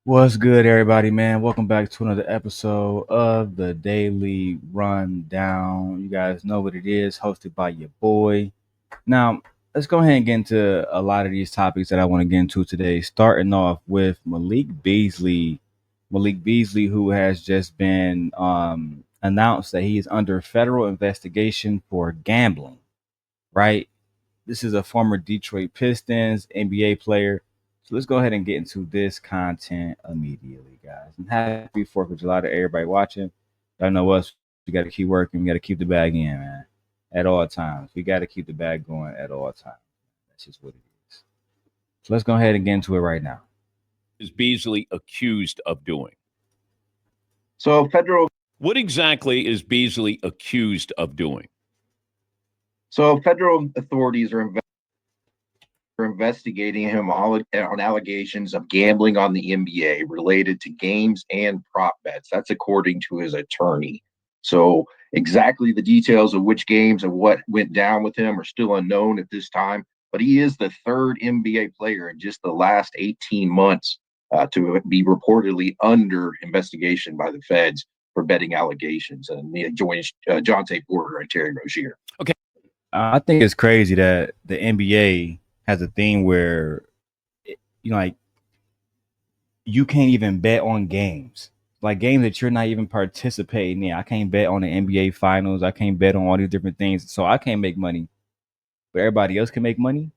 What's good, everybody, man? Welcome back to another episode of the Daily Rundown. You guys know what it is, hosted by your boy. Now, let's go ahead and get into a lot of these topics that I want to get into today, starting off with Malik Beasley. Malik Beasley, who has just been announced that he is under federal investigation for gambling, right? This is a former Detroit Pistons NBA player. So let's go ahead and get into this content immediately, guys. And happy 4th of July to everybody watching. Y'all know us. We got to keep working. We got to keep the bag in, man, at all times. We got to keep the bag going at all times. That's just what it is. So let's go ahead and get into it right now. Is Beasley accused of doing? So federal What exactly is Beasley accused of doing? federal authorities are investigating him on allegations of gambling on the NBA related to games and prop bets. That's according to his attorney. So exactly the details of which games and what went down with him are still unknown at this time. But he is the third NBA player in just the last 18 months to be reportedly under investigation by the feds for betting allegations. And he joins Jonte Porter and Terry Rozier. Okay. I think it's crazy that the NBA has a thing where, like, you can't even bet on games. Like games that you're not even participating in. I can't bet on the NBA finals. I can't bet on all these different things. So I can't make money, but everybody else can make money.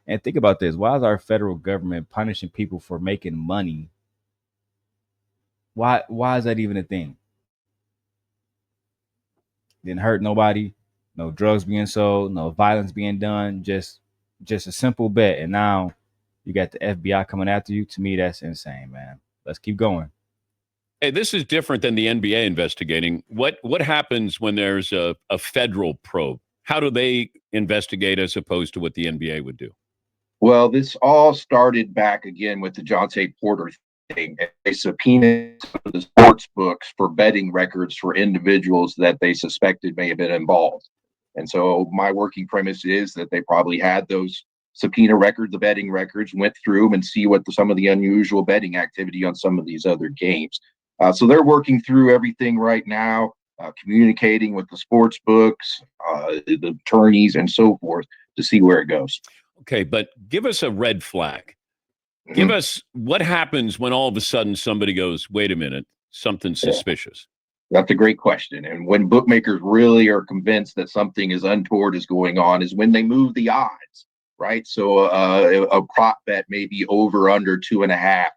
And think about this. Why is our federal government punishing people for making money? Why is that even a thing? Didn't hurt nobody, no drugs being sold, no violence being done, just a simple bet. And now you got the FBI coming after you. To me, that's insane, man. Let's keep going. Hey, this is different than the NBA investigating. What happens when there's a federal probe? How do they investigate as opposed to what the NBA would do? Well, this all started back again with the Jonte Porter thing. They subpoenaed the sports books for betting records for individuals that they suspected may have been involved. And so my working premise is that they probably had those subpoena records, the betting records, went through them and see what some of the unusual betting activity on some of these other games. So they're working through everything right now, communicating with the sports books, the attorneys, and so forth to see where it goes. Okay, but give us a red flag. Give us what happens when all of a sudden somebody goes, wait a minute, something's suspicious. That's a great question. And when bookmakers really are convinced that something is untoward is going on is when they move the odds, right? So a prop bet may be over under 2.5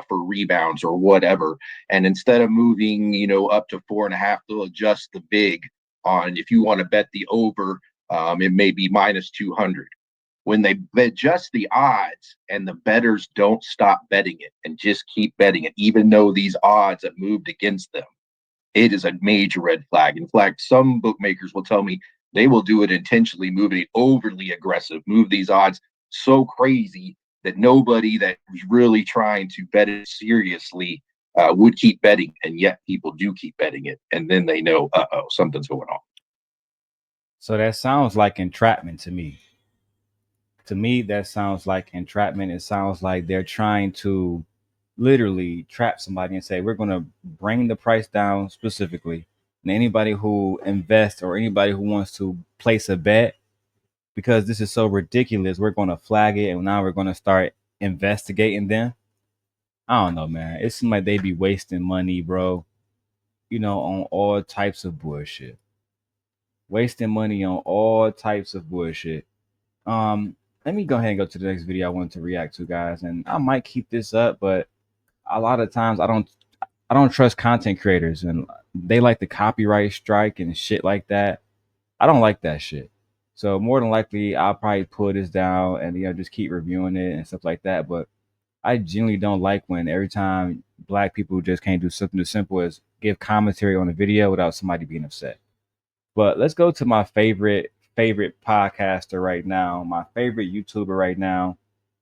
for rebounds or whatever. And instead of moving, up to 4.5, they'll adjust the big on if you want to bet the over, it may be minus 200. When they adjust the odds and the bettors don't stop betting it and just keep betting it, even though these odds have moved against them, it is a major red flag. In fact, some bookmakers will tell me they will do it intentionally, moving it overly aggressive, move these odds so crazy that nobody that was really trying to bet it seriously would keep betting, and yet people do keep betting it, and then they know, something's going on. So that sounds like entrapment to me. To me, that sounds like entrapment. It sounds like they're trying to literally trap somebody and say, we're going to bring the price down specifically. And anybody who invests or anybody who wants to place a bet, because this is so ridiculous, we're going to flag it and now we're going to start investigating them. I don't know, man. It seems like they be wasting money, bro, on all types of bullshit. Wasting money on all types of bullshit. Um, Let me go ahead and go to the next video I wanted to react to, guys. And I might keep this up, but a lot of times I don't trust content creators, and they like the copyright strike and shit like that. I don't like that shit. So more than likely I'll probably pull this down and just keep reviewing it and stuff like that. But I genuinely don't like when every time black people just can't do something as simple as give commentary on a video without somebody being upset. But let's go to my favorite podcaster right now, my favorite YouTuber right now.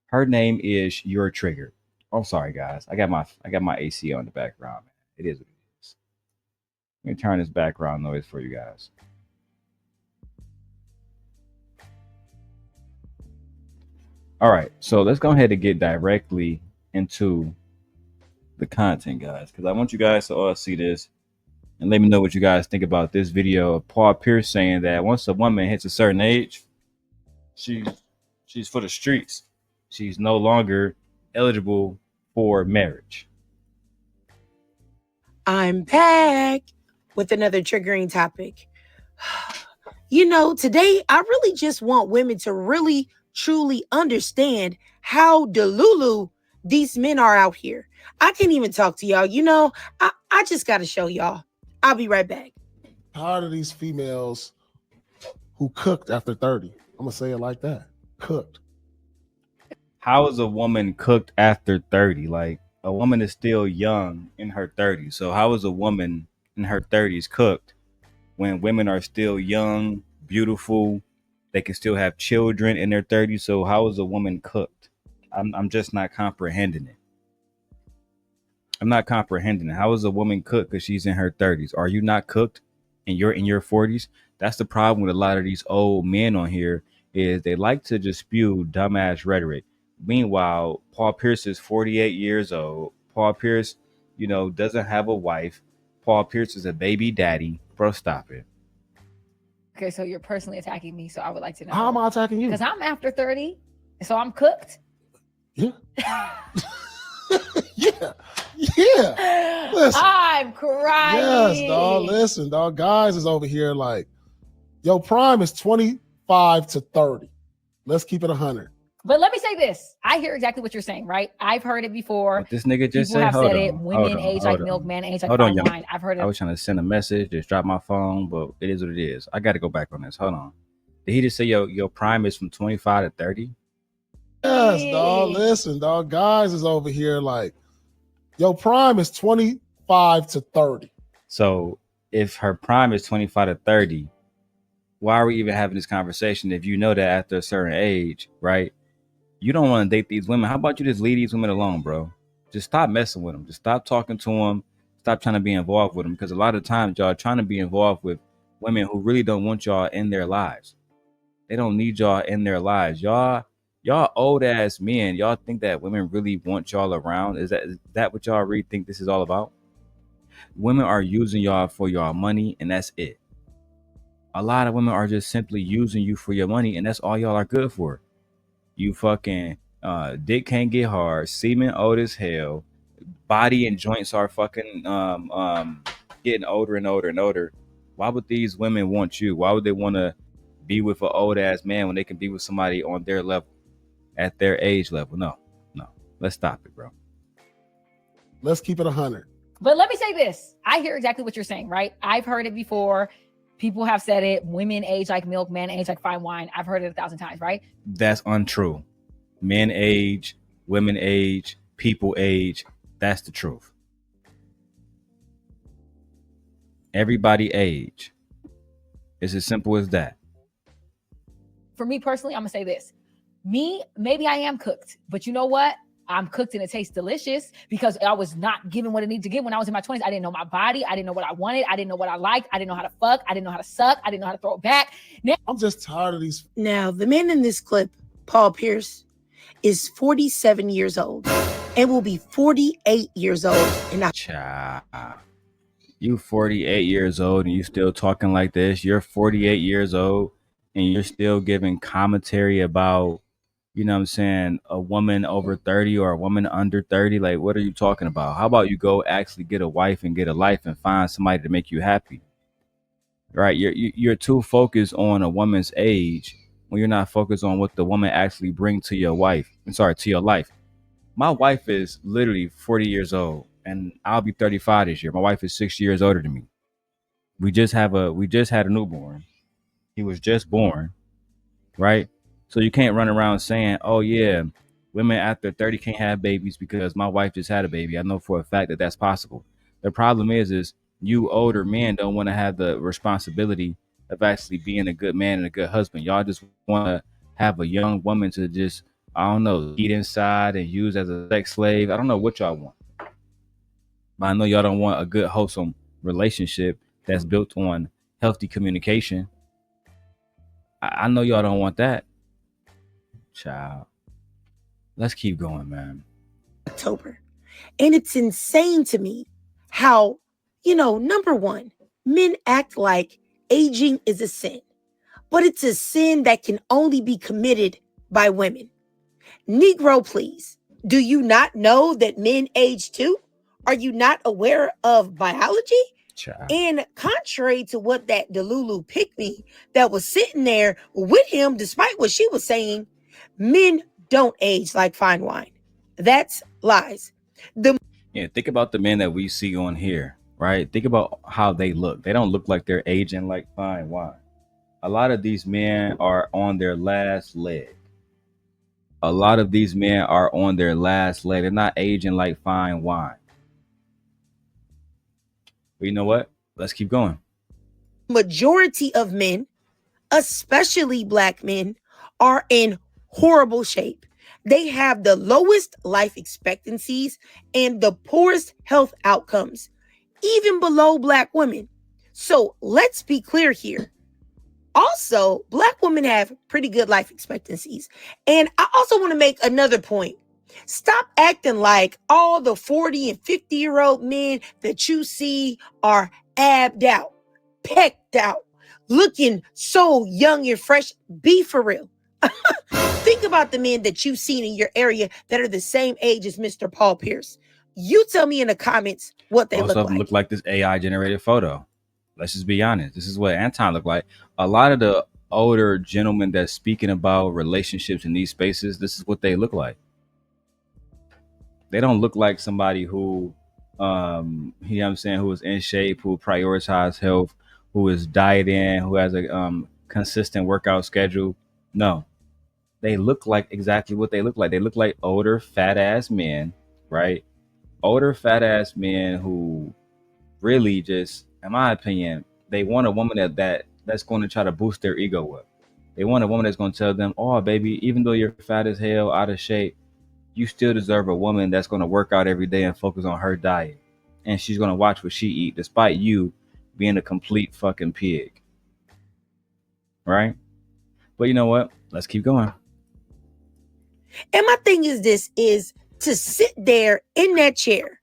Her name is Your Trigger. I'm sorry, guys. I got my AC on the background, man. It is what it is. Let me turn this background noise for you guys. All right, so let's go ahead and get directly into the content, guys, because I want you guys to all see this and let me know what you guys think about this video of Paul Pierce saying that once a woman hits a certain age, she's for the streets. She's no longer eligible for marriage. I'm back with another triggering topic. You know, today I really just want women to really, truly understand how delulu these men are out here. I can't even talk to y'all. You know, I just got to show y'all. I'll be right back. Tired of these females who cooked after 30. I'm going to say it like that. Cooked. How is a woman cooked after 30? Like, a woman is still young in her 30s. So how is a woman in her 30s cooked when women are still young, beautiful, they can still have children in their 30s? So how is a woman cooked? I'm just not comprehending it. I'm not comprehending it. How is a woman cooked because she's in her 30s? Are you not cooked and you're in your 40s? That's the problem with a lot of these old men on here, is they like to just spew dumbass rhetoric. Meanwhile, Paul Pierce is 48 years old. Paul Pierce, doesn't have a wife. Paul Pierce is a baby daddy. Bro, stop it. Okay, so you're personally attacking me, so I would like to know. How am I attacking you? Because I'm after 30, so I'm cooked. Yeah. Yeah. Listen. I'm crying. Yes, dog. Listen, dog. Guys is over here like, yo, prime is 25 to 30. Let's keep it 100. But let me say this. I hear exactly what you're saying, right? I've heard it before. What this nigga just People said? have Hold said on, it. Women hold on, age hold like on. milk, men age like Hold on, fine young. wine. I've heard it. I was trying to send a message, just dropped my phone, but it is what it is. I got to go back on this. Hold on. Did he just say your prime is from 25 to 30? Yes, dog. Listen, dog. Guys is over here like, yo, prime is 25 to 30. So if her prime is 25 to 30, why are we even having this conversation if you know that after a certain age, right? You don't want to date these women. How about you just leave these women alone, bro? Just stop messing with them. Just stop talking to them. Stop trying to be involved with them. Because a lot of times y'all are trying to be involved with women who really don't want y'all in their lives. They don't need y'all in their lives. Y'all old ass men. Y'all think that women really want y'all around? Is that what y'all really think this is all about? Women are using y'all for y'all money, and that's it. A lot of women are just simply using you for your money, and that's all y'all are good for. You fucking dick can't get hard, semen old as hell, body and joints are fucking getting older and older and older. Why would these women want you? Why would they want to be with an old ass man when they can be with somebody on their level, at their age level? No. Let's stop it, bro. Let's keep it 100. But let me say this. I hear exactly what you're saying, right? I've heard it before. People have said it. Women age like milk, men age like fine wine. I've heard it 1,000 times, right? That's untrue. Men age, women age, people age. That's the truth. Everybody age. It's as simple as that. For me personally, I'm going to say this. Maybe I am cooked, but you know what? I'm cooked and it tastes delicious because I was not given what I needed to give when I was in my 20s. I didn't know my body. I didn't know what I wanted. I didn't know what I liked. I didn't know how to fuck. I didn't know how to suck. I didn't know how to throw it back. Now, I'm just tired of these. Now, the man in this clip, Paul Pierce, is 47 years old and will be 48 years old in Child. You 48 years old and you still talking like this. You're 48 years old and you're still giving commentary about, you know what I'm saying, a woman over 30 or a woman under 30. Like, what are you talking about? How about you go actually get a wife and get a life and find somebody to make you happy? Right? You're too focused on a woman's age when you're not focused on what the woman actually brings to your wife. To your life. My wife is literally 40 years old and I'll be 35 this year. My wife is 6 years older than me. We just had a newborn. He was just born, right? So you can't run around saying, oh yeah, women after 30 can't have babies because my wife just had a baby. I know for a fact that that's possible. The problem is you older men don't want to have the responsibility of actually being a good man and a good husband. Y'all just want to have a young woman to just, I don't know, eat inside and use as a sex slave. I don't know what y'all want. But I know y'all don't want a good, wholesome relationship that's built on healthy communication. I know y'all don't want that. Child. Let's keep going, man. October. And it's insane to me how, number one, men act like aging is a sin, but it's a sin that can only be committed by women. Negro, please, do you not know that men age too? Are you not aware of biology? Child. And contrary to what that Delulu picked me that was sitting there with him, despite what she was saying, men don't age like fine wine. That's lies. Yeah, think about the men that we see on here, right? Think about how they look. They don't look like they're aging like fine wine. A lot of these men are on their last leg. A lot of these men are on their last leg. They're not aging like fine wine. But you know what? Let's keep going. Majority of men, especially black men, are in horrible shape. They have the lowest life expectancies and the poorest health outcomes, even below black women. So let's be clear here. Also, black women have pretty good life expectancies. And I also want to make another point. Stop acting like all the 40 and 50-year-old men that you see are abbed out, pecked out, looking so young and fresh. Be for real. Think about the men that you've seen in your area that are the same age as Mr. Paul Pierce. You tell me in the comments what they Most look of them like. look like this AI generated photo. Let's just be honest. This is what Anton looked like. A lot of the older gentlemen that's speaking about relationships in these spaces, this is what they look like. They don't look like somebody who, you know what I'm saying, who is in shape, who prioritizes health, who is dieting, who has a consistent workout schedule. No, they look like exactly what they look like. They look like older, fat ass men, right? Older, fat ass men who really just, in my opinion, they want a woman that's going to try to boost their ego up. They want a woman that's going to tell them, "Oh, baby, even though you're fat as hell, out of shape, you still deserve a woman that's going to work out every day and focus on her diet, and she's going to watch what she eat, despite you being a complete fucking pig." Right? But you know what? Let's keep going. And my thing is this, is to sit there in that chair,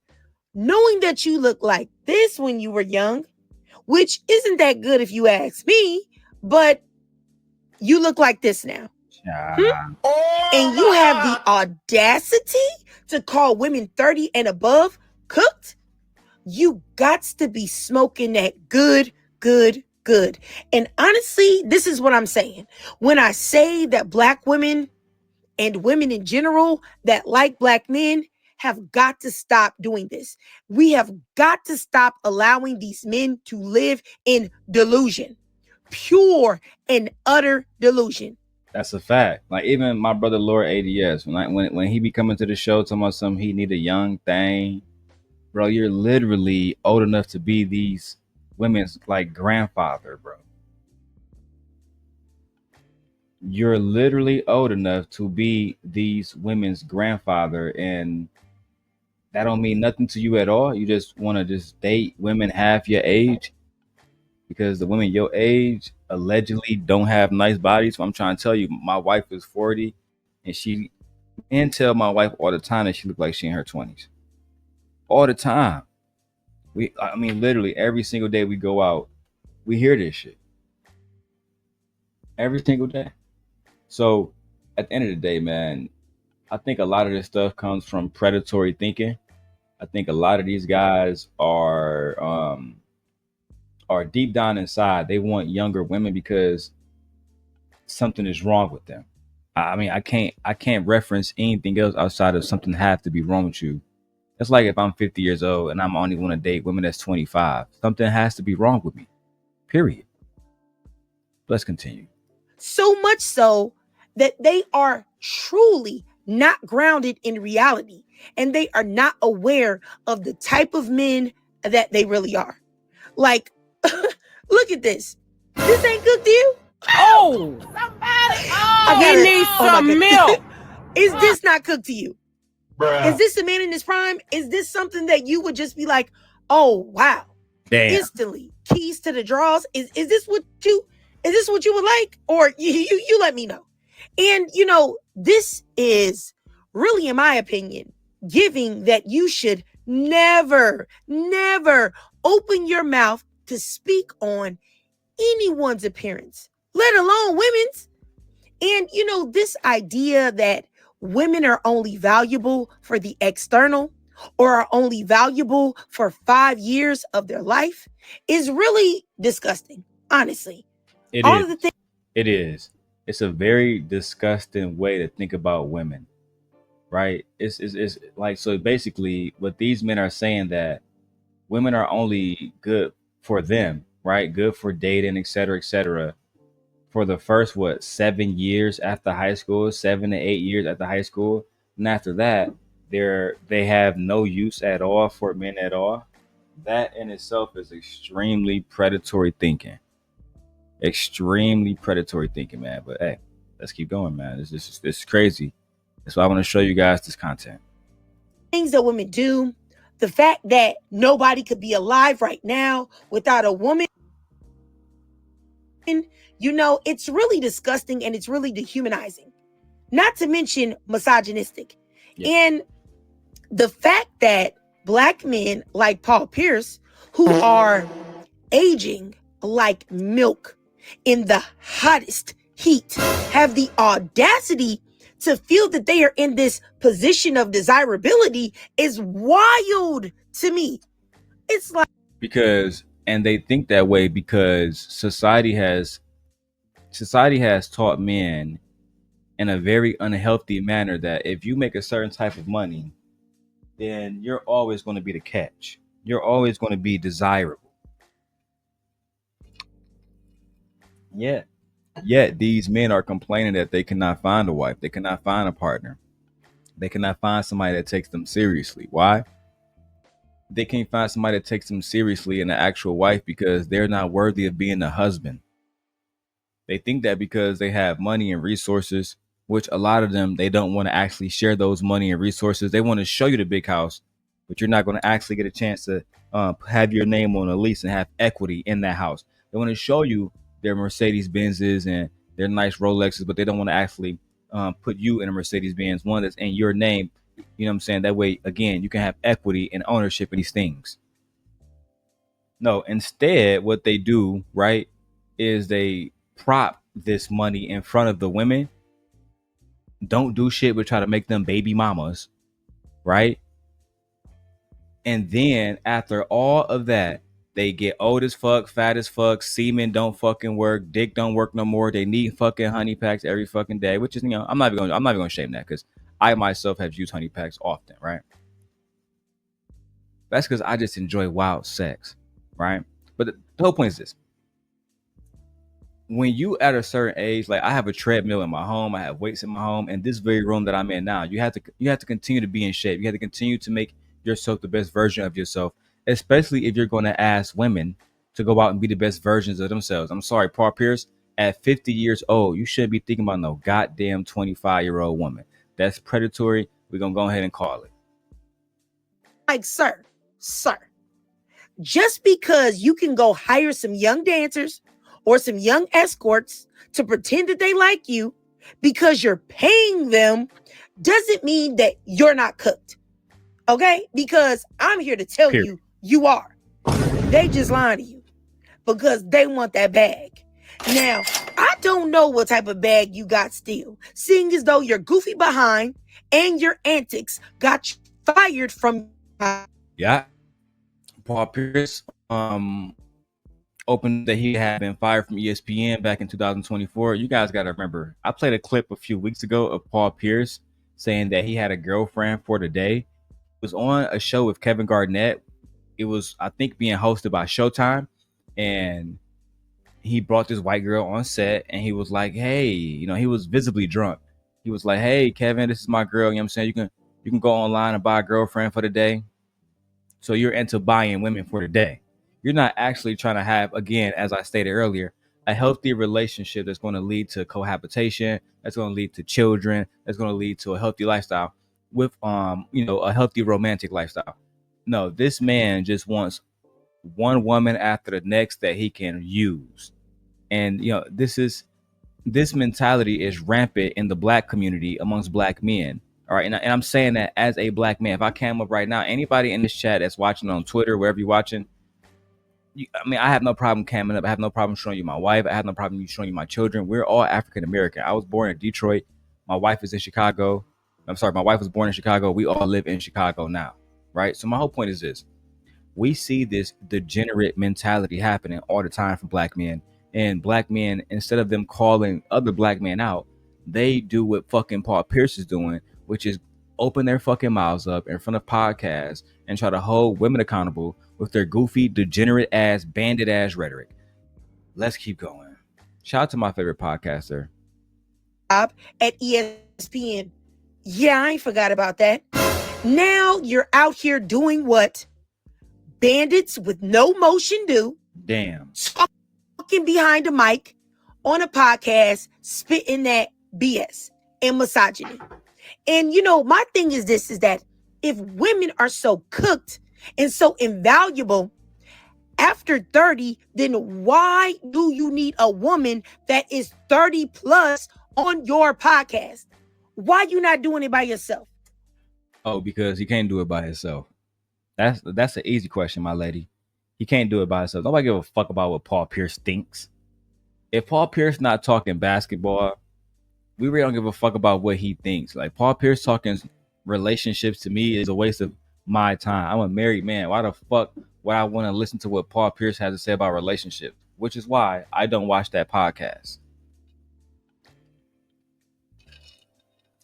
knowing that you look like this when you were young, which isn't that good if you ask me, but you look like this now. And you have the audacity to call women 30 and above cooked? You gots to be smoking that good. And honestly, this is what I'm saying. When I say that black women and women in general that like black men have got to stop doing this. We have got to stop allowing these men to live in delusion, pure and utter delusion. That's a fact. Like even my brother Lord ADS, when he be coming to the show talking about something, he need a young thing. Bro, you're literally old enough to be these women's like grandfather, bro. You're literally old enough to be these women's grandfather, and that don't mean nothing to you at all. You just want to just date women half your age because the women your age allegedly don't have nice bodies. So I'm trying to tell you, my wife is 40, and she and tell my wife all the time that she look like she in her 20s. All the time. I mean, literally every single day we go out, we hear this shit. Every single day. So at the end of the day, man, I think a lot of this stuff comes from predatory thinking. I think a lot of these guys are deep down inside, they want younger women because something is wrong with them. I mean, I can't reference anything else outside of something have to be wrong with you. It's like if I'm 50 years old and I'm only want to date women that's 25. Something has to be wrong with me. Period. Let's continue. So much so that they are truly not grounded in reality, and they are not aware of the type of men that they really are. Like, look at this. This ain't cooked to you? Oh, somebody! He needs some milk. Is this not cooked to you? Bruh. Is this a man in his prime? Is this something that you would just be like, oh wow, Damn. instantly keys to the draws? Is this what you would like? Or you let me know. And this is really, in my opinion, giving that you should never open your mouth to speak on anyone's appearance, let alone women's. And this idea that women are only valuable for the external or are only valuable for 5 years of their life is really disgusting, honestly. It All is. of the things It is. It's a very disgusting way to think about women, right? It's like, so basically what these men are saying, that women are only good for them, right? Good for dating, et cetera, for the first 7 years after high school, 7 to 8 years after high school. And after that, they have no use at all for men at all. That in itself is extremely predatory thinking. Extremely predatory thinking, man. But hey, let's keep going, man. This is crazy. That's why I want to show you guys this content. things that women do, the fact that nobody could be alive right now without a woman, it's really disgusting and it's really dehumanizing. Not to mention misogynistic. Yeah. And the fact that Black men like Paul Pierce, who are aging like milk in the hottest heat, have the audacity to feel that they are in this position of desirability is wild to me. It's like, And they think that way because society has taught men in a very unhealthy manner that if you make a certain type of money, then you're always going to be the catch. You're always going to be desirable. Yet these men are complaining that they cannot find a wife, they cannot find a partner, they cannot find somebody that takes them seriously. Why? They can't find somebody that takes them seriously and an actual wife because they're not worthy of being a husband. They think that because they have money and resources, which a lot of them, they don't want to actually share those money and resources. They want to show you the big house, but you're not going to actually get a chance to have your name on a lease and have equity in that house. They want to show you their Mercedes Benzes and their nice Rolexes, but they don't want to actually put you in a Mercedes Benz, one that's in your name. You know what I'm saying? That way, again, you can have equity and ownership in these things. No, instead, what they do, right, is they prop this money in front of the women, don't do shit but try to make them baby mamas, right? And then after all of that, they get old as fuck, fat as fuck, semen don't fucking work, dick don't work no more. They need fucking honey packs every fucking day, which is, I'm not even gonna shame that because I myself have used honey packs often, right? That's because I just enjoy wild sex, right? But the whole point is this: when you at a certain age, like I have a treadmill in my home, I have weights in my home, and this very room that I'm in now, you have to continue to be in shape. You have to continue to make yourself the best version of yourself, especially if you're going to ask women to go out and be the best versions of themselves. I'm sorry, Paul Pierce, at 50 years old, you shouldn't be thinking about no goddamn 25-year-old woman. That's predatory. We're going to go ahead and call it. like, sir, just because you can go hire some young dancers or some young escorts to pretend that they like you because you're paying them doesn't mean that you're not cooked. Okay? Because I'm here to tell you, you are. They just lying to you because they want that bag. Now, I don't know what type of bag you got still, seeing as though your goofy behind and your antics got you fired from. Yeah. Paul Pierce opened that he had been fired from ESPN back in 2024. You guys got to remember, I played a clip a few weeks ago of Paul Pierce saying that he had a girlfriend for the day. He was on a show with Kevin Garnett. It was, I think, being hosted by Showtime, and he brought this white girl on set, and he was like, hey, he was visibly drunk. He was like, hey, Kevin, this is my girl. You know what I'm saying? You can go online and buy a girlfriend for the day. So you're into buying women for the day. You're not actually trying to have, again, as I stated earlier, a healthy relationship that's going to lead to cohabitation, that's going to lead to children, that's going to lead to a healthy lifestyle with, a healthy romantic lifestyle. No, this man just wants one woman after the next that he can use. And, this mentality is rampant in the Black community amongst Black men. All right, and I'm saying that as a black man. If I came up right now, anybody in this chat that's watching on Twitter, wherever you're watching, I mean, I have no problem camming up. I have no problem showing you my wife. I have no problem showing you my children. We're all African American. I was born in Detroit. My wife is in Chicago. I'm sorry, my wife was born in Chicago. We all live in Chicago now, right? So my whole point is this. We see this degenerate mentality happening all the time from black men. And black men, instead of them calling other black men out, they do what fucking Paul Pierce is doing, which is open their fucking mouths up in front of podcasts and try to hold women accountable with their goofy, degenerate ass, bandit ass rhetoric. Let's keep going. Shout out to my favorite podcaster. At ESPN. Yeah, I ain't forgot about that. Now you're out here doing what bandits with no motion do. Damn. Talking behind a mic on a podcast, spitting that BS and misogyny. And you know, my thing is this, is that if women are so cooked and so invaluable after 30, then why do you need a woman that is 30 plus on your podcast? Why you not doing it by yourself? Oh, because he can't do it by himself. That's an easy question, my lady. He can't do it by himself. Nobody give a fuck about what Paul Pierce thinks. If Paul Pierce not talking basketball, we really don't give a fuck about what he thinks. Like, Paul Pierce talking relationships to me is a waste of my time. I'm a married man. Why the fuck would I want to listen to what Paul Pierce has to say about relationships? Which is why I don't watch that podcast.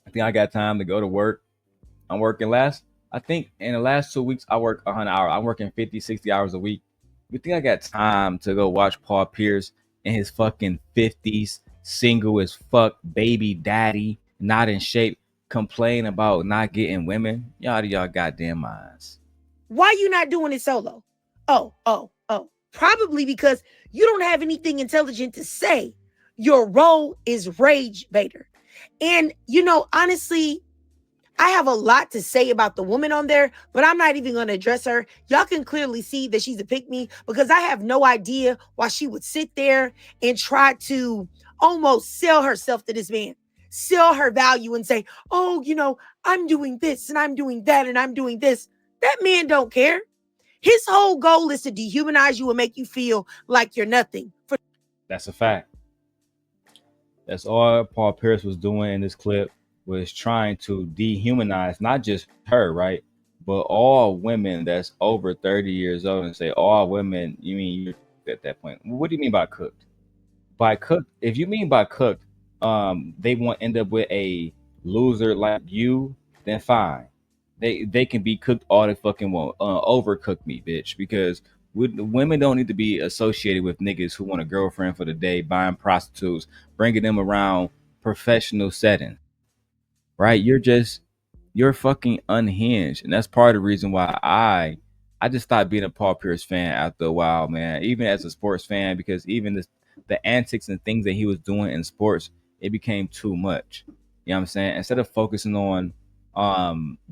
I think I got time to go to work. I'm working I think in the last 2 weeks, I work 100 hours. I'm working 50, 60 hours a week. You think I got time to go watch Paul Pierce in his fucking 50s, single as fuck, baby daddy, not in shape, complain about not getting women? Y'all out of y'all goddamn minds. Why you not doing it solo? Oh. Probably because you don't have anything intelligent to say. Your role is rage baiter. And, you know, honestly, I have a lot to say about the woman on there, but I'm not even going to address her. Y'all can clearly see that she's a pick-me because I have no idea why she would sit there and try to almost sell herself to this man, sell her value and say, oh, you know, I'm doing this and I'm doing that and I'm doing this. That man don't care. His whole goal is to dehumanize you and make you feel like you're nothing. That's a fact. That's all Paul Pierce was doing in this clip, was trying to dehumanize not just her, right, but all women that's over 30 years old, and say all women, you mean you're at that point. What do you mean by cooked? By cooked, if you mean by cooked, they won't end up with a loser like you, then fine. They can be cooked all they fucking want. Overcook me, bitch, because women don't need to be associated with niggas who want a girlfriend for the day, buying prostitutes, bringing them around professional settings. Right? You're fucking unhinged. And that's part of the reason why I just stopped being a Paul Pierce fan after a while, man. Even as a sports fan, because even the antics and things that he was doing in sports, it became too much. You know what I'm saying? Instead of focusing on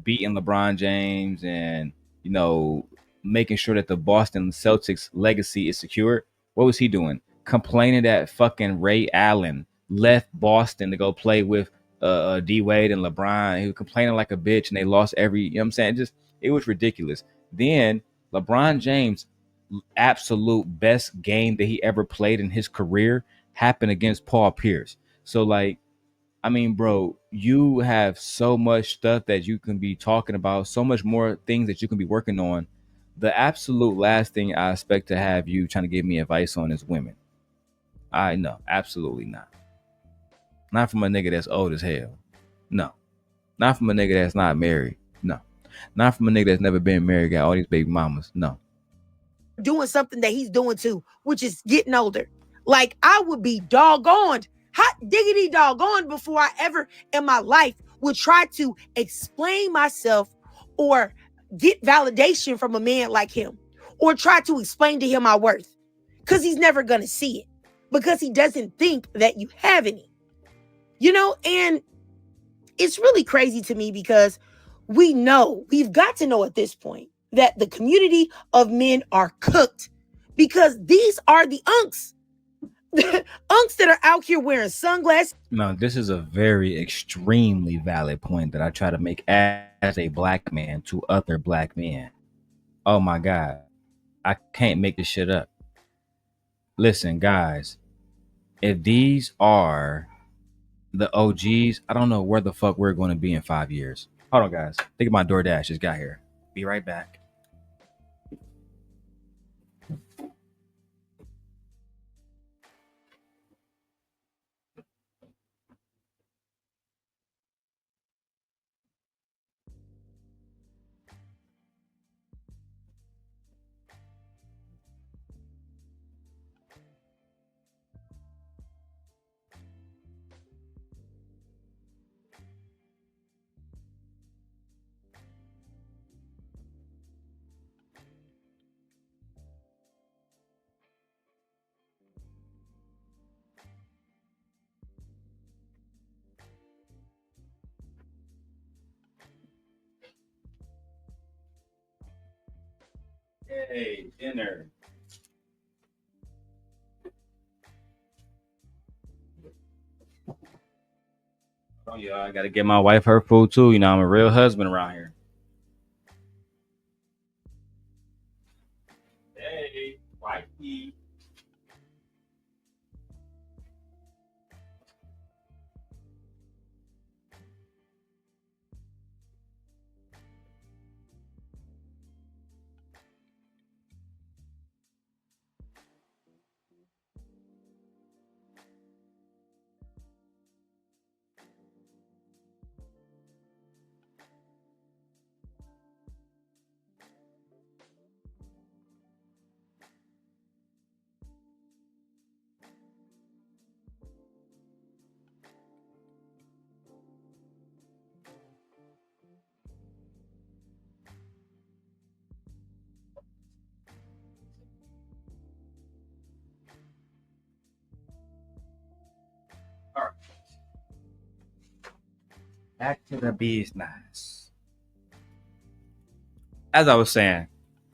beating LeBron James and, you know, making sure that the Boston Celtics legacy is secure, what was he doing? Complaining that fucking Ray Allen left Boston to go play with D Wade and LeBron. He was complaining like a bitch, and they lost every, you know what I'm saying? It was ridiculous. Then LeBron James' absolute best game that he ever played in his career happened against Paul Pierce. So, like, I mean, bro, you have so much stuff that you can be talking about, so much more things that you can be working on. The absolute last thing I expect to have you trying to give me advice on is women. I know, absolutely not. Not from a nigga that's old as hell. No. Not from a nigga that's not married. No. Not from a nigga that's never been married, got all these baby mamas. No. Doing something that he's doing too, which is getting older. Like, I would be hot diggity doggone before I ever in my life would try to explain myself or get validation from a man like him, or try to explain to him my worth, because he's never going to see it, because he doesn't think that you have any. You know, and it's really crazy to me because we've got to know at this point that the community of men are cooked, because these are the unks. Unks that are out here wearing sunglasses. No, this is a very extremely valid point that I try to make as a black man to other black men. Oh my God. I can't make this shit up. Listen, guys, if these are the OGs, I don't know where the fuck we're going to be in 5 years. Hold on, guys. Think of my DoorDash just got here. Be right back. Hey, dinner. Oh yeah, I gotta get my wife her food too. You know, I'm a real husband around here. Hey, wifey. All right. Back to the business. As I was saying,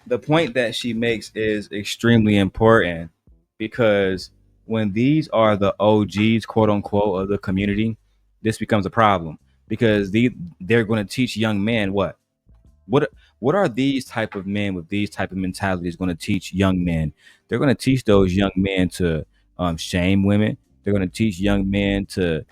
the point that she makes is extremely important because when these are the OGs, quote unquote, of the community, this becomes a problem because they're going to teach young men what what are these type of men with these type of mentalities going to teach young men? They're going to teach those young men to shame women. They're going to teach young men to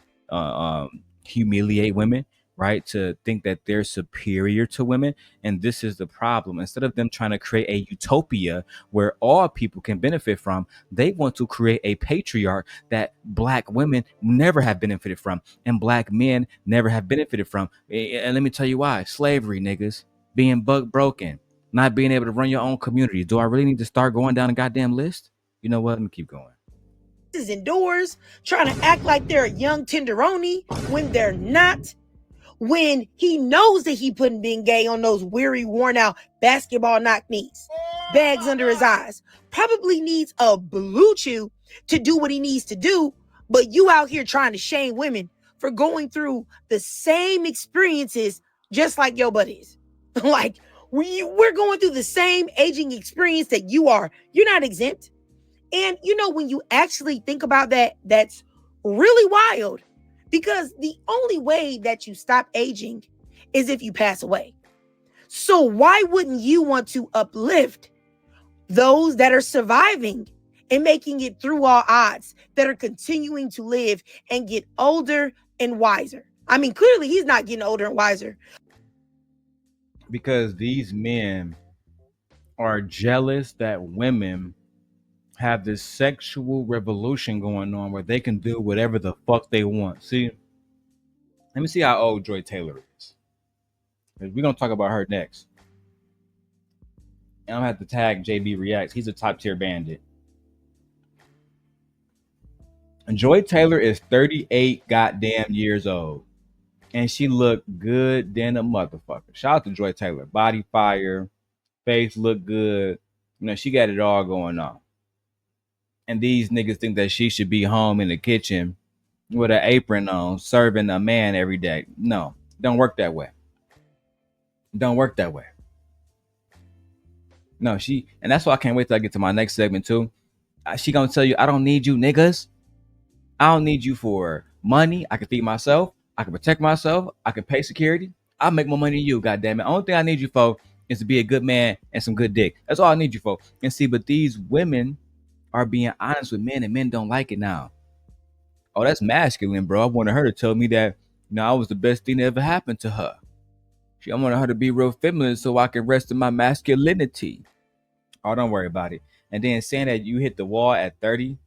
humiliate women, right? To think that they're superior to women. And this is the problem. Instead of them trying to create a utopia where all people can benefit from, they want to create a patriarch that black women never have benefited from and black men never have benefited from. And let me tell you why. Slavery, niggas. Being bug broken, not being able to run your own community. Do I really need to start going down a goddamn list? You know what? Let me keep going. Indoors, trying to act like they're a young tenderoni when they're not. When he knows that he putting being gay on those weary, worn out basketball knock knees, bags under his eyes, probably needs a blue chew to do what he needs to do, but you out here trying to shame women for going through the same experiences just like your buddies. Like we're going through the same aging experience that you are. You're not exempt. And you know, when you actually think about that, that's really wild because the only way that you stop aging is if you pass away. So why wouldn't you want to uplift those that are surviving and making it through all odds, that are continuing to live and get older and wiser? I mean, clearly he's not getting older and wiser. Because these men are jealous that women have this sexual revolution going on where they can do whatever the fuck they want. See, let me see how old Joy Taylor is. We're going to talk about her next. And I'm going to have to tag JB Reacts. He's a top tier bandit. And Joy Taylor is 38 goddamn years old. And she looked good than a motherfucker. Shout out to Joy Taylor. Body fire. Face look good. You know, she got it all going on. And these niggas think that she should be home in the kitchen with an apron on, serving a man every day. No, don't work that way. Don't work that way. No, and that's why I can't wait till I get to my next segment too. She gonna tell you, I don't need you niggas. I don't need you for money. I can feed myself. I can protect myself. I can pay security. I'll make more money than you, goddamn it. Only thing I need you for is to be a good man and some good dick. That's all I need you for. And see, but these women are being honest with men, and men don't like it now. Oh, that's masculine, bro. I wanted her to tell me that, I was the best thing that ever happened to her. I wanted her to be real feminine so I can rest in my masculinity. Oh, don't worry about it. And then saying that you hit the wall at 30,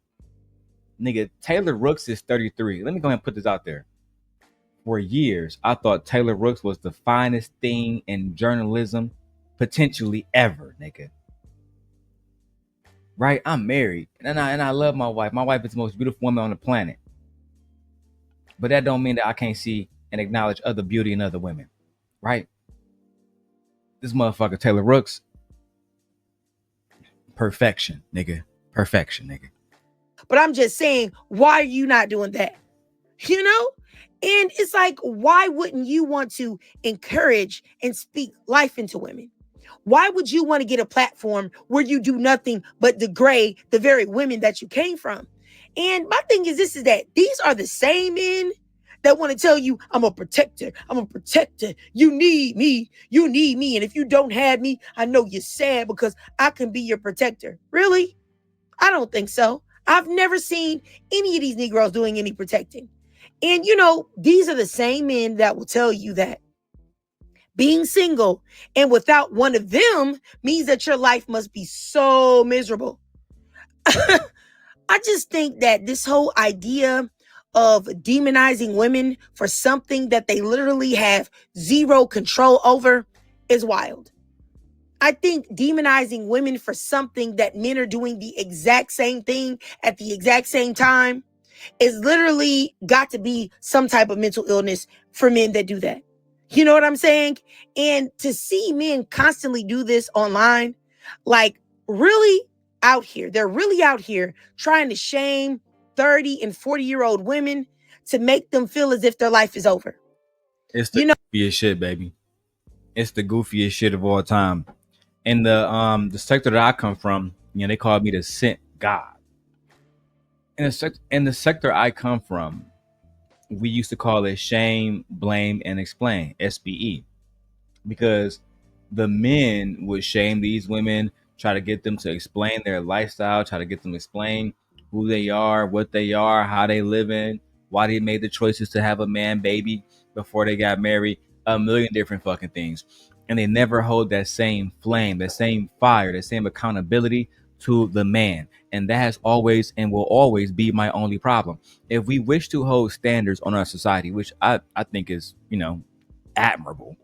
nigga, Taylor Rooks is 33. Let me go ahead and put this out there. For years, I thought Taylor Rooks was the finest thing in journalism potentially ever, nigga. Right? I'm married, and I love my wife. My wife is the most beautiful woman on the planet. But that don't mean that I can't see and acknowledge other beauty in other women, right? This motherfucker Taylor Rooks, perfection, nigga. Perfection, nigga. But I'm just saying, why are you not doing that? You know? And it's like, why wouldn't you want to encourage and speak life into women? Why would you want to get a platform where you do nothing but degrade the very women that you came from? And my thing is this, is that these are the same men that want to tell you, I'm a protector. I'm a protector. You need me. You need me. And if you don't have me, I know you're sad because I can be your protector. Really? I don't think so. I've never seen any of these Negroes doing any protecting. And, these are the same men that will tell you that being single and without one of them means that your life must be so miserable. I just think that this whole idea of demonizing women for something that they literally have zero control over is wild. I think demonizing women for something that men are doing the exact same thing at the exact same time is literally got to be some type of mental illness for men that do that. You know what I'm saying? And to see men constantly do this online, like really out here, they're really out here trying to shame 30 and 40-year-old women to make them feel as if their life is over. It's the goofiest shit, baby. It's the goofiest shit of all time. In the sector that I come from, they call me the Simp God. In the sector I come from, we used to call it shame, blame, and explain, SBE, because the men would shame these women, try to get them to explain their lifestyle, try to get them to explain who they are, what they are, how they living, why they made the choices to have a man baby before they got married, a million different fucking things. And they never hold that same flame, that same fire, that same accountability to the man. And that has always and will always be my only problem. If we wish to hold standards on our society, which I think is, admirable,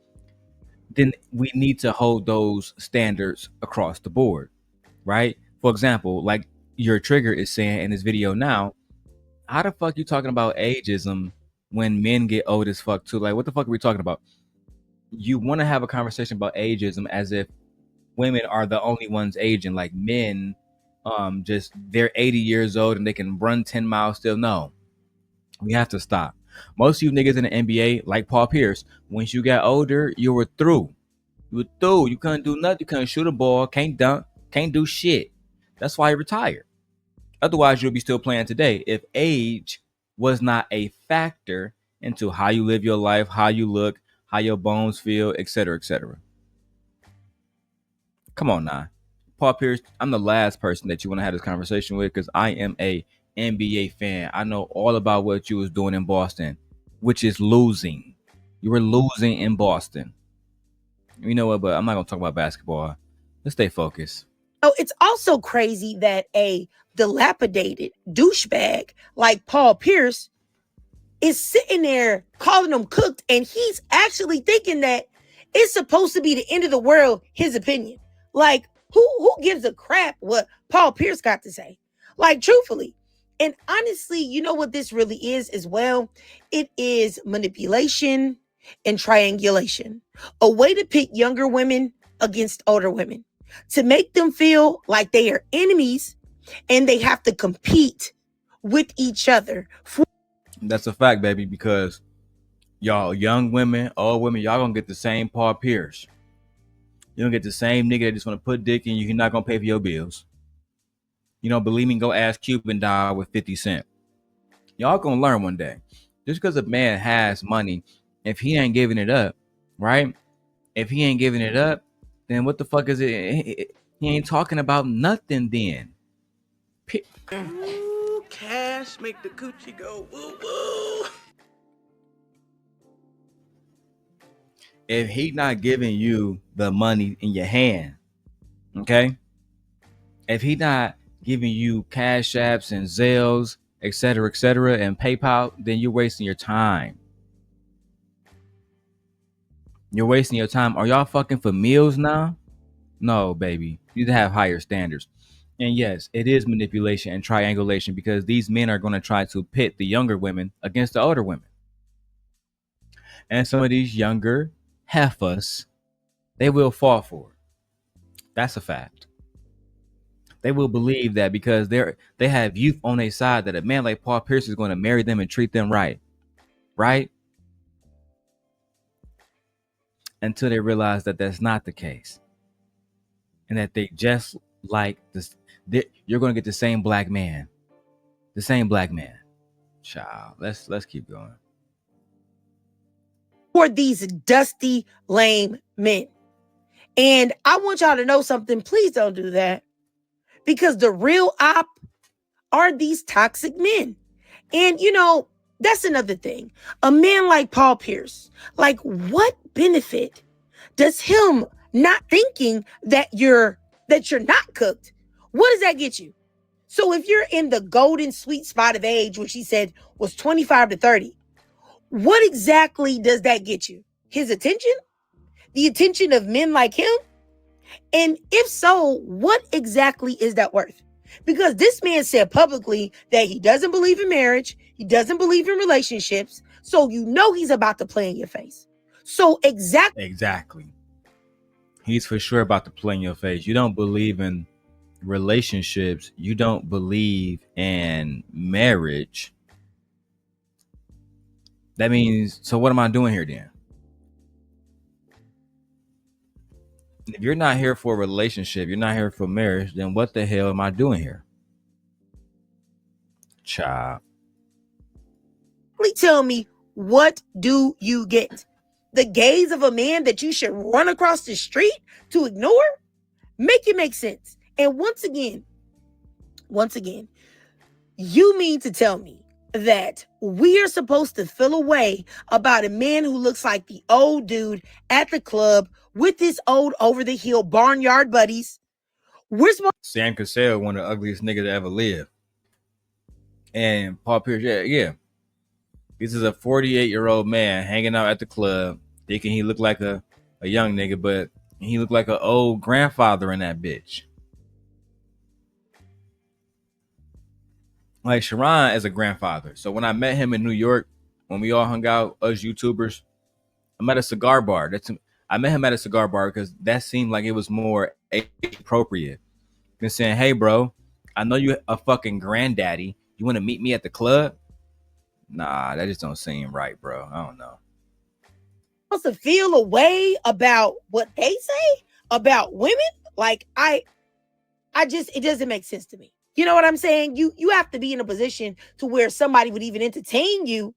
then we need to hold those standards across the board, right? For example, like your trigger is saying in this video now, how the fuck you talking about ageism when men get old as fuck too? Like, what the fuck are we talking about? You want to have a conversation about ageism as if women are the only ones aging, like men, just they're 80 years old and they can run 10 miles still. No, we have to stop. Most of you niggas in the NBA, like Paul Pierce, once you got older, you were through. You were through. You couldn't do nothing. You couldn't shoot a ball, can't dunk, can't do shit. That's why he retired. Otherwise, you'll be still playing today if age was not a factor into how you live your life, how you look, how your bones feel, etc., etc. Come on now. Paul Pierce, I'm the last person that you want to have this conversation with because I am a NBA fan. I know all about what you was doing in Boston, which is losing. You were losing in Boston. You know what, but I'm not going to talk about basketball. Let's stay focused. Oh, it's also crazy that a dilapidated douchebag like Paul Pierce is sitting there calling them cooked, and he's actually thinking that it's supposed to be the end of the world, his opinion. Like, who gives a crap what Paul Pierce got to say? Like, truthfully. And honestly, you know what this really is as well? It is manipulation and triangulation. A way to pit younger women against older women, to make them feel like they are enemies and they have to compete with each other. That's a fact, baby, because y'all, young women, old women, y'all gonna get the same Paul Pierce. You're gonna get the same nigga that just wanna put dick in you. You're not gonna pay for your bills. You know, believe me, go ask Cuban Doll with 50 Cent. Y'all gonna learn one day. Just because a man has money, if he ain't giving it up, right? If he ain't giving it up, then what the fuck is it? He ain't talking about nothing then. Ooh, cash make the coochie go woo woo. If he not giving you the money in your hand, okay? If he not giving you cash apps and Zelles, et cetera, and PayPal, then you're wasting your time. You're wasting your time. Are y'all fucking for meals now? No, baby. You need to have higher standards. And yes, it is manipulation and triangulation because these men are going to try to pit the younger women against the older women. And some of these younger heifers, they will fall for it. That's a fact. They will believe that because they have youth on their side that a man like Paul Pierce is going to marry them and treat them right. Right? Until they realize that that's not the case. And that they just like this, you're going to get the same black man. The same black man. Child, let's keep going. For these dusty, lame men. And I want y'all to know something. Please don't do that. Because the real op are these toxic men. And, you know, that's another thing. A man like Paul Pierce, like, what benefit does him not thinking that you're not cooked? What does that get you? So if you're in the golden sweet spot of age, which he said was 25 to 30, what exactly does that get you? His attention? The attention of men like him? And if so, what exactly is that worth? Because this man said publicly that he doesn't believe in marriage. He doesn't believe in relationships. So you know he's about to play in your face. So Exactly. He's for sure about to play in your face. You don't believe in relationships. You don't believe in marriage. That means, so what am I doing here then? If you're not here for a relationship, you're not here for marriage, then what the hell am I doing here? Child. Please tell me, what do you get? The gaze of a man that you should run across the street to ignore? Make it make sense. And once again, you mean to tell me that we are supposed to feel a way about a man who looks like the old dude at the club with his old over-the-hill barnyard buddies? We're supposed Sam Cassell, one of the ugliest niggas to ever live. And Paul Pierce, yeah. This is a 48-year-old man hanging out at the club, thinking he looked like a young nigga, but he looked like an old grandfather in that bitch. Like Sharon is a grandfather. So when I met him in New York, when we all hung out, us YouTubers, I'm at a cigar bar. I met him at a cigar bar because that seemed like it was more age appropriate than saying, "Hey, bro, I know you a fucking granddaddy. You want to meet me at the club?" Nah, that just don't seem right, bro. I don't know. to feel a way about what they say about women. Like it doesn't make sense to me. You know what I'm saying? You have to be in a position to where somebody would even entertain you.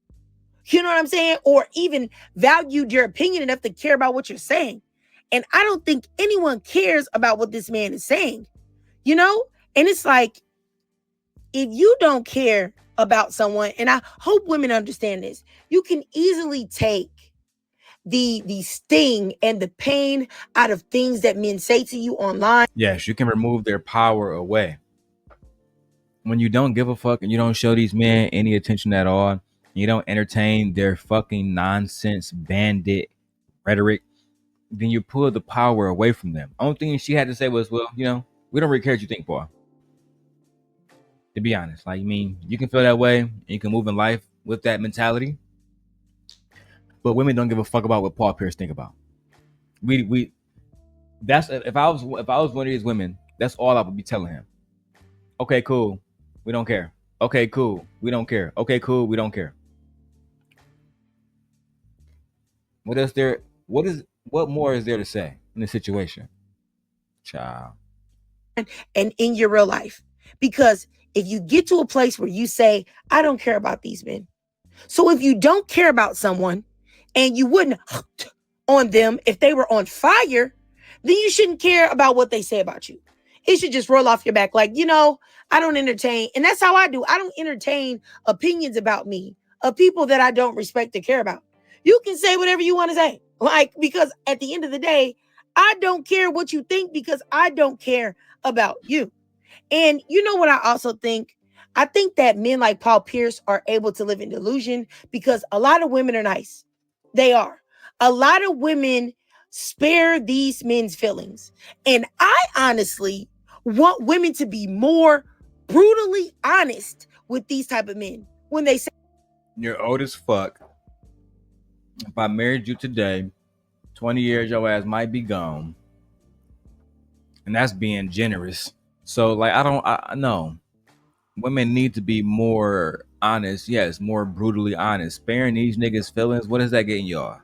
You know what I'm saying? Or even valued your opinion enough to care about what you're saying. And I don't think anyone cares about what this man is saying, you know? And it's like, if you don't care about someone, and I hope women understand this, you can easily take the sting and the pain out of things that men say to you online. Yes, you can remove their power away. When you don't give a fuck and you don't show these men any attention at all, you don't entertain their fucking nonsense bandit rhetoric, then you pull the power away from them. Only thing she had to say was, well, you know, we don't really care what you think, Paul. To be honest, like, I mean, you can feel that way and you can move in life with that mentality, but women don't give a fuck about what Paul Pierce think about. That's if I was one of these women, that's all I would be telling him. Okay, cool, we don't care. Okay, cool, we don't care. Okay, cool, we don't care. What more is there to say in the situation? Child. And in your real life. Because if you get to a place where you say, I don't care about these men. So if you don't care about someone and you wouldn't on them if they were on fire, then you shouldn't care about what they say about you. It should just roll off your back. Like, I don't entertain. And that's how I do. I don't entertain opinions about me of people that I don't respect or care about. You can say whatever you want to say. Like, because at the end of the day, I don't care what you think because I don't care about you. And you know what I also think? I think that men like Paul Pierce are able to live in delusion because a lot of women are nice. They are. A lot of women spare these men's feelings. And I honestly want women to be more brutally honest with these type of men when they say, You're old as fuck. If I married you today, 20 years your ass might be gone. And that's being generous. So like I know. Women need to be more honest, yes, more brutally honest. Sparing these niggas' feelings, what is that getting y'all?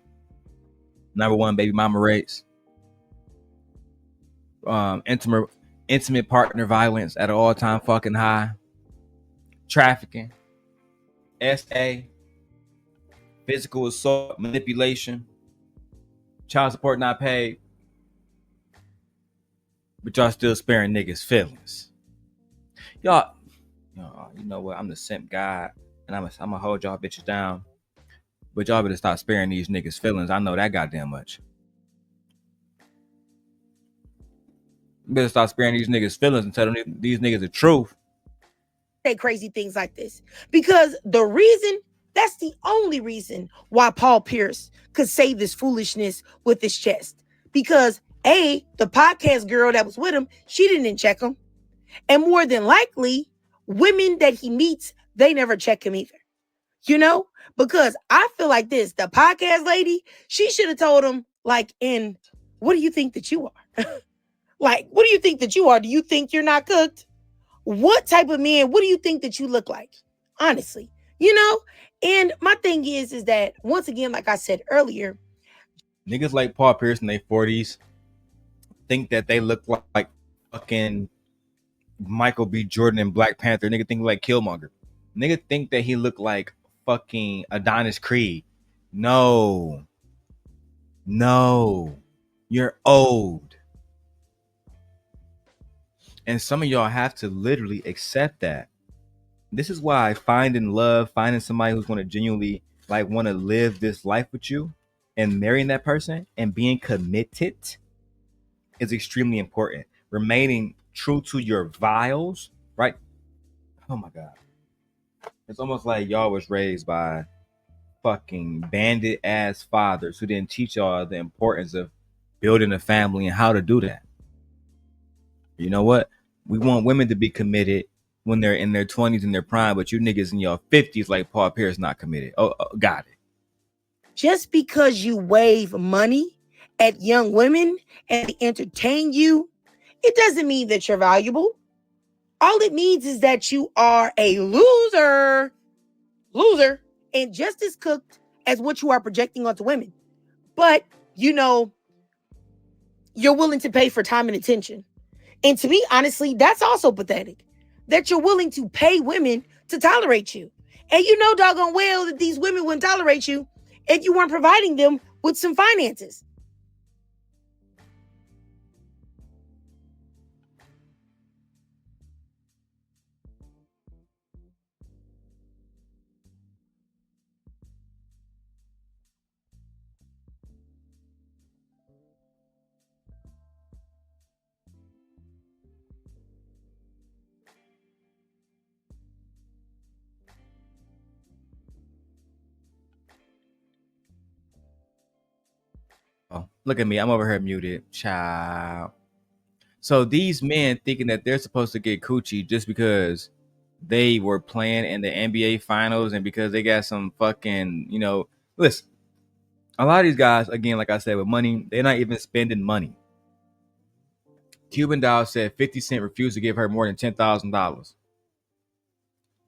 Number one, baby mama rates. Intimate partner violence at an all-time fucking high. Trafficking. SA. Physical assault, manipulation. Child support not paid. But y'all still sparing niggas' feelings. Y'all, you know what? I'm the simp God, and I'm gonna hold y'all bitches down. But y'all better stop sparing these niggas' feelings. I know that goddamn much. You better stop sparing these niggas' feelings and tell them these niggas the truth. say crazy things like this? Because that's the only reason why Paul Pierce could say this foolishness with his chest. Because the podcast girl that was with him, she didn't check him. And more than likely, women that he meets, they never check him either. Because I feel like this, the podcast lady, she should have told him, like, what do you think that you are? Like, what do you think that you are? Do you think you're not cooked? What type of man, what do you think that you look like? Honestly, And my thing is that, once again, like I said earlier, niggas like Paul Pierce in their 40s think that they look like fucking Michael B. Jordan in Black Panther. Nigga think like Killmonger. Nigga think that he looked like fucking Adonis Creed. No. You're old. And some of y'all have to literally accept that. This is why finding somebody who's going to genuinely like want to live this life with you and marrying that person and being committed is extremely important. Remaining true to your vows, right? Oh my God. It's almost like y'all was raised by fucking bandit ass fathers who didn't teach y'all the importance of building a family and how to do that. You know what? We want women to be committed when they're in their 20s in their prime, but you niggas in your 50s like Paul Pierce not committed. Oh, got it. Just because you wave money at young women and they entertain you, it doesn't mean that you're valuable. All it means is that you are a loser, and just as cooked as what you are projecting onto women. But, you're willing to pay for time and attention. And to me, honestly, that's also pathetic. That you're willing to pay women to tolerate you. And you know doggone well that these women wouldn't tolerate you if you weren't providing them with some finances. Oh, look at me. I'm over here muted. Child. So these men thinking that they're supposed to get coochie just because they were playing in the NBA finals and because they got some fucking, listen, a lot of these guys, again, like I said, with money, they're not even spending money. Cuban Doll said 50 Cent refused to give her more than $10,000.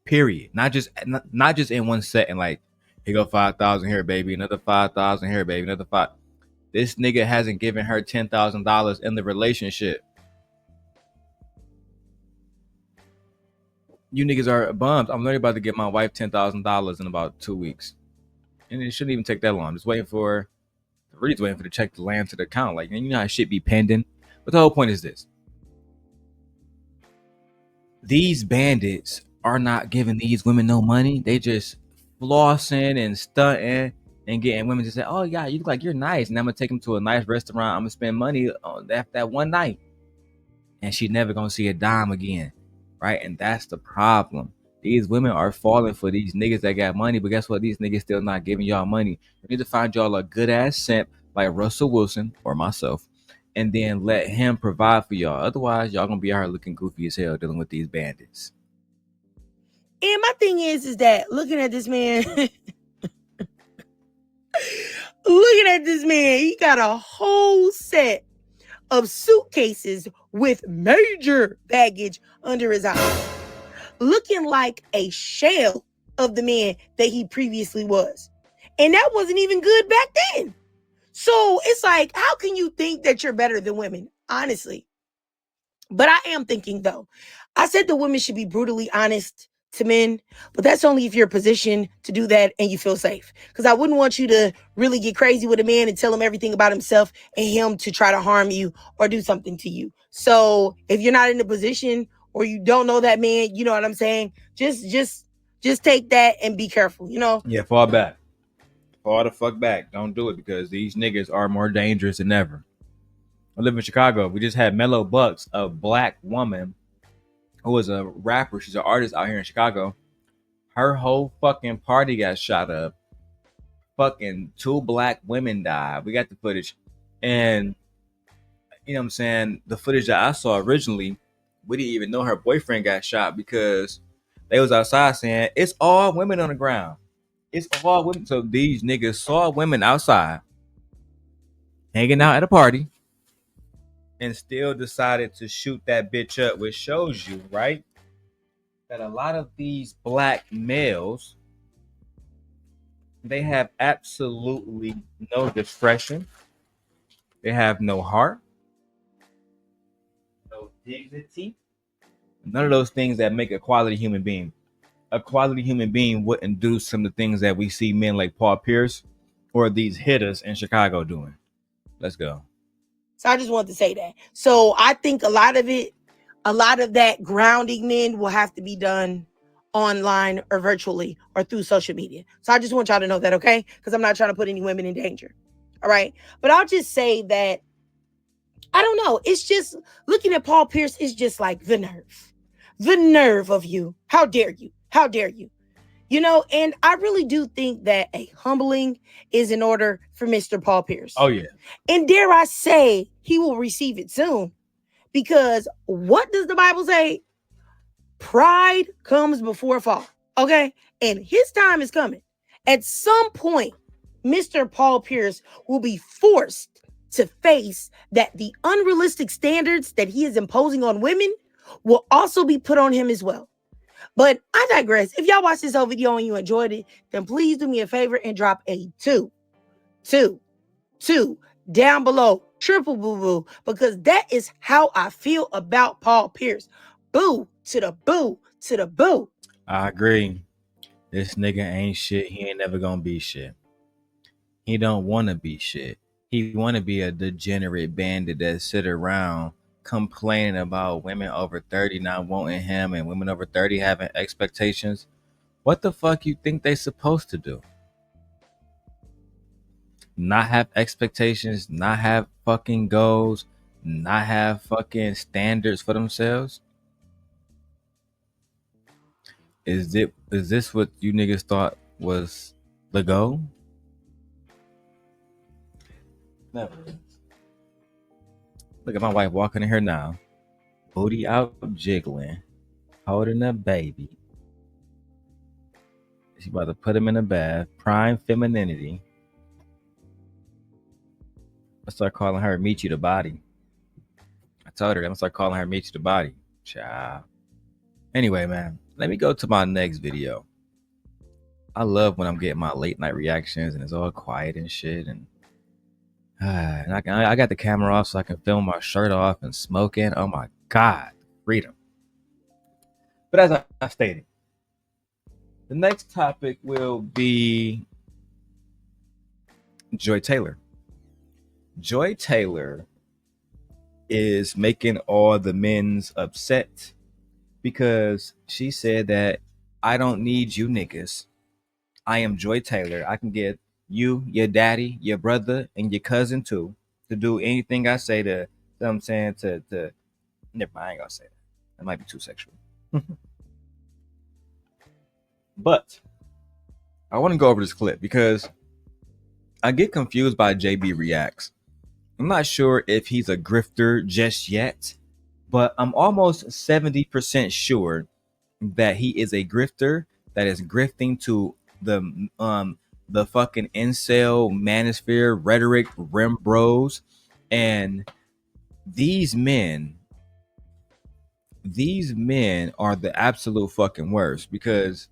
Period. Not just in one setting, like, here go 5,000 here, baby, another 5,000 here, baby, another 5. This nigga hasn't given her $10,000 in the relationship. You niggas are bums. I'm literally about to get my wife $10,000 in about 2 weeks. And it shouldn't even take that long. I'm just waiting for the check to land to the account. Like, you know how shit be pending. But the whole point is this. These bandits are not giving these women no money. They just flossing and stunting and getting women to say, oh yeah, you look like you're nice. And I'm gonna take them to a nice restaurant. I'm gonna spend money on that one night. And she's never gonna see a dime again. Right? And that's the problem. These women are falling for these niggas that got money, but guess what? These niggas still not giving y'all money. You need to find y'all a good ass simp like Russell Wilson or myself, and then let him provide for y'all. Otherwise, y'all gonna be out here looking goofy as hell dealing with these bandits. And my thing is that looking at this man, he got a whole set of suitcases with major baggage under his eyes, looking like a shell of the man that he previously was. And that wasn't even good back then. So it's like, how can you think that you're better than women? Honestly. But I am thinking, though, I said the women should be brutally honest to men, but that's only if you're in a position to do that and you feel safe. Because I wouldn't want you to really get crazy with a man and tell him everything about himself and him to try to harm you or do something to you. So if you're not in a position or you don't know that man, you know what I'm saying? Just take that and be careful, you know? Yeah, fall back. Fall the fuck back. Don't do it because these niggas are more dangerous than ever. I live in Chicago. We just had Mellow Bucks, a black woman who was a rapper. She's an artist out here in Chicago. Her whole fucking party got shot up. Fucking 2 black women died. We got the footage. And, you know what I'm saying? The footage that I saw originally, we didn't even know her boyfriend got shot because they was outside saying, it's all women on the ground. It's all women. So these niggas saw women outside hanging out at a party and still decided to shoot that bitch up, which shows you, right, that a lot of these black males, they have absolutely no discretion. They have no heart, no dignity, none of those things that make a quality human being. A quality human being wouldn't do some of the things that we see men like Paul Pierce or these hitters in Chicago doing. Let's go. So I just wanted to say that. So I think a lot of that grounding men will have to be done online or virtually or through social media. So I just want y'all to know that, okay? Because I'm not trying to put any women in danger. All right. But I'll just say that, I don't know. It's just looking at Paul Pierce is just like the nerve of you. How dare you? How dare you? You know, and I really do think that a humbling is in order for Mr. Paul Pierce. Oh, yeah. And dare I say, he will receive it soon. Because what does the Bible say? Pride comes before a fall. Okay? And his time is coming. At some point, Mr. Paul Pierce will be forced to face that the unrealistic standards that he is imposing on women will also be put on him as well. But I digress. If y'all watched this whole video and you enjoyed it, then please do me a favor and drop a 2 down below. Triple boo, because that is how I feel about Paul Pierce. Boo to the boo to the boo. I agree. This nigga ain't shit. He ain't never gonna be shit. He don't want to be shit. He want to be a degenerate bandit that sit around complaining about women over 30 not wanting him and women over 30 having expectations. What the fuck you think they supposed to do? Not have expectations, not have fucking goals, not have fucking standards for themselves? Is this what you niggas thought was the goal? Never. Look at my wife walking in here now. Booty out jiggling, holding a baby. She about to put him in a bath. Prime femininity. I start calling her Meet You the Body. I told her I'm gonna start calling her Meet You the Body. Ciao. Anyway, man, let me go to my next video. I love when I'm getting my late night reactions and it's all quiet and shit. And I got the camera off so I can film my shirt off and smoking. Oh my God, freedom. But as I stated, the next topic will be Joy Taylor. Joy Taylor is making all the men's upset because she said that I don't need you niggas. I am Joy Taylor. I can get you, your daddy, your brother, and your cousin too to do anything I say to. You know what I'm saying to. Never mind, I ain't gonna say that. That might be too sexual. But I want to go over this clip because I get confused by JB Reacts. I'm not sure if he's a grifter just yet, but I'm almost 70% sure that he is a grifter that is grifting to the fucking incel manosphere rhetoric rim bros. And these men are the absolute fucking worst because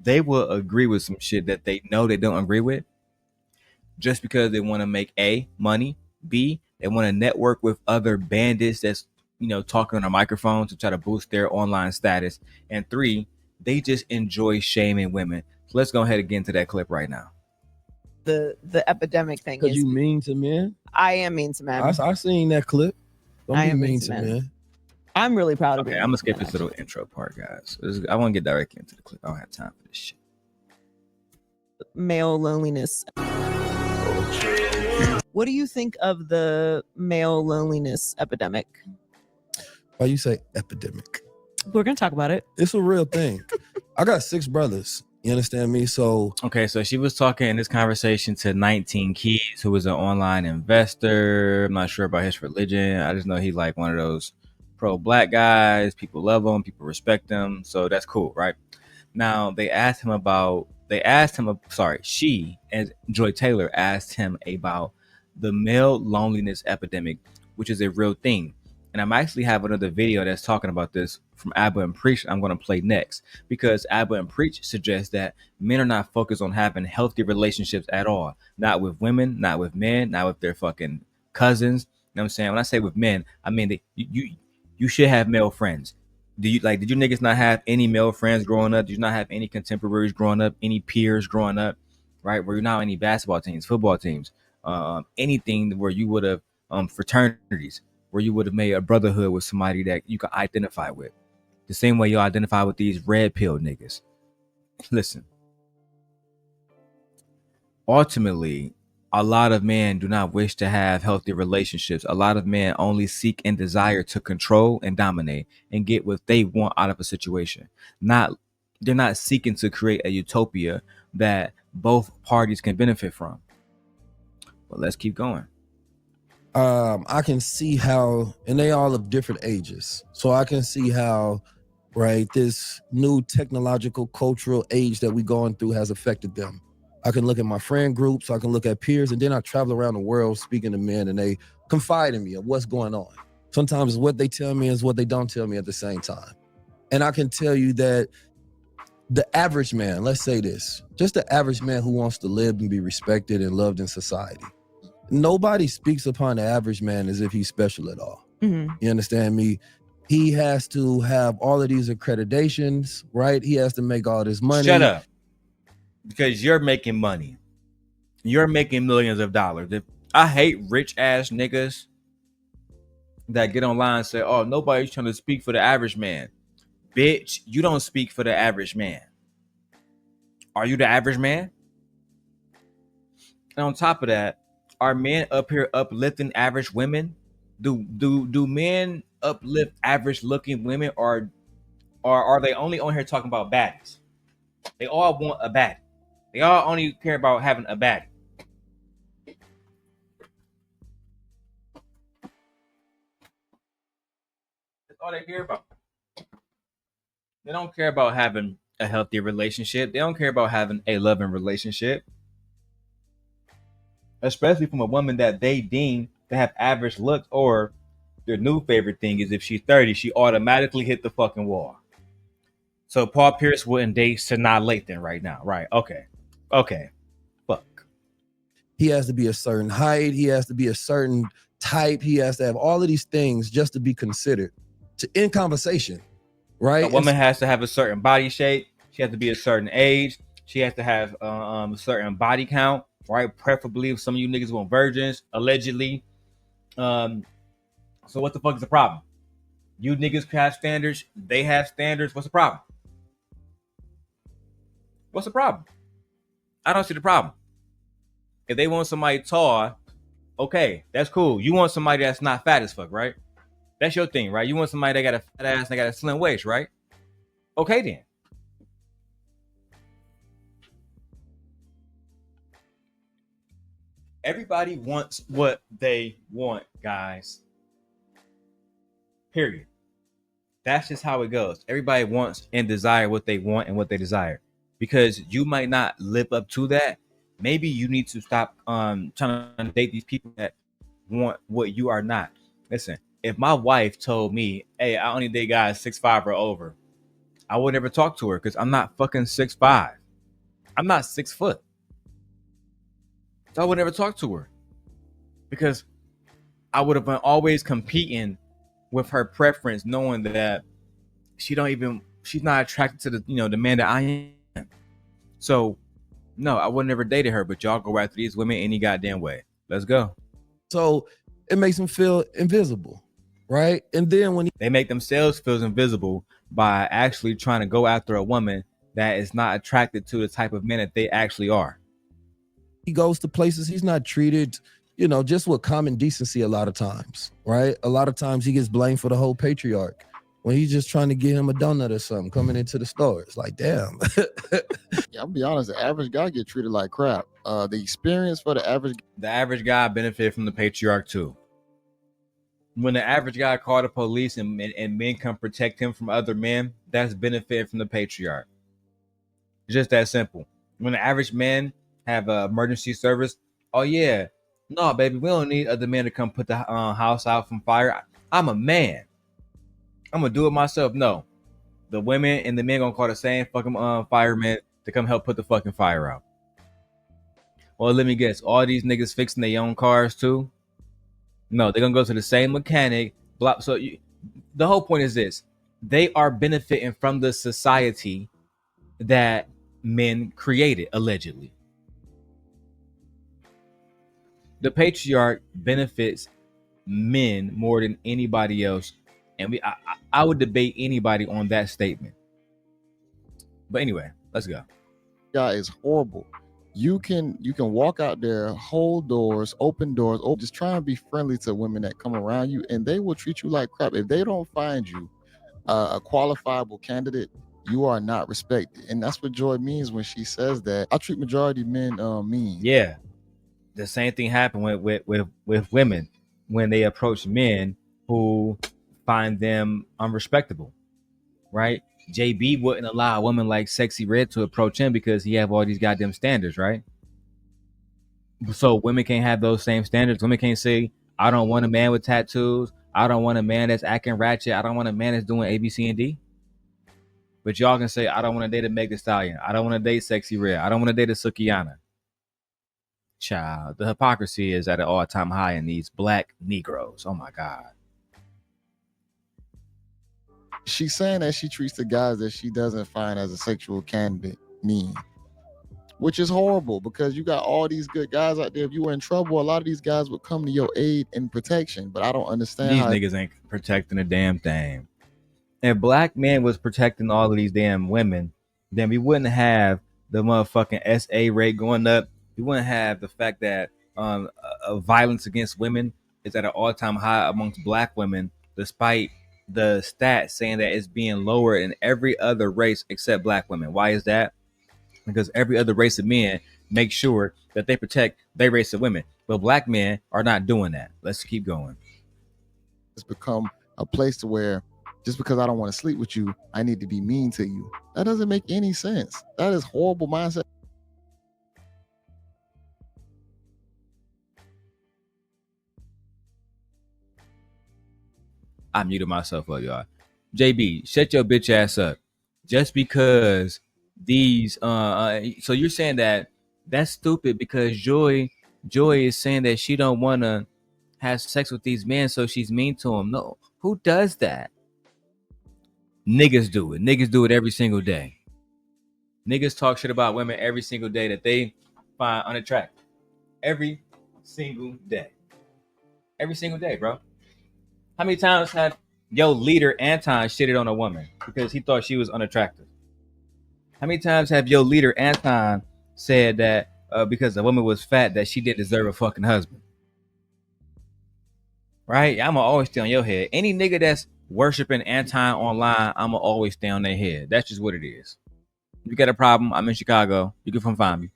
they will agree with some shit that they know they don't agree with just because they want to make A, money, B, they want to network with other bandits that's, you know, talking on a microphone to try to boost their online status, and 3, they just enjoy shaming women. So let's go ahead and get into that clip right now. The epidemic thing Because is you mean to men. I am mean to men. I seen that clip. Don't I be am mean mean to to men. men. I'm really proud of Okay, it. I'm gonna skip this little intro part, guys. I want to get directly into the clip. I don't have time for this shit. Male loneliness. What do you think of the male loneliness epidemic? Why you say epidemic? We're gonna talk about it. It's a real thing. I got 6 brothers. You understand me? So Okay, so she was talking in this conversation to 19 Keys, who is an online investor. I'm not sure about his religion. I just know he's like one of those pro-black guys. People love him. People respect him. So that's cool, right? Now, she, and Joy Taylor asked him about the male loneliness epidemic, which is a real thing. And I'm actually have another video that's talking about this from Abba and Preach I'm going to play next, because Abba and Preach suggests that men are not focused on having healthy relationships at all. Not with women, not with men, not with their fucking cousins. You know what I'm saying? When I say with men, I mean you should have male friends. Did you niggas not have any male friends growing up? Did you not have any contemporaries growing up? Any peers growing up? Right? Were you not any basketball teams, football teams, anything where you would have fraternities, where you would have made a brotherhood with somebody that you could identify with, the same way you identify with these red pill niggas. Listen, ultimately, a lot of men do not wish to have healthy relationships. A lot of men only seek and desire to control and dominate and get what they want out of a situation. They're not seeking to create a utopia that both parties can benefit from. But let's keep going. I can see how, and they all of different ages. So I can see how, right, this new technological cultural age that we're going through has affected them. I can look at my friend groups, I can look at peers, and then I travel around the world speaking to men, and they confide in me of what's going on. Sometimes what they tell me is what they don't tell me at the same time. And I can tell you that the average man, let's say this, just the average man who wants to live and be respected and loved in society, nobody speaks upon the average man as if he's special at all. Mm-hmm. You understand me? He has to have all of these accreditations, right? He has to make all this money. Shut up. Because you're making money. You're making millions of dollars. I hate rich ass niggas that get online and say, oh, nobody's trying to speak for the average man. Bitch, you don't speak for the average man. Are you the average man? And on top of that, are men up here uplifting average women? Do men uplift average looking women, or are they only on here talking about baddies? They all want a baddie. They all only care about having a baddie. That's all they care about. They don't care about having a healthy relationship. They don't care about having a loving relationship. Especially from a woman that they deem to have average looks, or their new favorite thing is if she's 30, she automatically hit the fucking wall. So Paul Pierce wouldn't date Sanaa Lathan right now, right? Okay. Fuck. He has to be a certain height. He has to be a certain type. He has to have all of these things just to be considered in conversation, right? A woman has to have a certain body shape. She has to be a certain age. She has to have a certain body count, right? Preferably, if some of you niggas want virgins, allegedly. So what the fuck is the problem? You niggas have standards. They have standards. What's the problem? What's the problem? I don't see the problem. If they want somebody tall, okay, that's cool. You want somebody that's not fat as fuck, right? That's your thing, right? You want somebody that got a fat ass and they got a slim waist, right? Okay, then. Everybody wants what they want, guys. Period. That's just how it goes. Everybody wants and desire what they want and what they desire. Because you might not live up to that. Maybe you need to stop trying to date these people that want what you are not. Listen, if my wife told me, hey, I only date guys 6'5" or over, I would never talk to her because I'm not fucking 6'5". I'm not 6 foot. So I would never talk to her. Because I would have been always competing with her preference, knowing that she's not attracted to the man that I am. So no, I would never dated her, but y'all go after these women any goddamn way. Let's go. So it makes them feel invisible, right? And then when they make themselves feel invisible by actually trying to go after a woman that is not attracted to the type of men that they actually are. He goes to places he's not treated, just with common decency a lot of times, right? A lot of times he gets blamed for the whole patriarch when he's just trying to get him a donut or something coming into the store. It's like, damn. Yeah, I'll be honest, the average guy get treated like crap. The experience for the average guy benefit from the patriarch too. When the average guy call the police and men come protect him from other men, that's benefit from the patriarch. It's just that simple. When the average men have an emergency service, oh yeah, no baby, we don't need other men to come put the house out from fire. I'm a man. I'm gonna do it myself. No, the women and the men gonna call the same fucking firemen to come help put the fucking fire out. Well, let me guess, all these niggas fixing their own cars too? No, they're gonna go to the same mechanic. So the whole point is this: they are benefiting from the society that men created, allegedly. The patriarch benefits men more than anybody else, and I would debate anybody on that statement. But anyway, let's go. Guy is horrible. You can walk out there, hold doors, open doors, just try and be friendly to women that come around you, and they will treat you like crap. If they don't find you a qualifiable candidate, you are not respected. And that's what Joy means when she says that. I treat majority men mean. Yeah. The same thing happened with women when they approach men who find them unrespectable, right? JB wouldn't allow a woman like Sexy Red to approach him because he have all these goddamn standards, right? So women can't have those same standards. Women can't say, I don't want a man with tattoos. I don't want a man that's acting ratchet. I don't want a man that's doing A, B, C, and D. But y'all can say, I don't want to date a Meg Thee Stallion. I don't want to date Sexy Red. I don't want to date a Sukiyana. Child, the hypocrisy is at an all-time high in these black Negroes. Oh my God. She's saying that she treats the guys that she doesn't find as a sexual candidate mean, which is horrible because you got all these good guys out there. If you were in trouble, a lot of these guys would come to your aid and protection. But I don't understand these niggas ain't protecting a damn thing. If black men was protecting all of these damn women, then we wouldn't have the motherfucking SA rate going up. We wouldn't have the fact that violence against women is at an all-time high amongst black women, despite the stats saying that it's being lower in every other race except black women. Why is that? Because every other race of men make sure that they protect their race of women, but black men are not doing that. Let's keep going. It's become a place to where just because I don't want to sleep with you, I need to be mean to you. That doesn't make any sense. That is horrible mindset. I muted myself up, y'all. JB, shut your bitch ass up. Just because these so you're saying that that's stupid because Joy is saying that she don't want to have sex with these men, so she's mean to them. No, who does that? Niggas do it. Niggas do it every single day. Niggas talk shit about women every single day that they find unattractive. Every single day. Every single day, bro. How many times have your leader Anton shitted on a woman because he thought she was unattractive? How many times have your leader Anton said that because a woman was fat that she didn't deserve a fucking husband? Right? I'ma always stay on your head. Any nigga that's worshiping Anton online, I'ma always stay on their head. That's just what it is. If you got a problem, I'm in Chicago. You can come find me.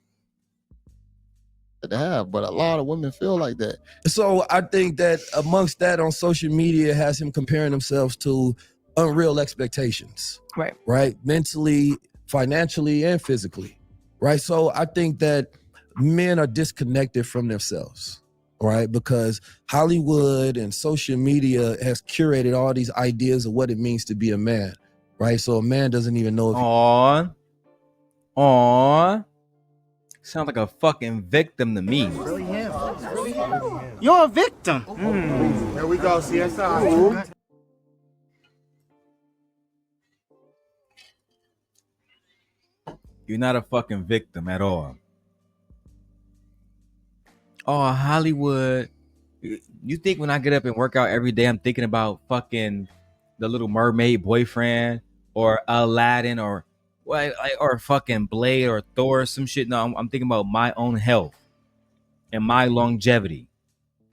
To have, but a lot of women feel like that. So I think that amongst that on social media has him comparing themselves to unreal expectations. Right. Right? Mentally, financially, and physically. Right? So I think that men are disconnected from themselves. Right? Because Hollywood and social media has curated all these ideas of what it means to be a man. Right? So a man doesn't even know if On. Sound like a fucking victim to me. Really him. You're a victim. There we go, CSI. You're not a fucking victim at all. Oh, Hollywood. You think when I get up and work out every day, I'm thinking about fucking the Little Mermaid boyfriend or Aladdin or fucking Blade or Thor or some shit? No, I'm thinking about my own health and my longevity,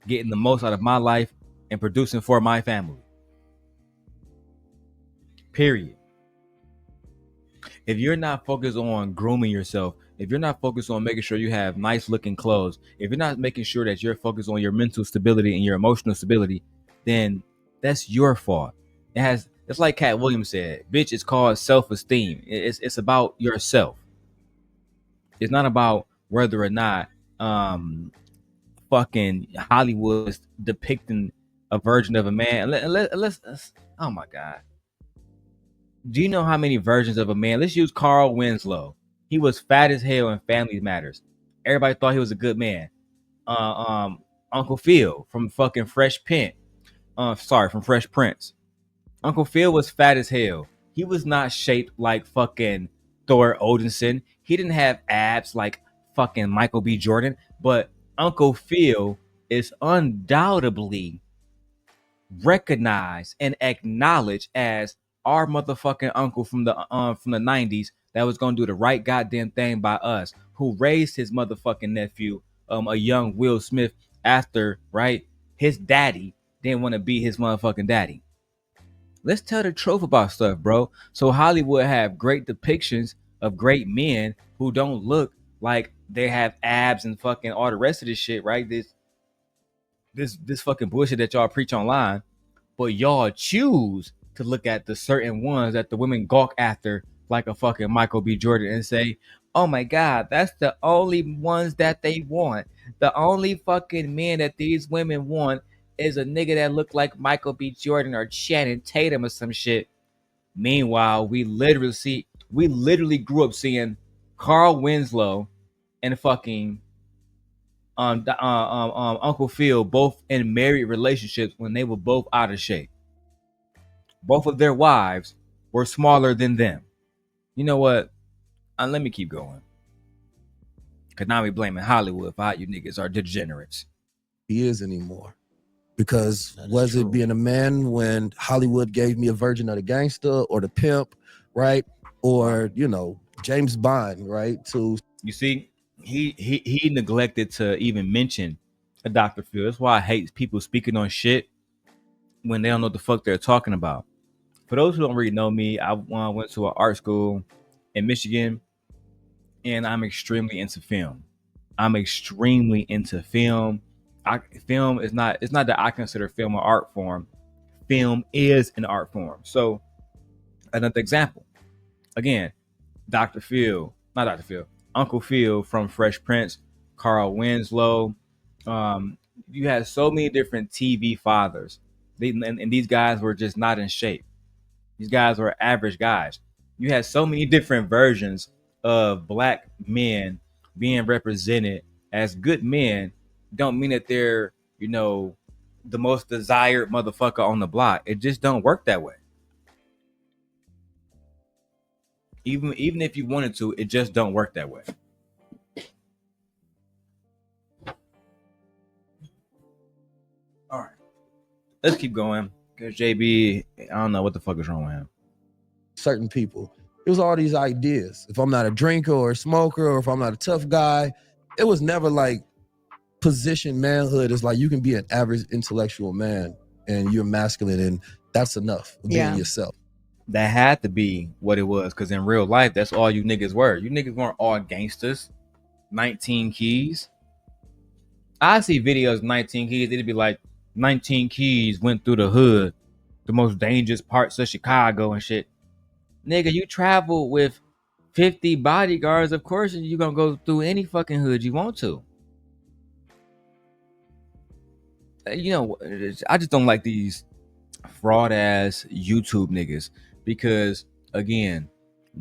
getting the most out of my life and producing for my family. Period. If you're not focused on grooming yourself, if you're not focused on making sure you have nice looking clothes, if you're not making sure that you're focused on your mental stability and your emotional stability, then that's your fault. It's like Cat Williams said, bitch, it's called self-esteem. It's about yourself. It's not about whether or not fucking Hollywood is depicting a version of a man. Let's oh my God. Do you know how many versions of a man? Let's use Carl Winslow. He was fat as hell in Family Matters. Everybody thought he was a good man. Uncle Phil from fucking Fresh Prince. From Fresh Prince. Uncle Phil was fat as hell. He was not shaped like fucking Thor Odinson. He didn't have abs like fucking Michael B. Jordan. But Uncle Phil is undoubtedly recognized and acknowledged as our motherfucking uncle from the 90s that was gonna do the right goddamn thing by us, who raised his motherfucking nephew, a young Will Smith, after, right, his daddy didn't want to be his motherfucking daddy. Let's tell the truth about stuff, bro. So Hollywood have great depictions of great men who don't look like they have abs and fucking all the rest of this shit, right? This fucking bullshit that y'all preach online, but y'all choose to look at the certain ones that the women gawk after, like a fucking Michael B. Jordan, and say, oh my God, that's the only ones that they want. The only fucking men that these women want is a nigga that look like Michael B. Jordan or Channing Tatum or some shit. Meanwhile, we literally grew up seeing Carl Winslow and fucking Uncle Phil both in married relationships when they were both out of shape. Both of their wives were smaller than them. You know what? Let me keep going. Cause now we blaming Hollywood for how you niggas are degenerates. He is anymore. Because was it being a man when Hollywood gave me a version of the gangster or the pimp, right? Or, James Bond, right? So you see, he neglected to even mention a Dr. Phil. That's why I hate people speaking on shit when they don't know what the fuck they're talking about. For those who don't really know me, I went to an art school in Michigan, and I'm extremely into film. Film is not, it's not that I consider film an art form. Film is an art form. So another example, again, Uncle Phil from Fresh Prince, Carl Winslow. You had so many different TV fathers. And these guys were just not in shape. These guys were average guys. You had so many different versions of black men being represented as good men. Don't mean that they're, the most desired motherfucker on the block. It just don't work that way. Even if you wanted to, it just don't work that way. All right, let's keep going. Because JB, I don't know what the fuck is wrong with him. Certain people. It was all these ideas. If I'm not a drinker or a smoker, or if I'm not a tough guy, it was never like position manhood. It's like you can be an average intellectual man and you're masculine, and that's enough of being yourself. That had to be what it was, because in real life, that's all you niggas were. You niggas weren't all gangsters. 19 keys. I see videos of 19 keys. It'd be like 19 keys went through the hood, the most dangerous parts of Chicago and shit. Nigga, you travel with 50 bodyguards. Of course, you're gonna go through any fucking hood you want to. You know, I just don't like these fraud ass YouTube niggas, because again,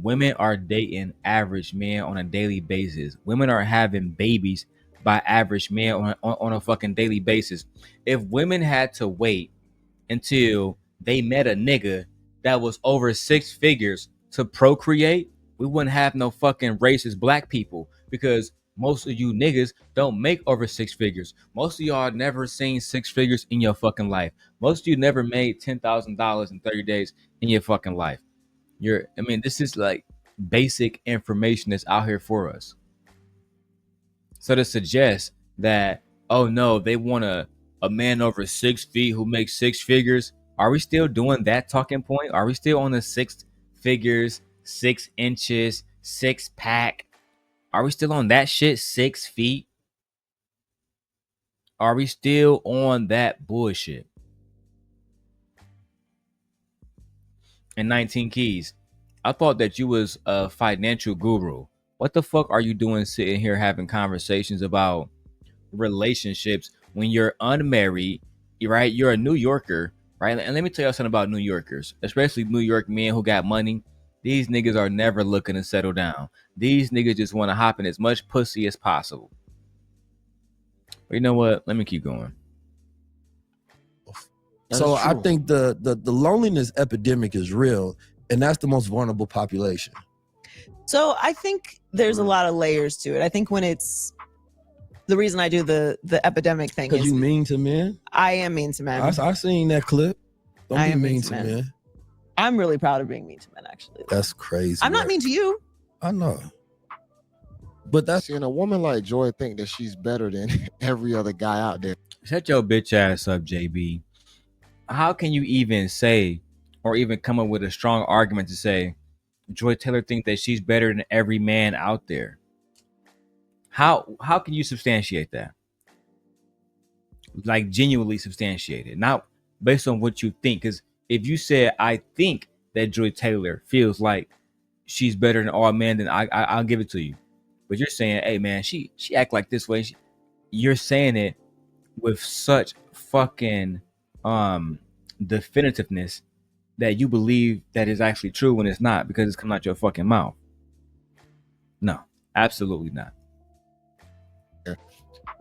women are dating average men on a daily basis. Women are having babies by average men on a fucking daily basis. If women had to wait until they met a nigga that was over 6 figures to procreate, we wouldn't have no fucking racist black people, because most of you niggas don't make over 6 figures. Most of y'all never seen 6 figures in your fucking life. Most of you never made $10,000 in 30 days in your fucking life. This is like basic information that's out here for us. So to suggest that, oh no, they want a man over 6 feet who makes 6 figures. Are we still doing that talking point? Are we still on the 6 figures, 6 inches, 6 pack? Are we still on that shit? 6 feet? Are we still on that bullshit? And 19 keys. I thought that you was a financial guru. What the fuck are you doing sitting here having conversations about relationships when you're unmarried, right? You're a New Yorker, right? And let me tell you something about New Yorkers, especially New York men who got money. These niggas are never looking to settle down. These niggas just want to hop in as much pussy as possible. But you know what? Let me keep going. So I think the loneliness epidemic is real, and that's the most vulnerable population. So I think there's a lot of layers to it. I think when it's the reason I do the epidemic thing is because you mean to men. I am mean to men. I seen that clip. Don't I be am mean to men. I'm really proud of being mean to men, actually. That's crazy. I'm not mean to you. I know. But that's seeing a woman like Joy think that she's better than every other guy out there. Shut your bitch ass up, JB. How can you even say, or even come up with a strong argument to say Joy Taylor thinks that she's better than every man out there? How can you substantiate that? Like genuinely substantiate it, not based on what you think. Because if you said I think that Joy Taylor feels like she's better than all men, then I'll give it to you. But you're saying, hey man, she act like this way. You're saying it with such fucking definitiveness that you believe that is actually true when it's not, because it's coming out your fucking mouth. No, absolutely not.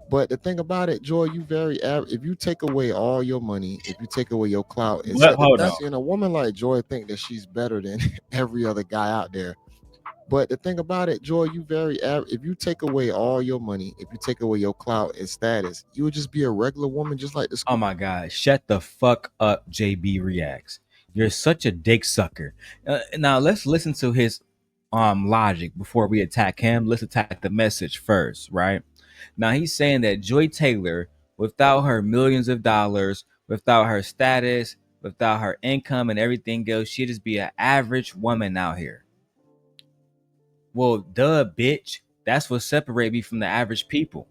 But the thing about it, Joy, you very if you take away all your money, if you take away your clout, seeing a woman like Joy think that she's better than every other guy out there. But the thing about it, Joy, you very if you take away all your money, if you take away your clout and status, you would just be a regular woman, just like this. Oh my God, shut the fuck up, JB Reacts. You're such a dick sucker. Now let's listen to his logic before we attack him. Let's attack the message first, right? Now he's saying that Joy Taylor, without her millions of dollars, without her status, without her income and everything else, she'd just be an average woman out here. Well, duh, bitch. That's what separates me from the average people.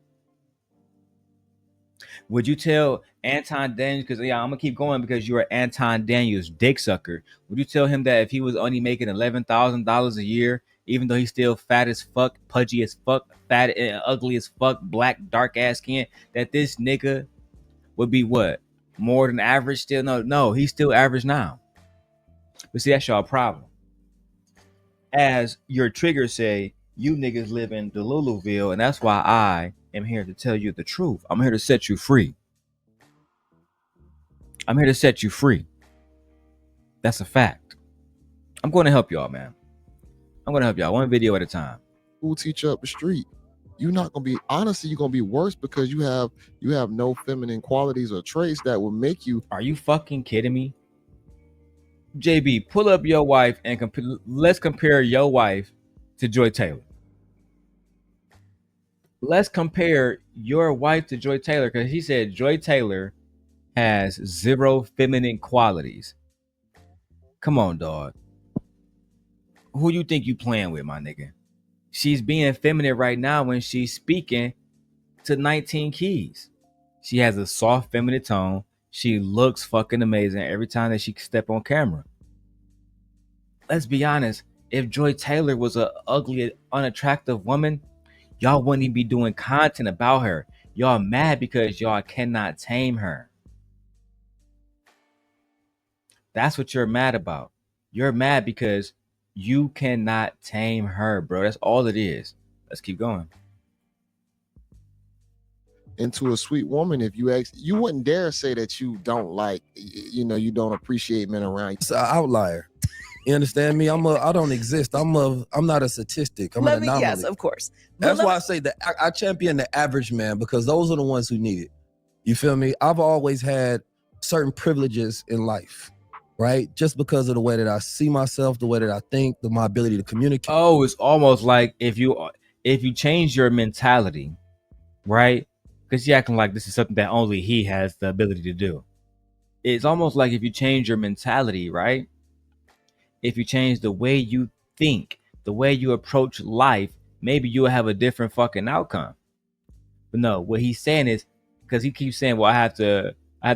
Would you tell Anton Daniels, because I'm gonna keep going because you're Anton Daniels dick sucker. Would you tell him that if he was only making $11,000 a year, even though he's still fat as fuck, pudgy as fuck, fat and ugly as fuck, black, dark ass skin, that this nigga would be what? More than average still? No, he's still average now. But see, that's y'all problem. As your triggers say, you niggas live in Deluluville, and that's why I am here to tell you the truth. I'm here to set you free. I'm here to set you free. That's a fact. I'm going to help y'all, man. I'm gonna help y'all one video at a time. Who teach you up the street? You're not gonna be, honestly, you're gonna be worse because you have no feminine qualities or traits that will make you. Are you fucking kidding me? JB, pull up your wife and let's compare your wife to Joy Taylor. Let's compare your wife to Joy Taylor, because he said Joy Taylor has 0 feminine qualities. Come on, dog. Who you think you playing with, my nigga? She's being feminine right now when she's speaking to 19 keys. She has a soft feminine tone. She looks fucking amazing every time that she step on camera. Let's be honest. If Joy Taylor was an ugly, unattractive woman, y'all wouldn't even be doing content about her. Y'all mad because y'all cannot tame her. That's what you're mad about. You're mad because you cannot tame her, bro. That's all it is. Let's keep going. Into a sweet woman, if you ask, you wouldn't dare say that you don't like, you don't appreciate men around you. It's an outlier. You understand me? I don't exist. I'm not a statistic. I'm an anomaly. Yes, of course. That's why I say that I champion the average man, because those are the ones who need it. You feel me? I've always had certain privileges in life, right? Just because of the way that I see myself, the way that I think, my ability to communicate. Oh, it's almost like if you change your mentality, right? Because you're acting like this is something that only he has the ability to do. It's almost like if you change your mentality, right? If you change the way you think, the way you approach life, maybe you'll have a different fucking outcome. But no, what he's saying is, because he keeps saying, well, I have to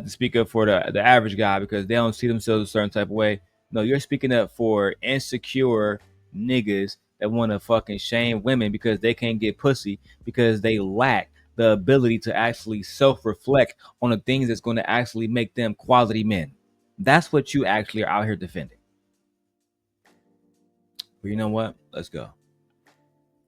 speak up for the average guy because they don't see themselves a certain type of way. No, you're speaking up for insecure niggas that want to fucking shame women because they can't get pussy, because they lack the ability to actually self-reflect on the things that's going to actually make them quality men. That's what you actually are out here defending. But you know what? Let's go.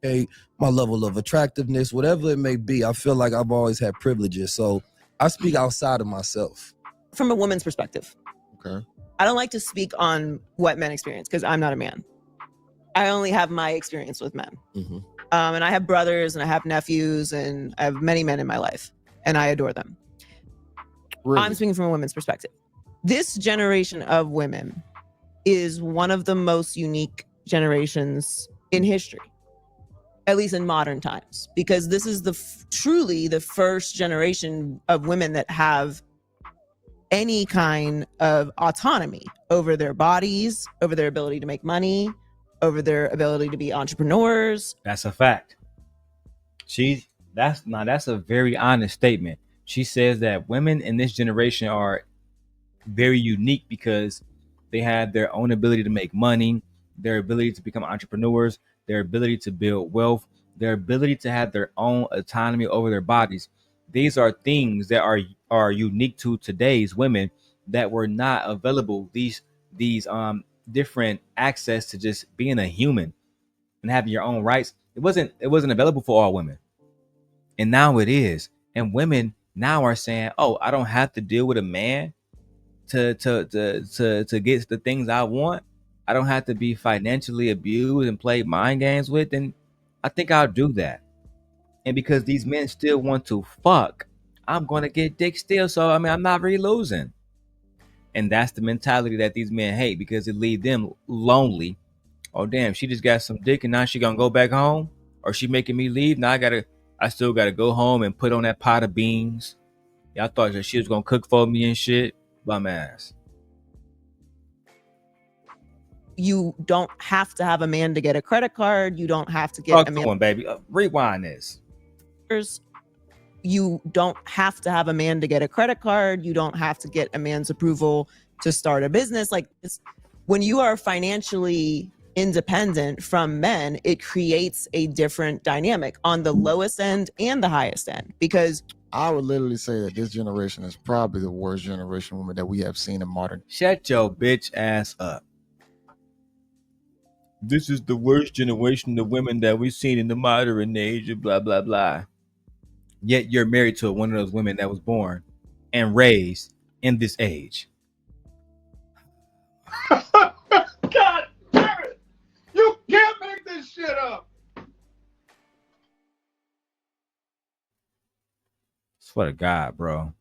Hey, my level of attractiveness, whatever it may be, I feel like I've always had privileges. So I speak outside of myself. From a woman's perspective. Okay. I don't like to speak on what men experience because I'm not a man. I only have my experience with men. Mm-hmm. And I have brothers and I have nephews and I have many men in my life and I adore them. Really? I'm speaking from a woman's perspective. This generation of women is one of the most unique generations in history, at least in modern times, because this is truly the first generation of women that have any kind of autonomy over their bodies, over their ability to make money, over their ability to be entrepreneurs. That's a fact. That's a very honest statement. She says that women in this generation are very unique because they have their own ability to make money, their ability to become entrepreneurs, their ability to build wealth, their ability to have their own autonomy over their bodies. These are things that are unique to today's women that were not available. These different access to just being a human and having your own rights. It wasn't available for all women. And now it is. And women now are saying, "Oh, I don't have to deal with a man to get the things I want. I don't have to be financially abused and play mind games with, and I think I'll do that." And because these men still want to fuck, I'm going to get dick still. So, I mean, I'm not really losing. And that's the mentality that these men hate, because it leaves them lonely. Oh, damn, she just got some dick and now she going to go back home? Or she making me leave? Now I still got to go home and put on that pot of beans. Y'all thought that she was going to cook for me and shit. Bum ass. You don't have to have a man to get a credit card. You don't have to get a man. On, baby. Rewind this. You don't have to have a man to get a credit card. You don't have to get a man's approval to start a business. Like this, when you are financially independent from men, it creates a different dynamic on the lowest end and the highest end. Because I would literally say that this generation is probably the worst generation of women that we have seen in modern. Shut your bitch ass up. This is the worst generation of women that we've seen in the modern age, blah, blah, blah. Yet you're married to one of those women that was born and raised in this age. God damn it! You can't make this shit up. Swear to God, bro.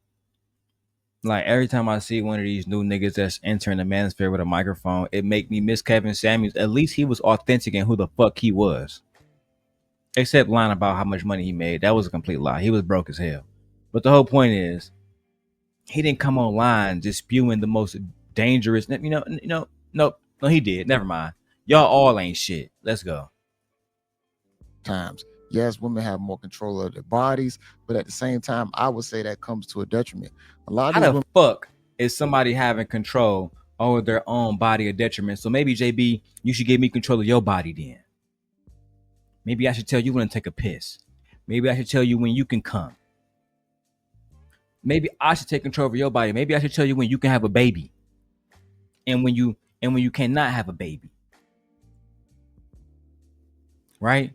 Like every time I see one of these new niggas that's entering the manosphere with a microphone, it make me miss Kevin Samuels. At least he was authentic in who the fuck he was. Except lying about how much money he made. That was a complete lie. He was broke as hell. But the whole point is, he didn't come online just spewing the most dangerous. No, he did. Never mind. Y'all all ain't shit. Let's go. Times. Yes, women have more control of their bodies, but at the same time, I would say that comes to a detriment. A lot of How these the women, fuck is somebody having control over their own body a detriment? So maybe, JB, you should give me control of your body then. Maybe I should tell you when to take a piss. Maybe I should tell you when you can come. Maybe I should take control of your body. Maybe I should tell you when you can have a baby. And when you cannot have a baby. Right?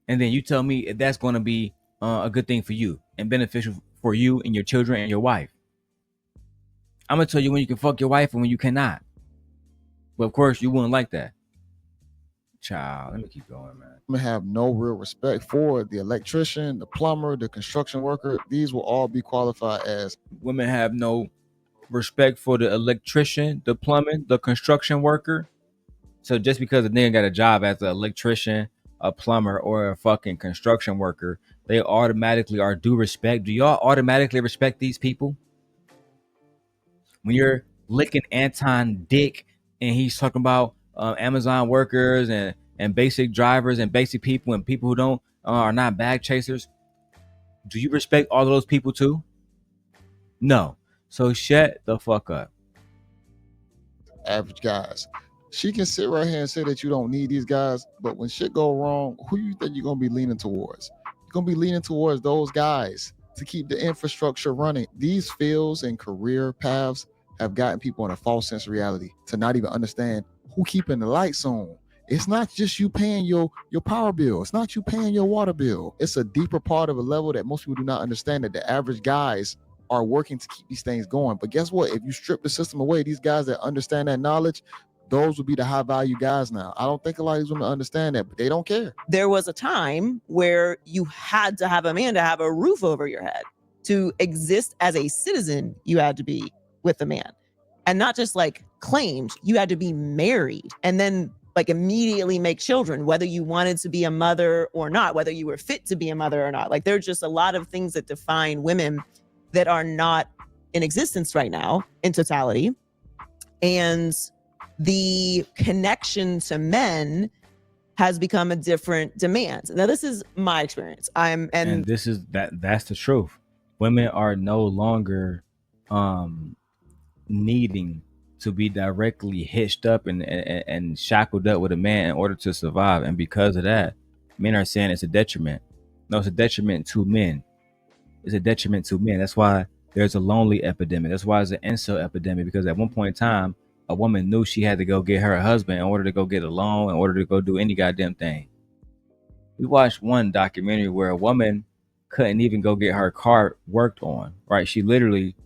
And then you tell me if that's going to be a good thing for you and beneficial for you and your children and your wife. I'm going to tell you when you can fuck your wife and when you cannot. But of course, you wouldn't like that. Child, let me keep going, man. women have no real respect for the electrician, the plumber, the construction worker. These will all be qualified as Women have no respect for the electrician, the plumbing, the construction worker. So just because a nigga got a job as an electrician, a plumber, or a fucking construction worker, they automatically are due respect. Do y'all automatically respect these people? When you're licking Anton dick and he's talking about Amazon workers and basic drivers and basic people and people who don't are not bag chasers, do you respect all of those people too? No. So shut the fuck up. average guys. She can sit right here and say that you don't need these guys, but when shit go wrong, who you think you're gonna be leaning towards? You're gonna be leaning towards those guys to keep the infrastructure running. These fields and career paths have gotten people in a false sense of reality to not even understand who keeping the lights on. It's not just you paying your power bill. It's not you paying your water bill. It's a deeper part of a level that most people do not understand, that the average guys are working to keep these things going. But guess what? If you strip the system away, these guys that understand that knowledge, those would be the high value guys now. I don't think a lot of these women understand that, but they don't care. There was a time where you had to have a man to have a roof over your head. To exist as a citizen, you had to be with a man. And not just like claimed, you had to be married and then like immediately make children, whether you wanted to be a mother or not, whether you were fit to be a mother or not. Like there's just a lot of things that define women that are not in existence right now in totality. And the connection to men has become a different demand. Now, this is my experience. And this is that's the truth. Women are no longer needing to be directly hitched up and shackled up with a man in order to survive. And because of that, men are saying it's a detriment. No, it's a detriment to men. It's a detriment to men. That's why there's a lonely epidemic. That's why it's an incel epidemic, because at one point in time, a woman knew she had to go get her husband in order to go get a loan, in order to go do any goddamn thing. We watched one documentary where a woman couldn't even go get her car worked on, right? She literally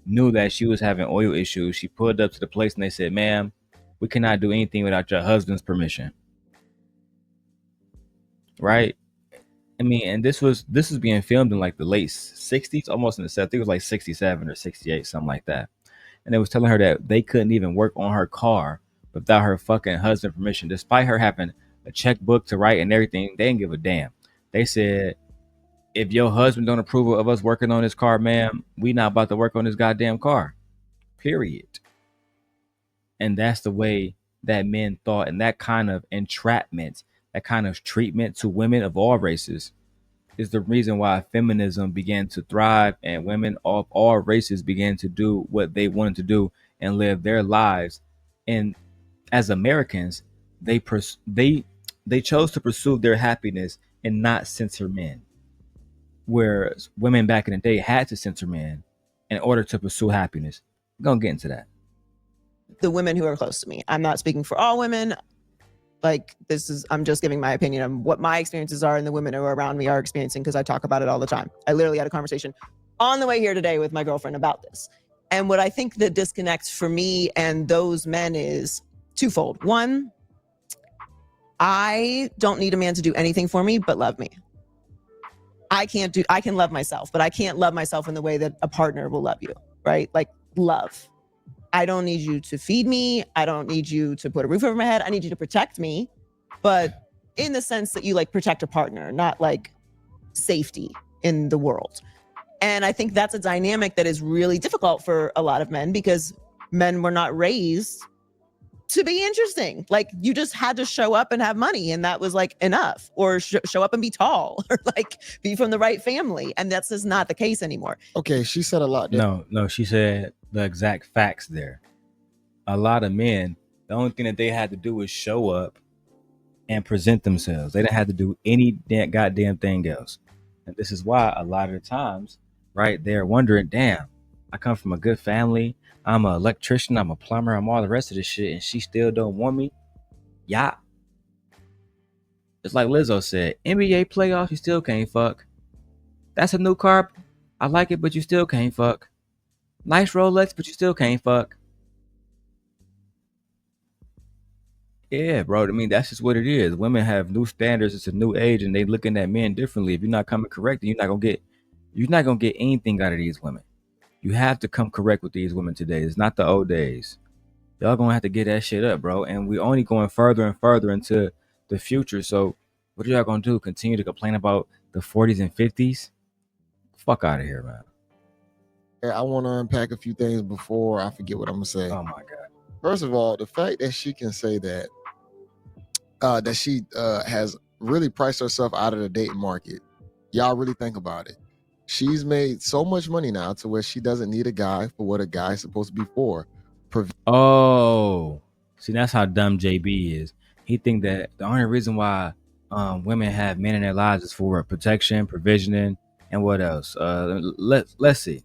knew that she was having oil issues. She pulled up to the place and they said, ma'am, we cannot do anything without your husband's permission. Right? I mean, and this was being filmed in like the late 60s, almost in the 70s. I think it was like 67 or 68, something like that. And they was telling her that they couldn't even work on her car without her fucking husband's permission. Despite her having a checkbook to write and everything, they didn't give a damn. They said, if your husband don't approve of us working on his car, ma'am, we not about to work on this goddamn car. Period. And that's the way that men thought. And that kind of entrapment, that kind of treatment to women of all races is the reason why feminism began to thrive and women of all races began to do what they wanted to do and live their lives. And as Americans, they chose to pursue their happiness and not censor men. Whereas women back in the day had to censor men in order to pursue happiness. We're going to get into that. The women who are close to me. I'm not speaking for all women. Like I'm just giving my opinion on what my experiences are and the women who are around me are experiencing, because I talk about it all the time. I literally had a conversation on the way here today with my girlfriend about this. And what I think the disconnect for me and those men is twofold. One, I don't need a man to do anything for me but love me. I can love myself, but I can't love myself in the way that a partner will love you, right? Like love. I don't need you to feed me. I don't need you to put a roof over my head. I need you to protect me, but in the sense that you like protect a partner, not like safety in the world. And I think that's a dynamic that is really difficult for a lot of men because men were not raised to be interesting. Like you just had to show up and have money and that was like enough, or show up and be tall or like be from the right family. And that's just not the case anymore. Okay, she said a lot there. No, she said the exact facts there. A lot of men, the only thing that they had to do was show up and present themselves. They didn't have to do any goddamn thing else. And this is why a lot of the times, right, they're wondering, damn, I come from a good family. I'm an electrician. I'm a plumber. I'm all the rest of this shit. And she still don't want me. Yeah. It's like Lizzo said, NBA playoffs, you still can't fuck. That's a new car. I like it, but you still can't fuck. Nice Rolex, but you still can't fuck. Yeah, bro. I mean, that's just what it is. Women have new standards. It's a new age, and they looking at men differently. If you're not coming correct, then you're not gonna get anything out of these women. You have to come correct with these women today. It's not the old days. Y'all gonna have to get that shit up, bro. And we only going further and further into the future. So what are y'all gonna do? Continue to complain about the 40s and 50s? Fuck out of here, man. I want to unpack a few things before I forget what I'm gonna say. Oh my god. First of all, the fact that she can say that she has really priced herself out of the dating market. Y'all really think about it. She's made so much money now to where she doesn't need a guy for what a guy is supposed to be for. Oh, see, that's how dumb JB is. He think that the only reason why women have men in their lives is for protection, provisioning, and what else? Let's see.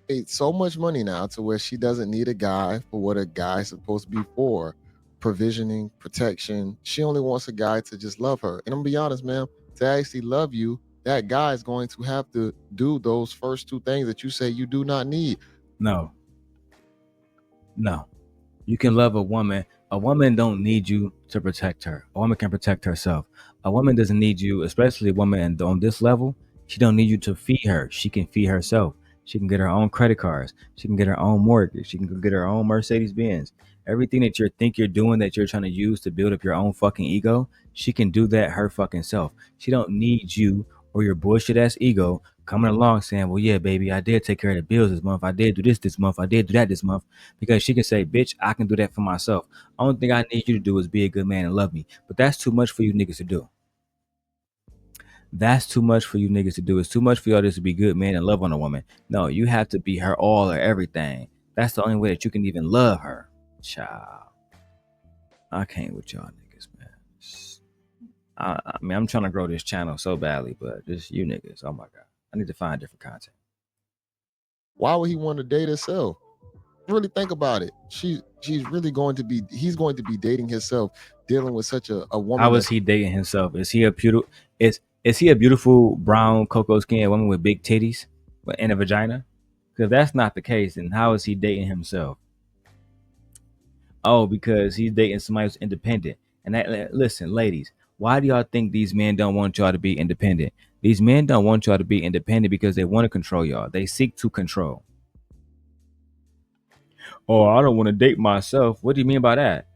Made so much money now to where she doesn't need a guy for what a guy is supposed to be for. Provisioning, protection. She only wants a guy to just love her. And I'm gonna be honest, ma'am, to actually love you, that guy is going to have to do those first two things that you say you do not need. No. You can love a woman. A woman don't need you to protect her. A woman can protect herself. A woman doesn't need you, especially a woman on this level. She don't need you to feed her. She can feed herself. She can get her own credit cards. She can get her own mortgage. She can get her own Mercedes Benz. Everything that you think you're doing that you're trying to use to build up your own fucking ego, she can do that her fucking self. She don't need you or your bullshit ass ego coming along saying, well, yeah, baby, I did take care of the bills this month. I did do this month. I did do that this month. Because she can say, bitch, I can do that for myself. Only thing I need you to do is be a good man and love me. But that's too much for you niggas to do. That's too much for you niggas to do. It's too much for y'all just to be good men and love on a woman. No, you have to be her all or everything. That's the only way that you can even love her. Child. I can't with y'all niggas, man. I mean, I'm trying to grow this channel so badly, but just you niggas, oh my God. I need to find different content. Why would he want to date himself? Really think about it. He's going to be dating himself, dealing with such a woman. How is he dating himself? Is he a beautiful brown cocoa skinned woman with big titties and a vagina? Because if that's not the case, then how is he dating himself? Oh, because he's dating somebody who's independent. And listen, ladies, why do y'all think these men don't want y'all to be independent? These men don't want y'all to be independent because they want to control y'all. They seek to control. Oh, I don't want to date myself. What do you mean by that?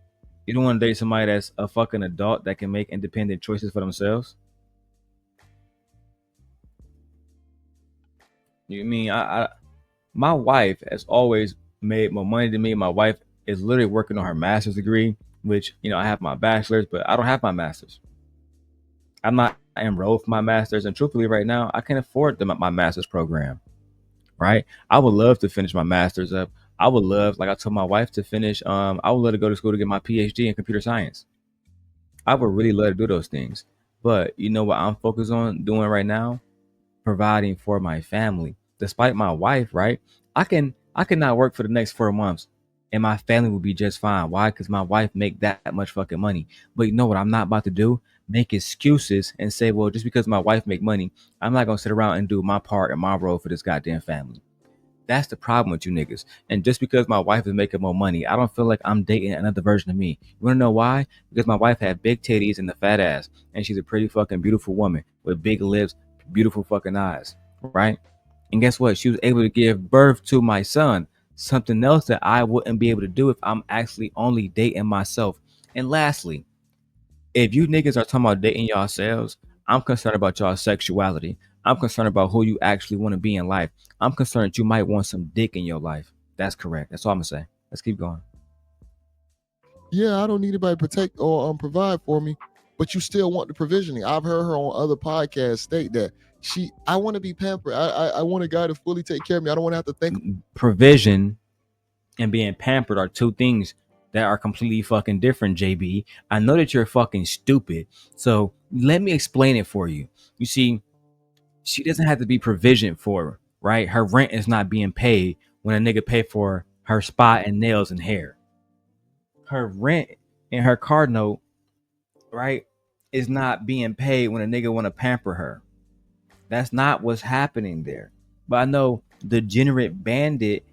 You don't want to date somebody that's a fucking adult that can make independent choices for themselves? You mean my wife has always made more money than me. My wife is literally working on her master's degree, which, I have my bachelor's, but I don't have my master's. I'm not enrolled for my master's, and truthfully right now, I can't afford my master's program, right? I would love to finish my master's up. I would love, like I told my wife, to finish, I would love to go to school to get my PhD in computer science. I would really love to do those things. But you know what I'm focused on doing right now? Providing for my family. Despite my wife, right? I cannot work for the next 4 months and my family will be just fine. Why? Because my wife make that much fucking money. But you know what I'm not about to do? Make excuses and say, well, just because my wife make money, I'm not gonna sit around and do my part and my role for this goddamn family. That's the problem with you niggas. And just because my wife is making more money, I don't feel like I'm dating another version of me. You wanna know why? Because my wife had big titties and a fat ass, and she's a pretty fucking beautiful woman with big lips, beautiful fucking eyes, right? And guess what? She was able to give birth to my son, something else that I wouldn't be able to do if I'm actually only dating myself. And lastly, if you niggas are talking about dating yourselves, I'm concerned about y'all sexuality. I'm concerned about who you actually want to be in life. I'm concerned that you might want some dick in your life. That's correct. That's all I'm gonna say. Let's keep going. Yeah, I don't need anybody to protect or provide for me, but you still want the provisioning. I've heard her on other podcasts state that I want to be pampered. I want a guy to fully take care of me. I don't want to have to think. Provision and being pampered are two things that are completely fucking different, JB. I know that you're fucking stupid. So let me explain it for you. You see, she doesn't have to be provisioned for, right? Her rent is not being paid when a nigga pay for her spa and nails and hair. Her rent and her car note, right, is not being paid when a nigga want to pamper her. That's not what's happening there. But I know degenerate bandit,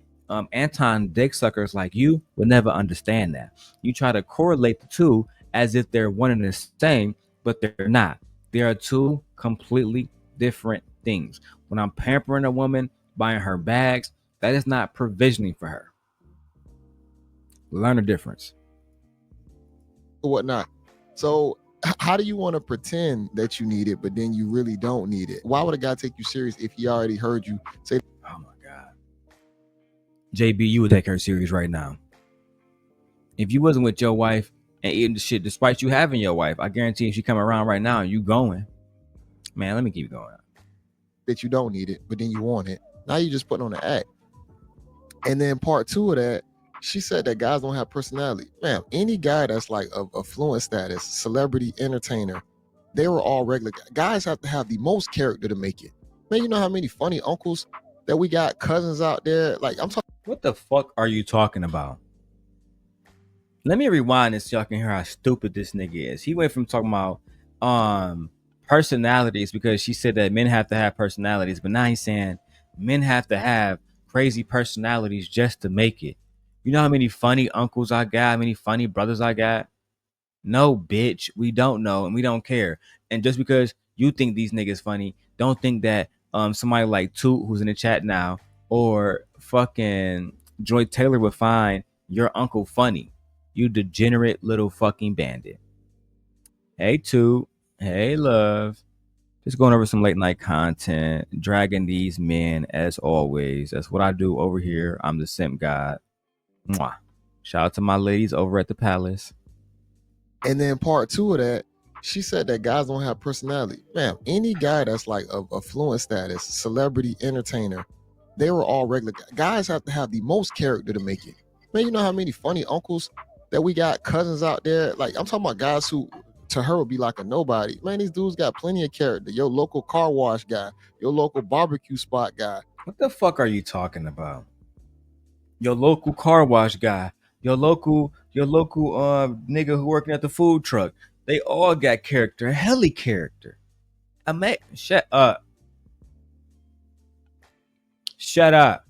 Anton dick suckers like you would never understand that. You try to correlate the two as if they're one and the same, but they're not. They are two completely different things. When I'm pampering a woman, buying her bags, that is not provisioning for her. Learn the difference. Whatnot. So how do you want to pretend that you need it, but then you really don't need it? Why would a guy take you serious if he already heard you say, oh my God, JB, you would take her serious right now. If you wasn't with your wife and eating the shit despite you having your wife, I guarantee if she come around right now and you going, man, let me keep going. That you don't need it, but then you want it. Now you just putting on the act. And then part two of that, she said that guys don't have personality. Man, any guy that's like of affluent status, celebrity, entertainer, they were all regular guys. Have to have the most character to make it. Man, you know how many funny uncles that we got, cousins out there. Like I'm talking. What the fuck are you talking about? Let me rewind this so y'all can hear how stupid this nigga is. He went from talking about personalities because she said that men have to have personalities, but now he's saying men have to have crazy personalities just to make it. You know how many funny uncles I got, how many funny brothers I got? No, bitch, we don't know and we don't care. And just because you think these niggas funny, don't think that somebody like Toot, who's in the chat now, or fucking Joy Taylor would find your uncle funny. You degenerate little fucking bandit. Hey Toot, hey love. Just going over some late night content, dragging these men as always. That's what I do over here. I'm the Simp God. Mwah. Shout out to my ladies over at the Palace. And then part two of that, she said that guys don't have personality. Man, any guy that's like of affluent status, celebrity, entertainer, they were all regular guys. Have to have the most character to make it. Man, you know how many funny uncles that we got, cousins out there. Like I'm talking about guys who to her would be like a nobody. Man, these dudes got plenty of character. Your local car wash guy, your local barbecue spot guy. What the fuck are you talking about? Your local car wash guy, your local nigga who working at the food truck. They all got character, hella character. Shut up. Shut up.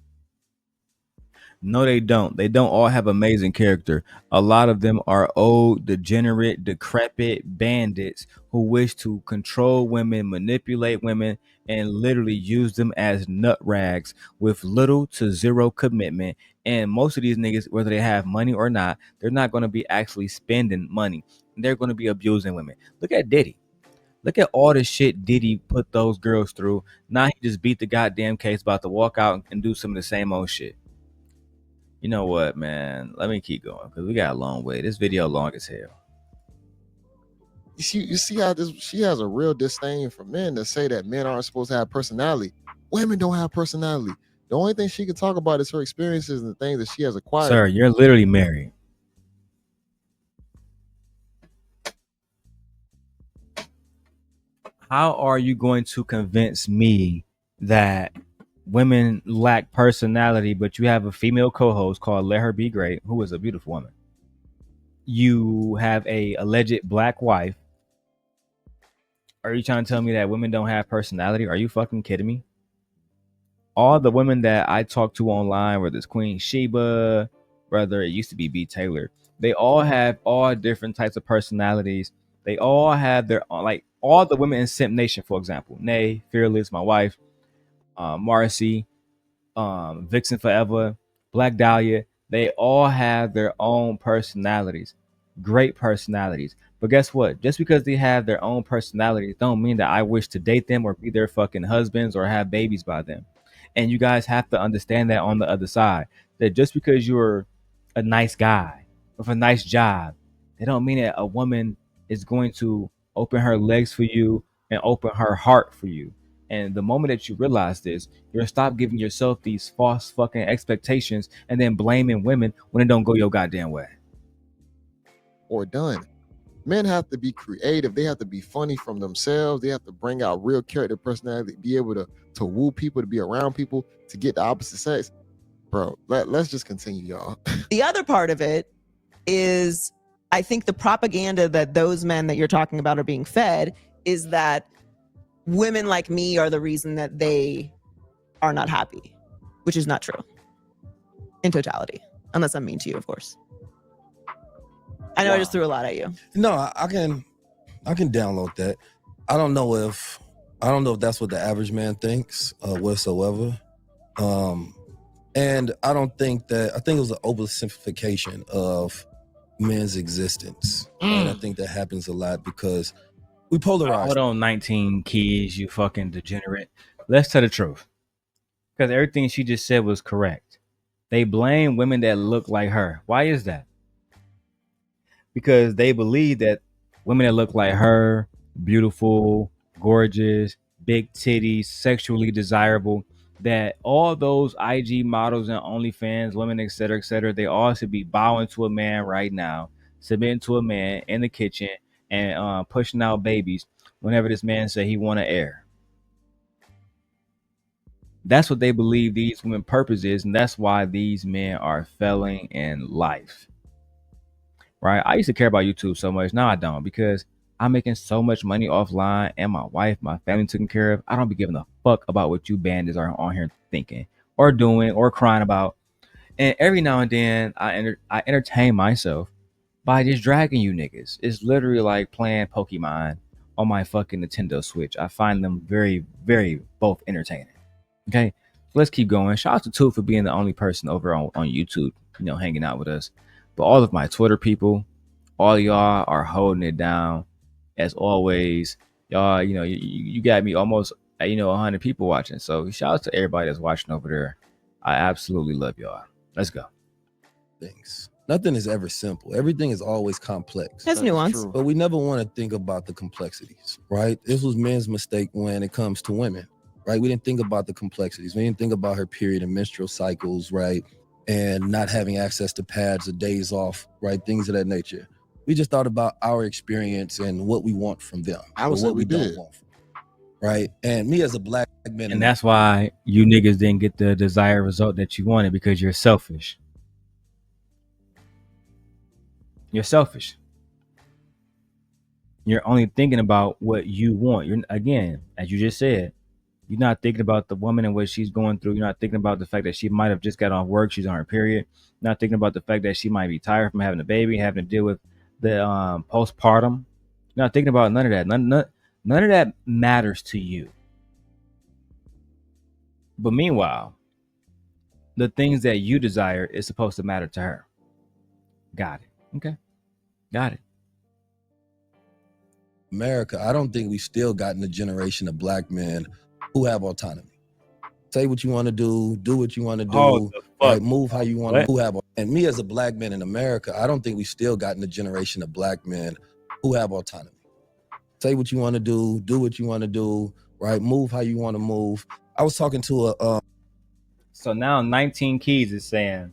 No, they don't. They don't all have amazing character. A lot of them are old, degenerate, decrepit bandits who wish to control women, manipulate women, and literally use them as nut rags with little to zero commitment. And most of these niggas, whether they have money or not, they're not going to be actually spending money. They're going to be abusing women. Look at Diddy. Look at all the shit Diddy put those girls through. Now he just beat the goddamn case, about to walk out and do some of the same old shit. You know what, man? Let me keep going because we got a long way. This video long as hell. You see how she has a real disdain for men to say that men aren't supposed to have personality. Women don't have personality. The only thing she can talk about is her experiences and the things that she has acquired. Sir, you're literally married. How are you going to convince me that women lack personality, but you have a female co-host called Let Her Be Great, who is a beautiful woman? You have a alleged black wife. Are you trying to tell me that women don't have personality? Are you fucking kidding me? all the women that I talk to online, whether it's Queen Sheba, whether it used to be B Taylor, they all have all different types of personalities. They all have their like all the women in Simp Nation, for example, Nay, Fearless, my wife, Marcy, Vixen Forever, Black Dahlia, they all have their own personalities, great personalities. But guess what? Just because they have their own personalities, don't mean that I wish to date them or be their fucking husbands or have babies by them. And you guys have to understand that on the other side, that just because you're a nice guy with a nice job, they don't mean that a woman is going to open her legs for you and open her heart for you. And the moment that you realize this, you're gonna stop giving yourself these false fucking expectations and then blaming women when it don't go your goddamn way. Or done. Men have to be creative. They have to be funny from themselves. They have to bring out real character, personality, be able to woo people, to be around people, to get the opposite sex. Bro, let's just continue, y'all. The other part of it is, I think the propaganda that those men that you're talking about are being fed is that women like me are the reason that they are not happy, which is not true in totality, unless I'm mean to you, of course. I know I just threw a lot at you. No, I can download that. I don't know if that's what the average man thinks whatsoever. And I think it was an oversimplification of men's existence. And I think that happens a lot because we polarize. Hold on, 19 Keys, you fucking degenerate. Let's tell the truth. Because everything she just said was correct. They blame women that look like her. Why is that? Because they believe that women that look like her, beautiful, gorgeous, big titties, sexually desirable, that all those IG models and OnlyFans, women, etc., they all should be bowing to a man right now, submitting to a man in the kitchen, and pushing out babies whenever this man say he want to air. That's what they believe these women purpose is, and that's why these men are failing in life. Right? I used to care about YouTube so much. Now I don't, because I'm making so much money offline and my wife, my family taken care of. I don't be giving a fuck about what you bandits are on here thinking or doing or crying about. And every now and then I entertain myself by just dragging you niggas. It's literally like playing Pokemon on my fucking Nintendo Switch. I find them very, very both entertaining. Okay, so let's keep going. Shout out to Toot for being the only person over on YouTube, hanging out with us. But all of my Twitter people, all y'all are holding it down as always. Y'all, you got me almost, 100 people watching. So shout out to everybody that's watching over there. I absolutely love y'all. Let's go. Things. Nothing is ever simple. Everything is always complex. That's nuance. But we never want to think about the complexities, right? This was men's mistake when it comes to women, right? We didn't think about the complexities. We didn't think about her period and menstrual cycles, right? And not having access to pads or days off, right? Things of that nature. We just thought about our experience and what we want from them. I would say what we don't did. want from them, right? And me as a black man. And that's why you niggas didn't get the desired result that you wanted, because you're selfish. You're selfish. You're only thinking about what you want. You're, again, as you just said, you're not thinking about the woman and what she's going through. You're not thinking about the fact that she might have just got off work. She's on her period. You're not thinking about the fact that she might be tired from having a baby, having to deal with the postpartum. You're not thinking about none of that. None of that matters to you. But meanwhile, the things that you desire is supposed to matter to her. Got it. Okay. Got it. America, I don't think we still gotten a generation of black men who have autonomy. Say what you want to do what you want to do, right? Move how you want to. And me as a black man in America, I don't think we still gotten a generation of black men who have autonomy. Say what you want to do what you want to do, right? Move how you want to move. I was talking to a So now 19 Keys is saying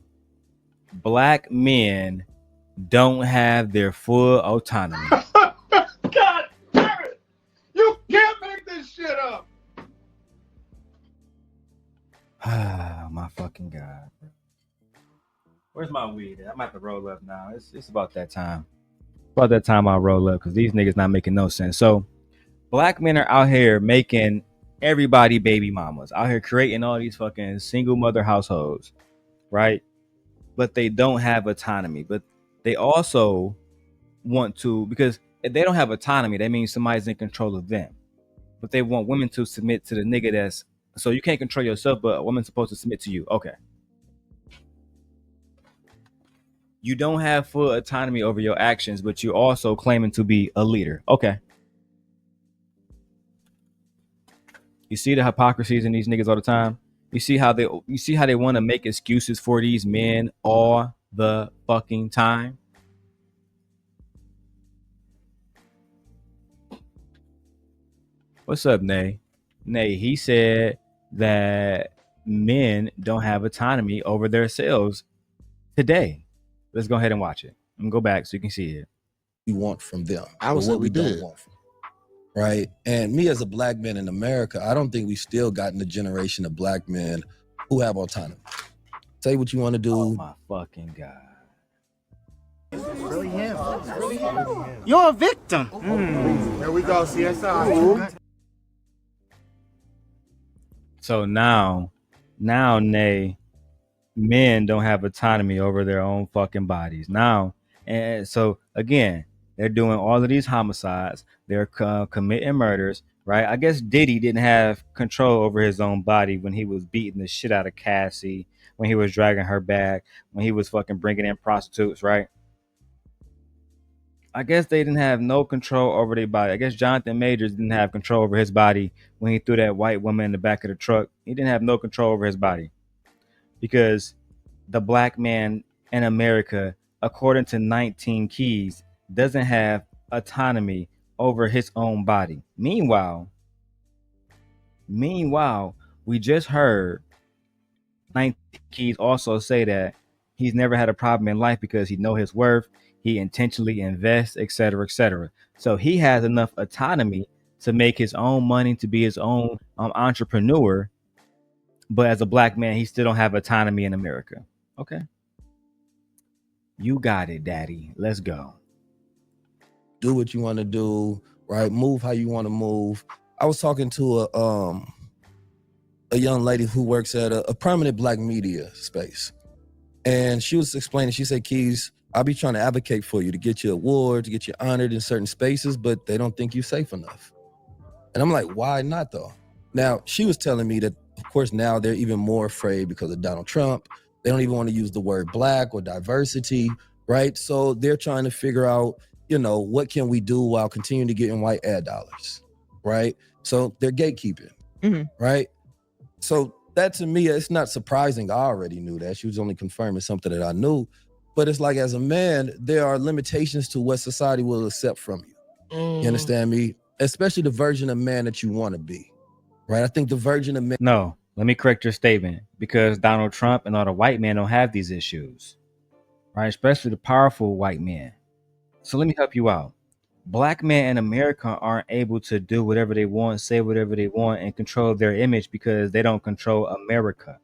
black men don't have their full autonomy. God damn it! You can't make this shit up. My fucking God. Where's my weed? I'm about to roll up now. It's about that time. About that time I roll up, because these niggas not making no sense. So black men are out here making everybody baby mamas out here creating all these fucking single mother households, right? But they don't have autonomy. But they also want to, because if they don't have autonomy, that means somebody's in control of them. But they want women to submit to the nigga that's, so you can't control yourself, but a woman's supposed to submit to you. Okay. You don't have full autonomy over your actions, but you're also claiming to be a leader. Okay. You see the hypocrisies in these niggas all the time. You see how they want to make excuses for these men all the fucking time. What's up, Nay? Nay, he said that men don't have autonomy over themselves today. Let's go ahead and watch it. I'm gonna go back so you can see it. We want from them. I would say we don't did. want from them, right? And me as a black man in America, I don't think we still gotten the generation of black men who have autonomy. Say what you want to do. Oh my fucking God. Really him. You're a victim. Here we go, CSI. So now, Nay, men don't have autonomy over their own fucking bodies now. And so again, they're doing all of these homicides. They're committing murders, right? I guess Diddy didn't have control over his own body when he was beating the shit out of Cassie, when he was dragging her back, when he was fucking bringing in prostitutes, right? I guess they didn't have no control over their body. I guess Jonathan Majors didn't have control over his body when he threw that white woman in the back of the truck. He didn't have no control over his body because the black man in America, according to 19 Keys, doesn't have autonomy over his own body. Meanwhile, we just heard 19 Keys also say that he's never had a problem in life because he know his worth. He intentionally invests, etc., etc. So he has enough autonomy to make his own money, to be his own entrepreneur. But as a black man, he still don't have autonomy in America. Okay. You got it, daddy. Let's go. Do what you want to do, right? Move how you want to move. I was talking to a young lady who works at a prominent black media space. And she was explaining, she said, Keys, I'll be trying to advocate for you to get you awards, to get you honored in certain spaces, but they don't think you're safe enough. And I'm like, why not though? Now, she was telling me that, of course, now they're even more afraid because of Donald Trump. They don't even want to use the word black or diversity, right? So they're trying to figure out, what can we do while continuing to get in white ad dollars, right? So they're gatekeeping, right? So that to me, it's not surprising. I already knew that. She was only confirming something that I knew. But it's like, as a man, there are limitations to what society will accept from you. You understand me? Especially the version of man that you want to be, right? I think the version of man. No, let me correct your statement, because Donald Trump and all the white men don't have these issues, right? Especially the powerful white men. So let me help you out. Black men in America aren't able to do whatever they want, say whatever they want, and control their image because they don't control America.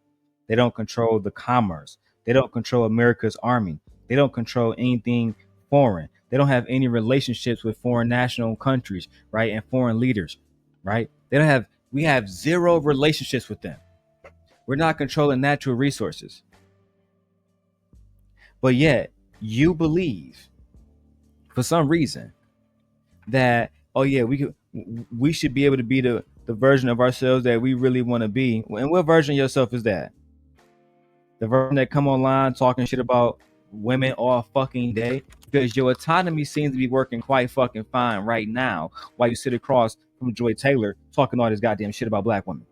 They don't control the commerce. They don't control America's army. They don't control anything foreign. They don't have any relationships with foreign national countries, right? And foreign leaders, right? We have zero relationships with them. We're not controlling natural resources. But yet you believe for some reason that, oh yeah, we should be able to be the version of ourselves that we really want to be. And what version of yourself is that? The version that come online talking shit about women all fucking day? Because your autonomy seems to be working quite fucking fine right now while you sit across from Joy Taylor talking all this goddamn shit about black women.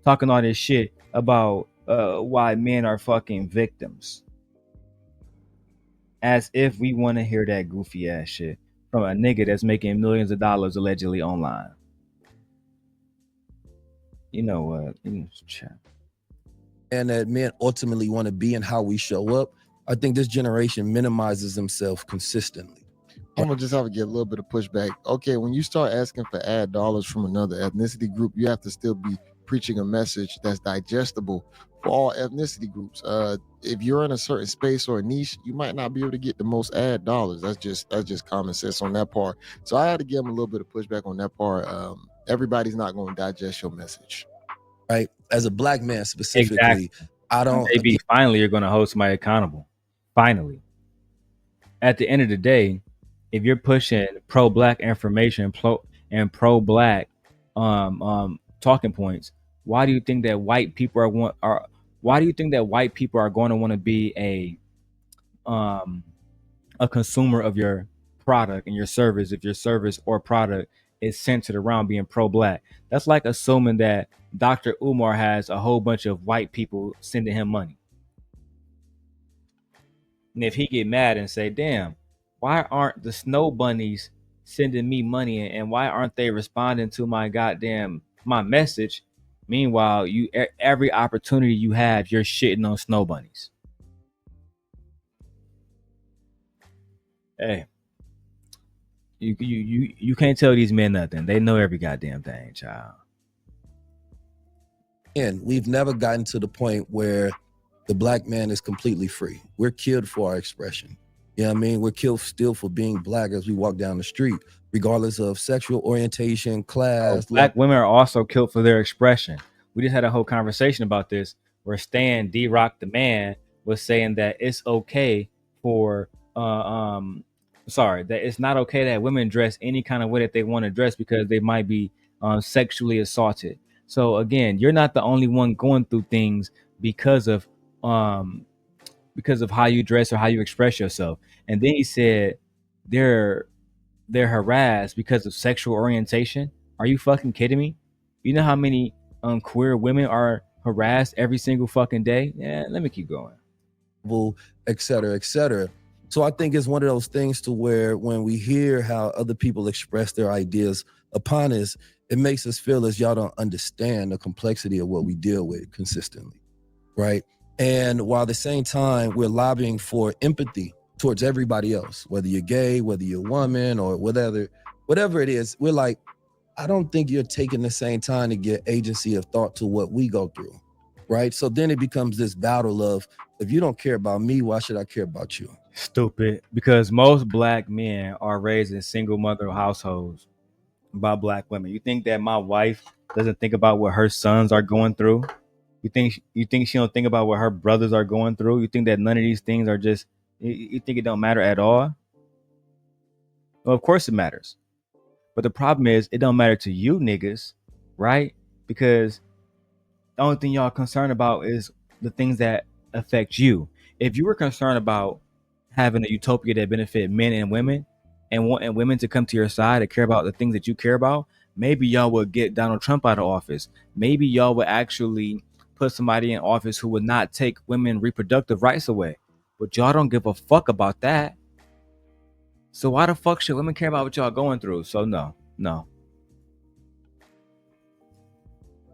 Talking all this shit about why men are fucking victims. As if we want to hear that goofy ass shit from a nigga that's making millions of dollars allegedly online. You know what? And that men ultimately want to be and how we show up. I think this generation minimizes themselves consistently. I'm gonna just have to get a little bit of pushback. Okay, when you start asking for ad dollars from another ethnicity group, you have to still be preaching a message that's digestible for all ethnicity groups. If you're in a certain space or a niche, you might not be able to get the most ad dollars. That's just common sense on that part. So I had to give them a little bit of pushback on that part. everybody's not going to digest your message. Right? As a black man specifically, Exactly. I don't. Maybe finally you're going to hold somebody accountable. Finally. At the end of the day, if you're pushing pro-black information and pro-black talking points, why do you think that white people why do you think that white people are going to want to be a consumer of your product and your service if your service or product is centered around being pro-black? That's like assuming that Dr. Umar has a whole bunch of white people sending him money. And if he get mad and say, damn, why aren't the snow bunnies sending me money and why aren't they responding to my message? Meanwhile, every opportunity you have, you're shitting on snow bunnies. Hey, you can't tell these men nothing. They know every goddamn thing, child. And we've never gotten to the point where the black man is completely free. We're killed for our expression. You know what I mean? We're killed still for being black as we walk down the street, regardless of sexual orientation, class. Black women are also killed for their expression. We just had a whole conversation about this where Stan D-Rock the man was saying that it's okay for that it's not okay that women dress any kind of way that they want to dress because they might be sexually assaulted. So again, you're not the only one going through things because of how you dress or how you express yourself. And then he said they're harassed because of sexual orientation. Are you fucking kidding me? You know how many queer women are harassed every single fucking day? Yeah, let me keep going. Et cetera, et cetera. So I think it's one of those things to where when we hear how other people express their ideas upon us, it makes us feel as y'all don't understand the complexity of what we deal with consistently, right? And while at the same time, we're lobbying for empathy towards everybody else, whether you're gay, whether you're a woman or whatever it is, we're like, I don't think you're taking the same time to get agency of thought to what we go through, right? So then it becomes this battle of, if you don't care about me, why should I care about you? Stupid, because most black men are raised in single mother households by black women. You think that my wife doesn't think about what her sons are going through? You think she don't think about what her brothers are going through? You think that none of these things are just, you think it don't matter at all? Well, of course it matters. But the problem is it don't matter to you niggas, right? Because the only thing y'all concerned about is the things that affect you. If you were concerned about having a utopia that benefit men and women and wanting women to come to your side and care about the things that you care about, maybe y'all would get Donald Trump out of office. Maybe y'all would actually put somebody in office who would not take women reproductive rights away. But y'all don't give a fuck about that. So why the fuck should women care about what y'all going through? So no.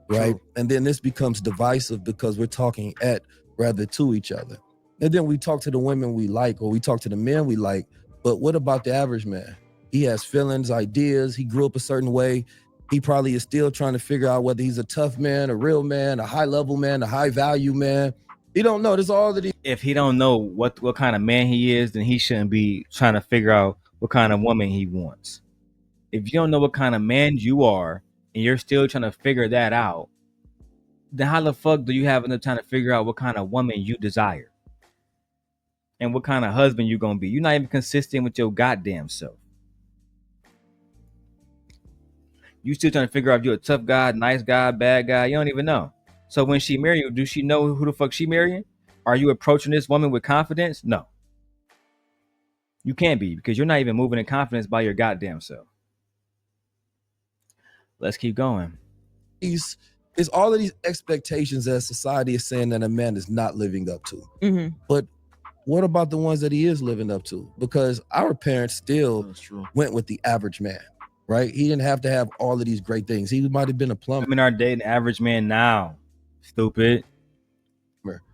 Right. And then this becomes divisive because we're talking at rather to each other. And then we talk to the women we like, or we talk to the men we like. But what about the average man? He has feelings, ideas. He grew up a certain way. He probably is still trying to figure out whether he's a tough man, a real man, a high level man, a high value man. He don't know. There's all of these. If he don't know what kind of man he is, then he shouldn't be trying to figure out what kind of woman he wants. If you don't know what kind of man you are and you're still trying to figure that out, then how the fuck do you have enough time to figure out what kind of woman you desire? And what kind of husband you gonna be? You're not even consistent with your goddamn self. You still trying to figure out if you're a tough guy, nice guy, bad guy. You don't even know. So when she marry you, do she know who the fuck she marrying? Are you approaching this woman with confidence? No. You can't be, because you're not even moving in confidence by your goddamn self. Let's keep going. It's all of these expectations that society is saying that a man is not living up to. Mm-hmm. But what about the ones that he is living up to? Because our parents still went with the average man, right? He didn't have to have all of these great things. He might have been a plumber. Women are dating average man now. Stupid.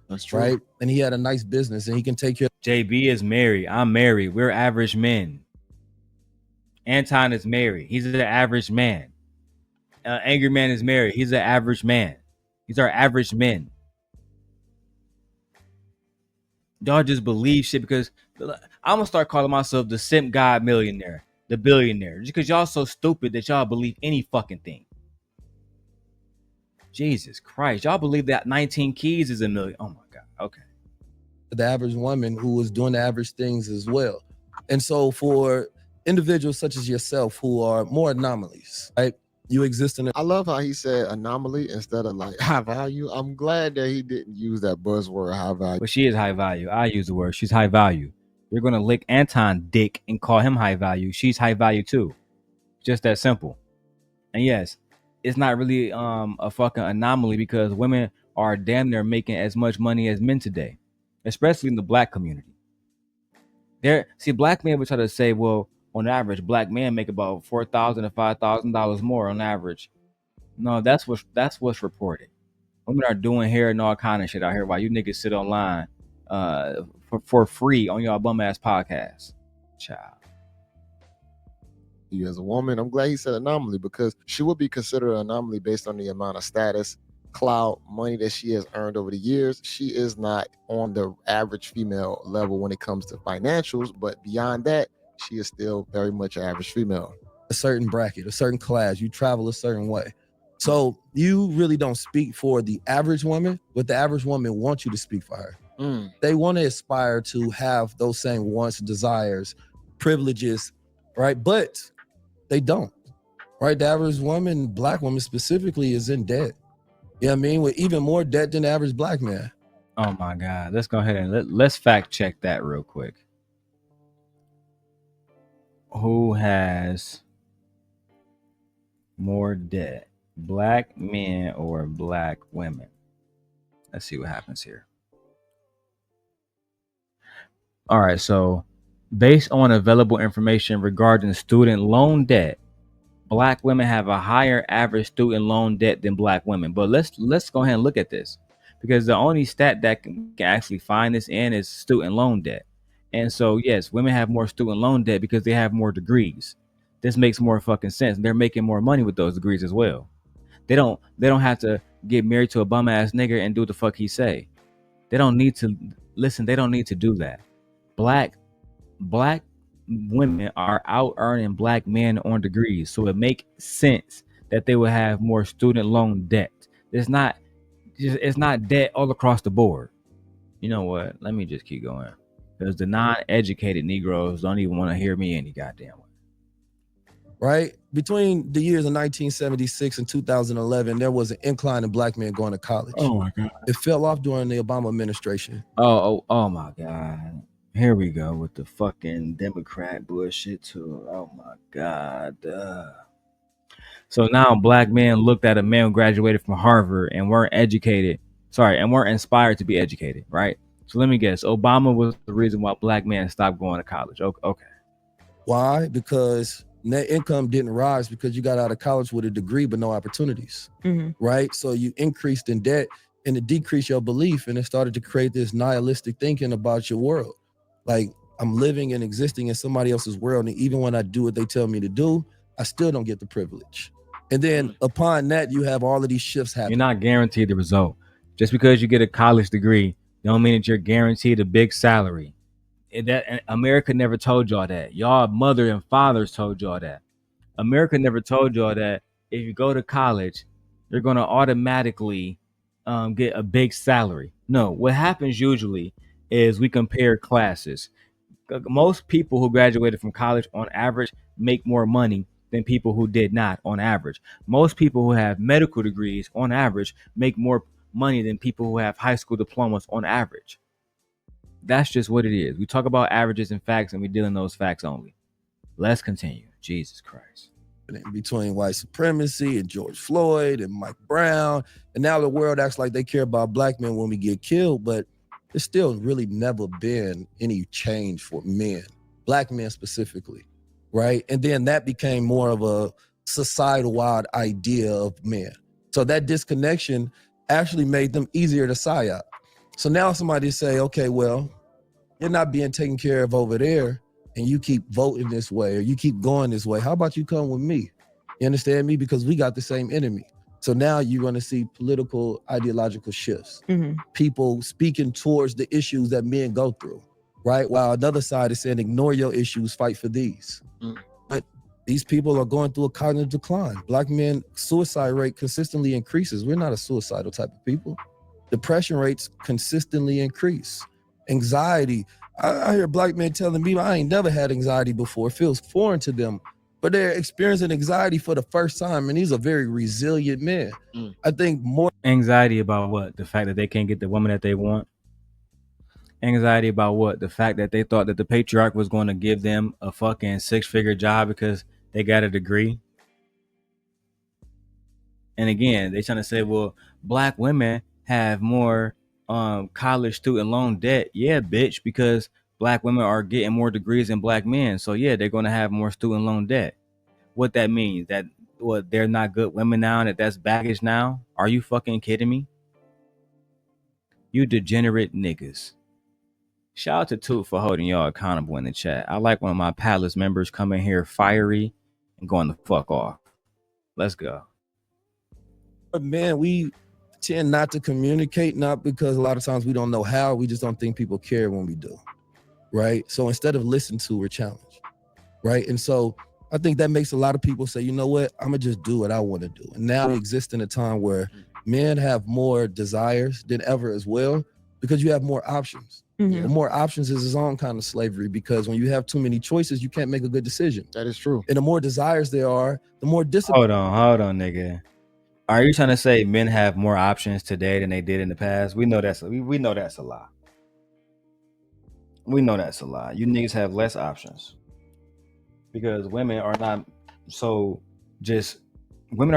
That's true. Right? And he had a nice business and he can take care. JB is married. I'm married. We're average men. Anton is married. He's an average man. Angry Man is married. He's an average man. These are average men. Y'all just believe shit because I'm gonna start calling myself the simp God millionaire, the billionaire, just because y'all so stupid that y'all believe any fucking thing. Jesus Christ. Y'all believe that 19 keys is a million? Oh my God. Okay. The average woman who is doing the average things as well. And so for individuals such as yourself who are more anomalies, right? You exist in I love how he said anomaly instead of like high value. I'm glad that he didn't use that buzzword high value. But she is high value. I use the word. She's high value. You're going to lick Anton dick and call him high value. She's high value too. Just that simple. And yes, it's not really a fucking anomaly because women are damn near making as much money as men today, especially in the black community. Black men would try to say, well, on average, black men make about $4,000 to $5,000 more on average. No, that's what's reported. Women are doing hair and all kind of shit out here while you niggas sit online for free on y'all bum ass podcasts. Child. You as a woman, I'm glad he said anomaly because she would be considered an anomaly based on the amount of status, clout, money that she has earned over the years. She is not on the average female level when it comes to financials, but beyond that, she is still very much an average female. A certain bracket, a certain class, you travel a certain way. So you really don't speak for the average woman, but the average woman wants you to speak for her. They want to aspire to have those same wants, desires, privileges, right? But they don't, right? The average woman, black woman specifically, is in debt. You know what I mean? With even more debt than the average black man. Oh my God. Let's go ahead and let's fact check that real quick. Who has more debt? Black men or black women? Let's see what happens here. All right, so based on available information regarding student loan debt, black women have a higher average student loan debt than black women. But let's go ahead and look at this, because the only stat that can actually find this in is student loan debt. And so yes, women have more student loan debt because they have more degrees. This makes more fucking sense. They're making more money with those degrees as well. They don't have to get married to a bum ass nigga and do the fuck he say. They don't need to listen. They don't need to do that. Black women are out earning black men on degrees, so it makes sense that they would have more student loan debt. It's not debt all across the board. You know what? Let me just keep going, because the non-educated Negroes don't even want to hear me any goddamn way. Right? Between the years of 1976 and 2011, there was an incline in black men going to college. Oh my God! It fell off during the Obama administration. Oh my God! Here we go with the fucking Democrat bullshit too. Oh my God. So now black men looked at a man who graduated from Harvard and weren't inspired to be educated, right? So let me guess. Obama was the reason why black men stopped going to college. Okay. Why? Because net income didn't rise because you got out of college with a degree but no opportunities, right? So you increased in debt and it decreased your belief, and it started to create this nihilistic thinking about your world. Like, I'm living and existing in somebody else's world, and even when I do what they tell me to do, I still don't get the privilege. And then upon that, you have all of these shifts happening. You're not guaranteed the result. Just because you get a college degree, don't mean that you're guaranteed a big salary. And America never told y'all that. Y'all mother and fathers told y'all that. America never told y'all that if you go to college, you're going to automatically get a big salary. No, what happens usually is we compare classes. Most people who graduated from college on average make more money than people who did not on average. Most people who have medical degrees on average make more money than people who have high school diplomas on average. That's just what it is. We talk about averages and facts, and we deal in those facts only. Let's continue. Jesus Christ. Between white supremacy and George Floyd and Mike Brown, and now the world acts like they care about black men when we get killed, but there's still really never been any change for men, black men specifically, right? And then that became more of a societal-wide idea of men. So that disconnection actually made them easier to psyop. So now somebody say, okay, well, you're not being taken care of over there, and you keep voting this way, or you keep going this way. How about you come with me? You understand me? Because we got the same enemy. So now you're going to see political, ideological shifts. People speaking towards the issues that men go through, right? While another side is saying, ignore your issues, fight for these. But These people are going through a cognitive decline. Black men suicide rate consistently increases. We're not a suicidal type of people. Depression rates consistently increase. Anxiety. I hear black men telling me I ain't never had anxiety before. It feels foreign to them, but they're experiencing anxiety for the first time, and these are very resilient men. I think more Anxiety about what? The fact that they can't get the woman that they want? Anxiety about what? The fact that they thought that the patriarch was going to give them a fucking 6-figure job because they got a degree? And again, they trying to say, well, black women have more college student loan debt. Yeah, bitch, because black women are getting more degrees than black men. So yeah, they're going to have more student loan debt. What that means, that what, they're not good women now, and that's baggage now? Are you fucking kidding me? You degenerate niggas. Shout out to Toot for holding y'all accountable in the chat. I like when my palace members come in here fiery and going the fuck off. Let's go. men, we tend not to communicate, not because a lot of times we don't know how, we just don't think people care when we do, right? So instead of listen to, we're challenged, right? And so I think that makes a lot of people say, you know what, I'm gonna just do what I want to do. And now we exist in a time where men have more desires than ever as well, because you have more options. Mhm. The more options is its own kind of slavery, because when you have too many choices, you can't make a good decision. That is true. And the more desires there are, the more discipline. Hold on, nigga. Are you trying to say men have more options today than they did in the past? We know we know that's a lie. We know that's a lie. You niggas have less options because women are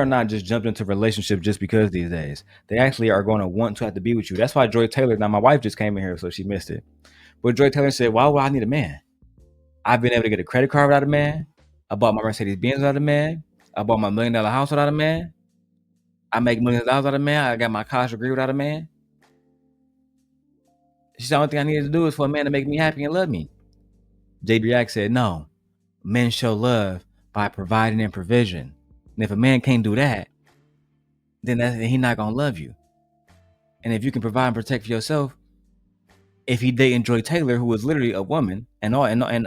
not just jumping into relationships just because these days. They actually are going to want to have to be with you. That's why Joy Taylor, now my wife just came in here, so she missed it. But Joy Taylor said, why would I need a man? I've been able to get a credit card without a man. I bought my Mercedes Benz without a man. I bought my $1 million house without a man. I make millions of dollars without a man. I got my college degree without a man. She said the only thing I needed to do is for a man to make me happy and love me. JB Ack said, no, men show love by providing and provision. And if a man can't do that, then he's not gonna love you. And if you can provide and protect for yourself, if he dating Joy Taylor, who is literally a woman and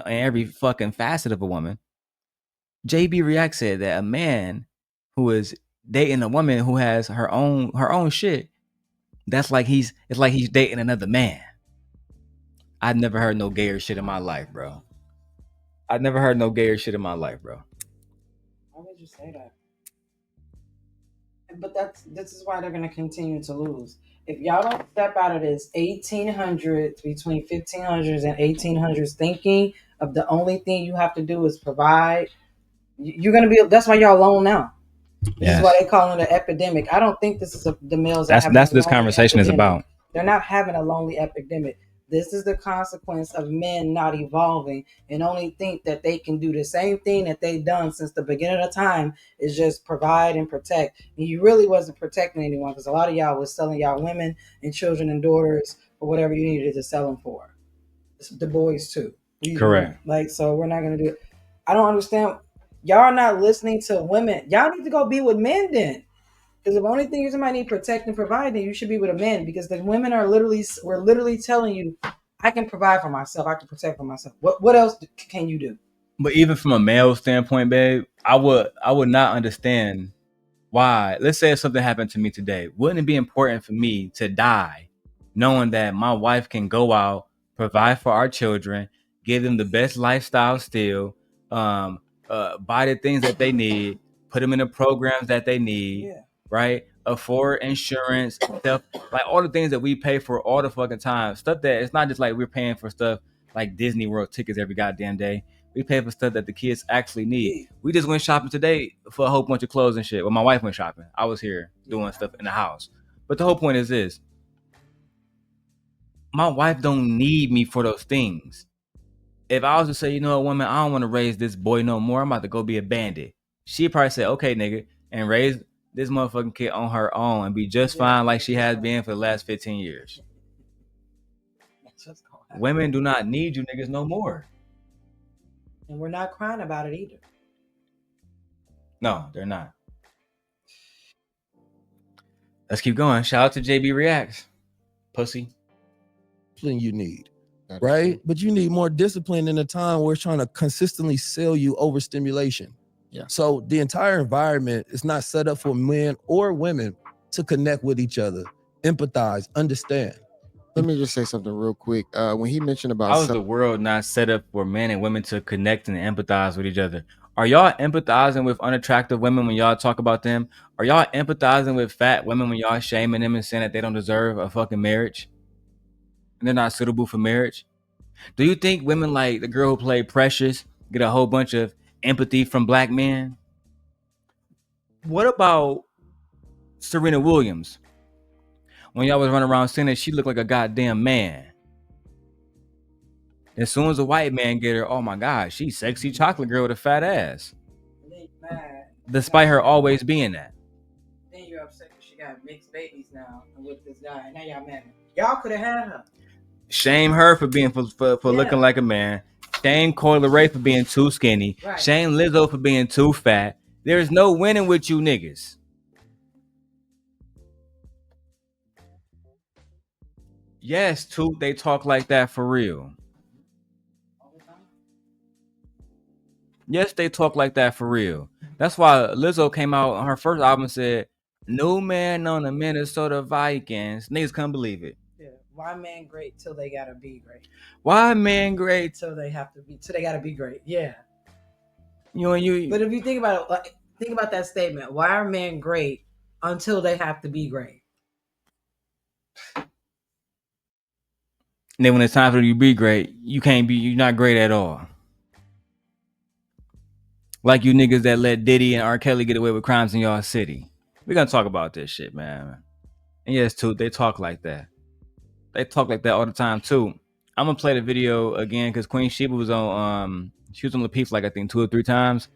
every fucking facet of a woman, JB React said that a man who is dating a woman who has her own shit, it's like he's dating another man. I've never heard no gayer shit in my life, bro. Why would you say that? But this is why they're going to continue to lose. If y'all don't step out of this 1800s, between 1500s and 1800s thinking of the only thing you have to do is provide, you're going to be, that's why y'all alone now. This is why they call it an epidemic. I don't think this is the males. That's what this conversation is about. They're not having a lonely epidemic. This is the consequence of men not evolving and only think that they can do the same thing that they've done since the beginning of time, is just provide and protect. And you really wasn't protecting anyone, because a lot of y'all was selling y'all women and children and daughters for whatever you needed to sell them for. The boys too. Correct. Like, so we're not going to do it. I don't understand. Y'all are not listening to women. Y'all need to go be with men then. Because the only thing you somebody need to protect and provide, then you should be with a man. Because the women we're literally telling you, I can provide for myself. I can protect for myself. What else can you do? But even from a male standpoint, babe, I would not understand why. Let's say if something happened to me today, wouldn't it be important for me to die knowing that my wife can go out, provide for our children, give them the best lifestyle still, buy the things that they need, put them in the programs that they need, right? Afford insurance, stuff, like all the things that we pay for all the fucking time. Stuff that it's not just like we're paying for stuff like Disney World tickets every goddamn day. We pay for stuff that the kids actually need. We just went shopping today for a whole bunch of clothes and shit. Well, my wife went shopping. I was here doing stuff in the house. But the whole point is this. My wife don't need me for those things. If I was to say, you know what, woman, I don't want to raise this boy no more. I'm about to go be a bandit. She'd probably say, okay, nigga, and raise this motherfucking kid on her own and be just fine like she has been for the last 15 years. Women do not need you niggas no more. And we're not crying about it either. No, they're not. Let's keep going. Shout out to JB Reacts. Pussy. You need, right? But you need more discipline in a time where it's trying to consistently sell you overstimulation. Yeah. So the entire environment is not set up for men or women to connect with each other, empathize, understand. Let me just say something real quick. When he mentioned about How is the world not set up for men and women to connect and empathize with each other? Are y'all empathizing with unattractive women when y'all talk about them? Are y'all empathizing with fat women when y'all shaming them and saying that they don't deserve a fucking marriage and they're not suitable for marriage? Do you think women like the girl who played Precious get a whole bunch of empathy from black men? What about Serena Williams? When y'all was running around saying that she looked like a goddamn man. As soon as a white man get her, oh my God, she's sexy chocolate girl with a fat ass. Despite her always being that. Then you're upset because she got mixed babies now with this guy. And now y'all mad. Y'all could have had her. Shame her for being for looking like a man. Shame Coi Leray for being too skinny. Right. Shame Lizzo for being too fat. There's no winning with you niggas. Yes, too, they talk like that for real. Yes, they talk like that for real. That's why Lizzo came out on her first album and said, "No man on the Minnesota Vikings." Niggas couldn't believe it. Yeah. Why men great till they gotta be great? Why men great till they have to be? Till they gotta be great. Yeah. You and you. But if you think about it, like, think about that statement. Why are men great until they have to be great? And then when it's time for you to be great, you can't be. You're not great at all. Like you niggas that let Diddy and R. Kelly get away with crimes in y'all city. We're gonna talk about this shit, man. And yes, too, they talk like that. They talk like that all the time too. I'm gonna play the video again because Queen Sheba was on she was on the piece like I think 2 or 3 times.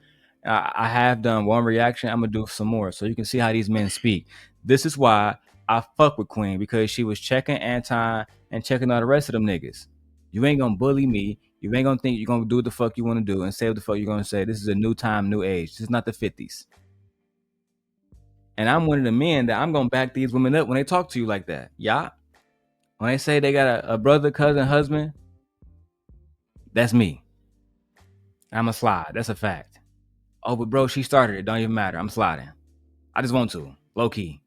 I have done one reaction. I'm gonna do some more so you can see how these men speak. This is why I fuck with Queen, because she was checking Anton and checking all the rest of them niggas. You ain't gonna bully me. You ain't gonna think you're gonna do what the fuck you want to do and say what the fuck you're gonna say. This is a new time, new age. This is not the 50s. And I'm one of the men that I'm gonna back these women up when they talk to you like that. Yeah. When they say they got a brother, cousin, husband, that's me. I'm a slide. That's a fact. Oh, but bro, she started it. Don't even matter. I'm sliding. I just want to. Low key.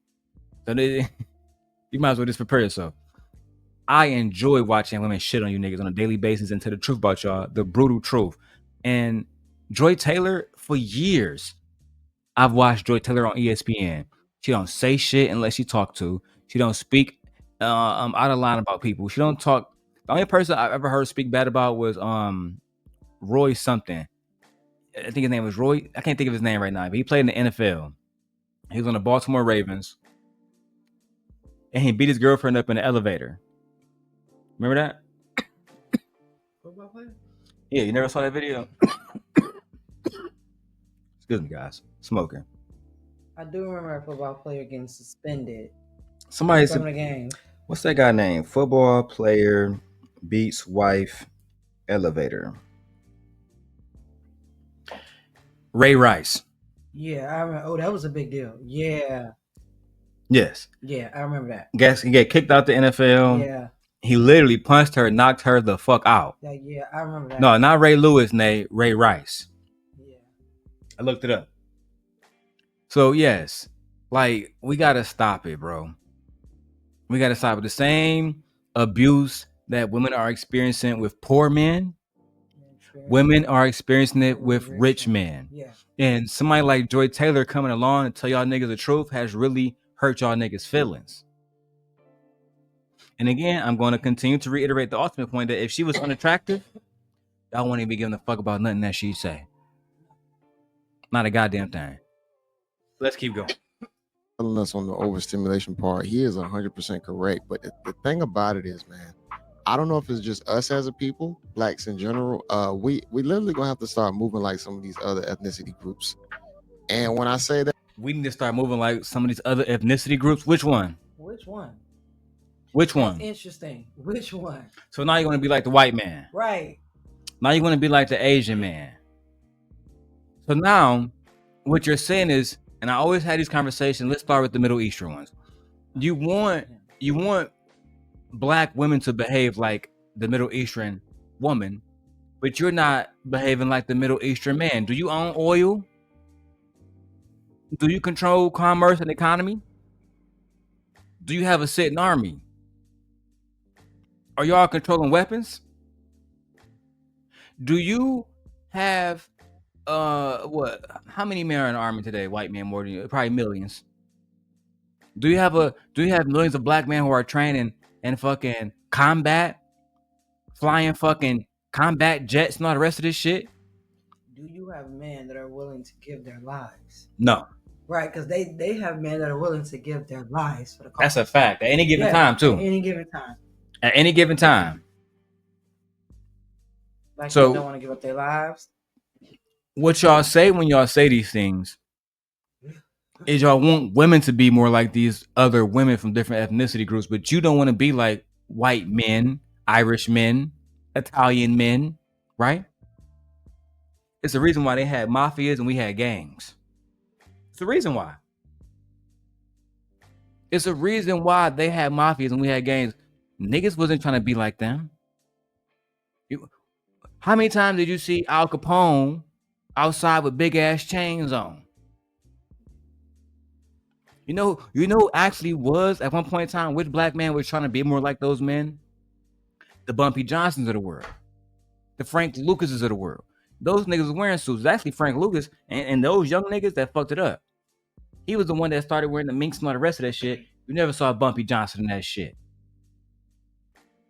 So you might as well just prepare yourself. I enjoy watching women shit on you niggas on a daily basis and tell the truth about y'all, the brutal truth. And Joy Taylor, for years, I've watched Joy Taylor on ESPN. She don't say shit unless she talk to. She don't speak out of line about people. She don't talk. The only person I've ever heard speak bad about was Roy something. I think his name was Roy. I can't think of his name right now, but he played in the NFL. He was on the Baltimore Ravens. And he beat his girlfriend up in the elevator. Remember that? Football player? Yeah, you never saw that video? Excuse me, guys. Smoking. I do remember a football player getting suspended. Somebody from the game. What's that guy name? Football player beats wife elevator. Ray Rice. Yeah, I remember. Oh, that was a big deal. Yeah. Yes. Yeah, I remember that. Guess he get kicked out the NFL. Yeah. He literally punched her, knocked her the fuck out. Yeah, I remember that. No, not Ray Lewis, Nate. Ray Rice. Yeah. I looked it up. So yes, like we gotta stop it, bro. We gotta stop it. The same abuse that women are experiencing with poor men, women are experiencing it with rich men. Yeah. And somebody like Joy Taylor coming along and tell y'all niggas the truth has really hurt y'all niggas' feelings. And again, I'm going to continue to reiterate the ultimate point that if she was unattractive, y'all wouldn't even be giving a fuck about nothing that she say. Not a goddamn thing. Let's keep going. Us on the overstimulation part, he is 100% correct. But the thing about it is, man, I don't know if it's just us as a people, blacks in general. We literally gonna have to start moving like some of these other ethnicity groups. And when I say that, we need to start moving like some of these other ethnicity groups. Which one? Which one? Which one? That's interesting. Which one? So now you're going to be like the white man. Right. Now you're going to be like the Asian man. So now what you're saying is, and I always had these conversations, let's start with the Middle Eastern ones. You want black women to behave like the Middle Eastern woman, but you're not behaving like the Middle Eastern man. Do you own oil? Do you control commerce and economy? Do you have a sitting army? Are y'all controlling weapons? Do you have what? How many men are in the army today? White men more than you? Probably millions. Do you have millions of black men who are training in fucking combat, flying fucking combat jets and all the rest of this shit? Do you have men that are willing to give their lives? No. Right, because they have men that are willing to give their lives for the cause. That's a fact. At any given time, too. At any given time. At any given time. Like So they don't want to give up their lives. What y'all say when y'all say these things is y'all want women to be more like these other women from different ethnicity groups, but you don't want to be like white men, Irish men, Italian men, right? It's the reason why they had mafias and we had gangs. It's the reason why. It's a reason why they had mafias and we had gangs. Niggas wasn't trying to be like them. How many times did you see Al Capone outside with big ass chains on? You know who actually was at one point in time, which black man was trying to be more like those men? The Bumpy Johnsons of the world. The Frank Lucases of the world. Those niggas was wearing suits. It's actually Frank Lucas and those young niggas that fucked it up. He was the one that started wearing the minks and all the rest of that shit. You never saw Bumpy Johnson in that shit.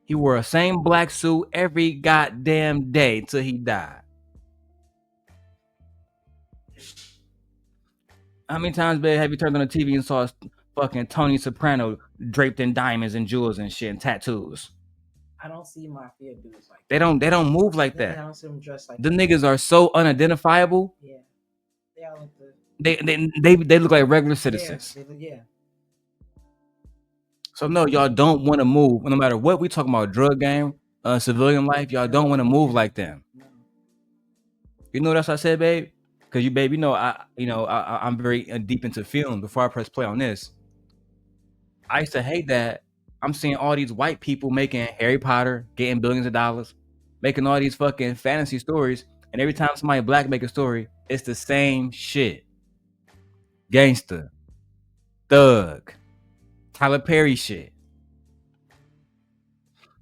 He wore a same black suit every goddamn day till he died. How many times, babe, have you turned on the TV and saw fucking Tony Soprano draped in diamonds and jewels and shit and tattoos? I don't see mafia dudes like that. They don't move like that. I don't see them dressed like the niggas are so unidentifiable. Yeah. They all look good. They look like regular citizens. Yeah. So no, y'all don't want to move. No matter what we talking about, drug game, civilian life, y'all don't want to move like them. You know what else I said, babe? Because you, babe, I'm very deep into film. Before I press play on this, I used to hate that I'm seeing all these white people making Harry Potter, getting billions of dollars, making all these fucking fantasy stories, and every time somebody black make a story, it's the same shit. Gangster, thug, Tyler Perry shit.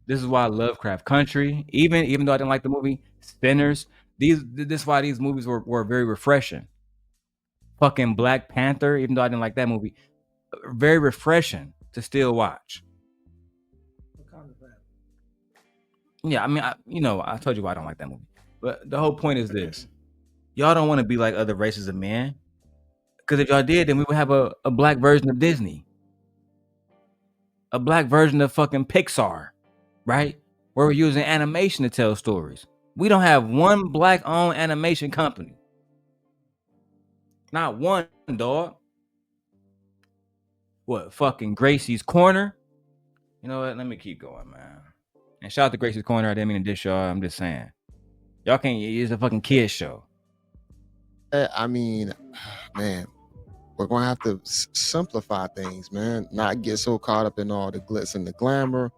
This is why Lovecraft Country, even though I didn't like the movie Spinners, this is why these movies were very refreshing. Fucking Black Panther, even though I didn't like that movie, very refreshing to still watch. Yeah, I mean, I told you why I don't like that movie. But the whole point is this. Y'all don't want to be like other races of men. Because if y'all did, then we would have a black version of Disney. A black version of fucking Pixar, right? Where we're using animation to tell stories. We don't have one black-owned animation company. Not one, dog. What, fucking Gracie's Corner? You know what? Let me keep going, man. And shout out to Gracie's Corner. I didn't mean to dish y'all. I'm just saying. Y'all can't use a fucking kid show. I mean, man, we're going to have to simplify things, man. Not get so caught up in all the glitz and the glamour.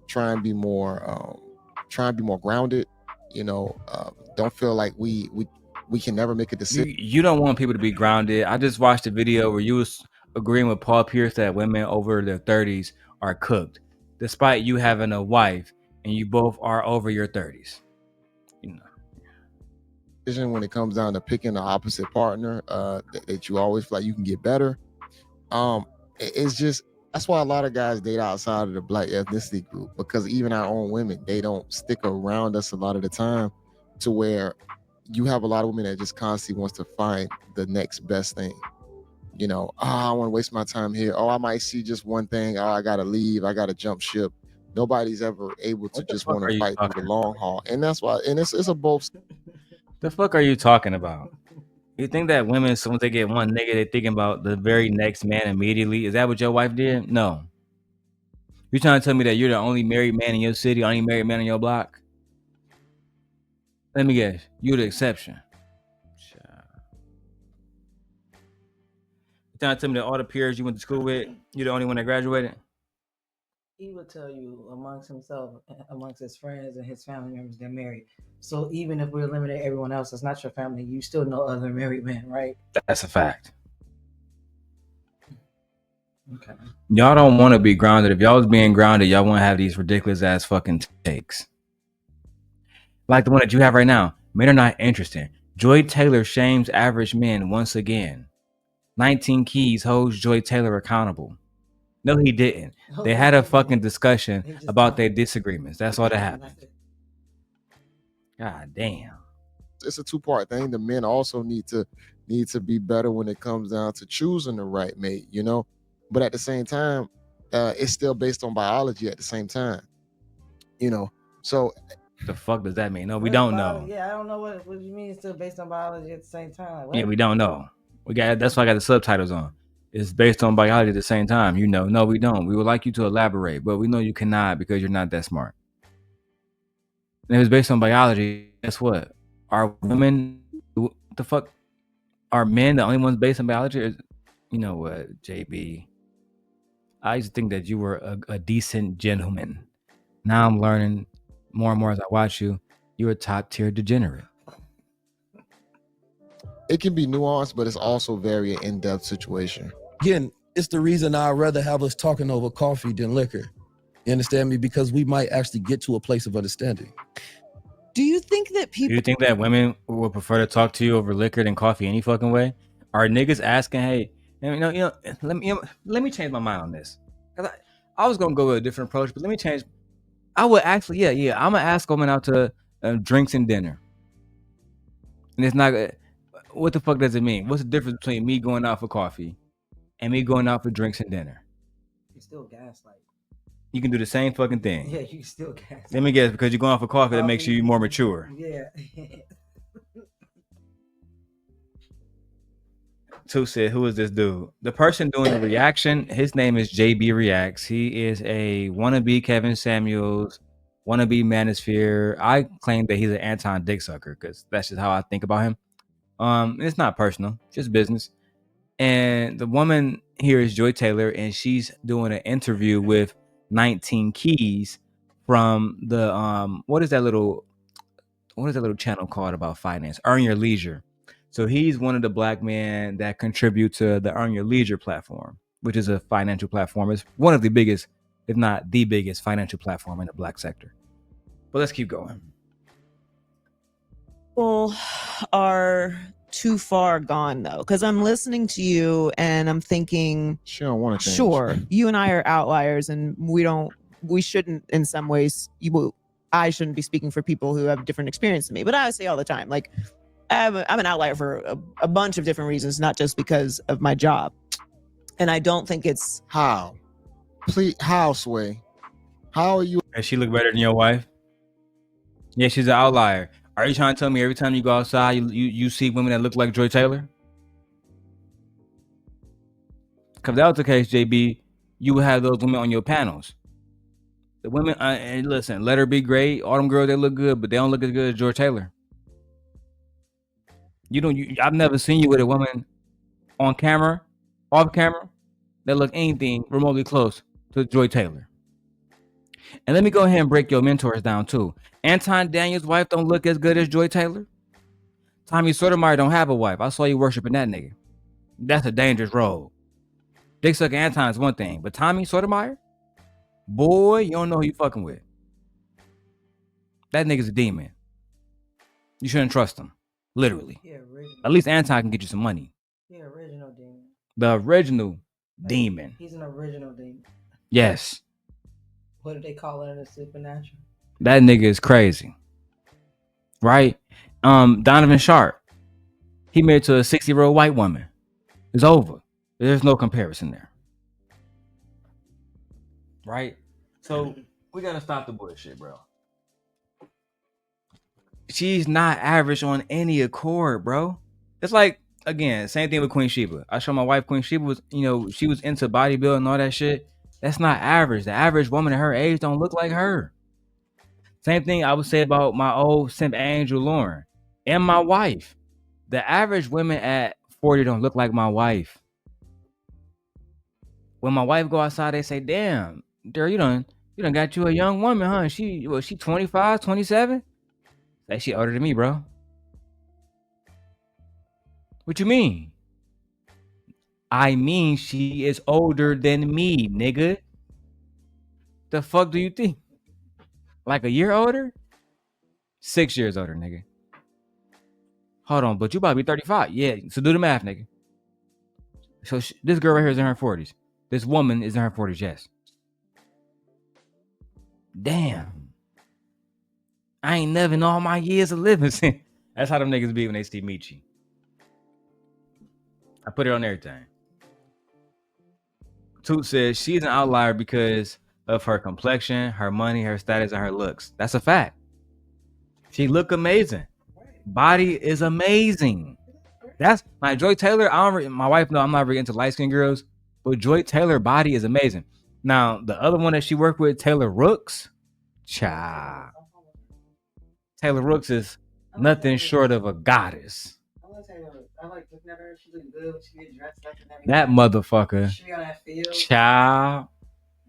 Try and be more grounded. Don't feel like we can never make a decision. You don't want people to be grounded. I just watched a video where you was agreeing with Paul Pierce that women over their 30s are cooked, despite you having a wife and you both are over your 30s. When it comes down to picking the opposite partner, that you always feel like you can get better. It's just, that's why a lot of guys date outside of the black ethnicity group, because even our own women, they don't stick around us a lot of the time, to where you have a lot of women that just constantly wants to find the next best thing. I want to waste my time here. Oh, I might see just one thing. Oh, I gotta leave. I gotta jump ship. Nobody's ever able to just want to fight through the long haul, and that's why. And it's a both. The fuck are you talking about? You think that women, as soon as they get one nigga, they thinking about the very next man immediately? Is that what your wife did? No. You trying to tell me that you're the only married man in your city, only married man on your block? Let me guess. You're the exception. You trying to tell me that all the peers you went to school with, you're the only one that graduated? He would tell you amongst himself, amongst his friends and his family members, they're married. So even if we eliminate everyone else that's not your family, you still know other married men, right? That's a fact. Okay. Y'all don't want to be grounded. If y'all was being grounded, y'all won't have these ridiculous ass fucking takes. Like the one that you have right now. Men are not interested. Joy Taylor shames average men once again. 19 Keys holds Joy Taylor accountable. No, he didn't. They had a fucking discussion about their disagreements. That's all that happened. God damn. It's a two-part thing. The men also need to be better when it comes down to choosing the right mate, you know. But at the same time, it's still based on biology at the same time, you know. So the fuck does that mean? No, we don't know. Yeah, I don't know what you mean. It's still based on biology at the same time. What? Yeah, we don't know. That's why I got the subtitles on. It's based on biology at the same time. You know, no, we don't. We would like you to elaborate, but we know you cannot because you're not that smart. And if it's based on biology, guess what? Are women, what the fuck? Are men the only ones based on biology? You know what, JB? I used to think that you were a decent gentleman. Now I'm learning more and more as I watch you. You're a top tier degenerate. It can be nuanced, but it's also very in-depth situation. Again, it's the reason I'd rather have us talking over coffee than liquor. You understand me? Because we might actually get to a place of understanding. Do you think that people... Do you think that women would prefer to talk to you over liquor than coffee any fucking way? Are niggas asking, hey, let me change my mind on this. I was gonna go with a different approach, but let me change. I would actually, yeah. I'm gonna ask women out to drinks and dinner. And it's not. What the fuck does it mean? What's the difference between me going out for coffee and me going out for drinks and dinner? You still gaslight. You can do the same fucking thing. Yeah, you can still gaslight. Let me guess, because you're going out for coffee, that makes you more mature. Yeah. Two said, who is this dude? The person doing the reaction, his name is JB Reacts. He is a wannabe Kevin Samuels, wannabe Manosphere. I claim that he's an Anton dick sucker because that's just how I think about him. It's not personal, just business. And the woman here is Joy Taylor, and she's doing an interview with 19 Keys from the what is that little channel called about finance? Earn Your Leisure. So he's one of the black men that contribute to the Earn Your Leisure platform, which is a financial platform. It's one of the biggest, if not the biggest, financial platform in the black sector. But let's keep going. People are too far gone though, because I'm listening to you and I'm thinking, she don't want to change. Sure, you and I are outliers, and we shouldn't, in some ways, I shouldn't be speaking for people who have different experience than me. But I say all the time, like, I'm an outlier for a bunch of different reasons, not just because of my job. And I don't think it's... How? Please, how, Sway? How are you? Does she look better than your wife? Yeah, she's an outlier. Are you trying to tell me every time you go outside, you see women that look like Joy Taylor? Because if that was the case, JB, you would have those women on your panels. The women, and listen, let her be great. All them girls, they look good, but they don't look as good as Joy Taylor. I've never seen you with a woman on camera, off camera, that look anything remotely close to Joy Taylor. And let me go ahead and break your mentors down too. Anton Daniels' wife don't look as good as Joy Taylor. Tommy Sotomayor don't have a wife. I saw you worshiping that nigga. That's a dangerous road. Dick sucker Anton is one thing, but Tommy Sotomayor, boy, you don't know who you fucking with. That nigga's a demon. You shouldn't trust him. Literally. At least Anton can get you some money. Yeah, original demon. The original demon. He's an original demon. Yes. What do they call it in the supernatural? That nigga is crazy. Right? Donovan Sharp. He married to a 60-year-old white woman. It's over. There's no comparison there. Right? So we gotta stop the bullshit, bro. She's not average on any accord, bro. It's like, again, same thing with Queen Sheba. I showed my wife Queen Sheba was, she was into bodybuilding and all that shit. That's not average. The average woman at her age don't look like her. Same thing I would say about my old simp Angel Lauren and my wife. The average women at 40 don't look like my wife. When my wife go outside, they say, damn, Darrel, you done got you a young woman, huh? She 25, 27? Like, she older than me, bro. What you mean? I mean, she is older than me, nigga. The fuck do you think? Like a year older? 6 years older, nigga. Hold on, but you about to be 35. Yeah, so do the math, nigga. So this girl right here is in her 40s. This woman is in her 40s, yes. Damn. I ain't never in all my years of living. That's how them niggas be when they see Michi. I put it on everything. Toot says she's an outlier because of her complexion, her money, her status, and her looks. That's a fact. She look amazing. Body is amazing. That's like Joy Taylor. My wife know I'm not really into light skinned girls, but Joy Taylor body is amazing. Now the other one that she worked with, Taylor Rooks, cha. Taylor Rooks is nothing short of a goddess. I like looking at her. She look good. She get dressed up and everything. That motherfucker. She be on that field. Child.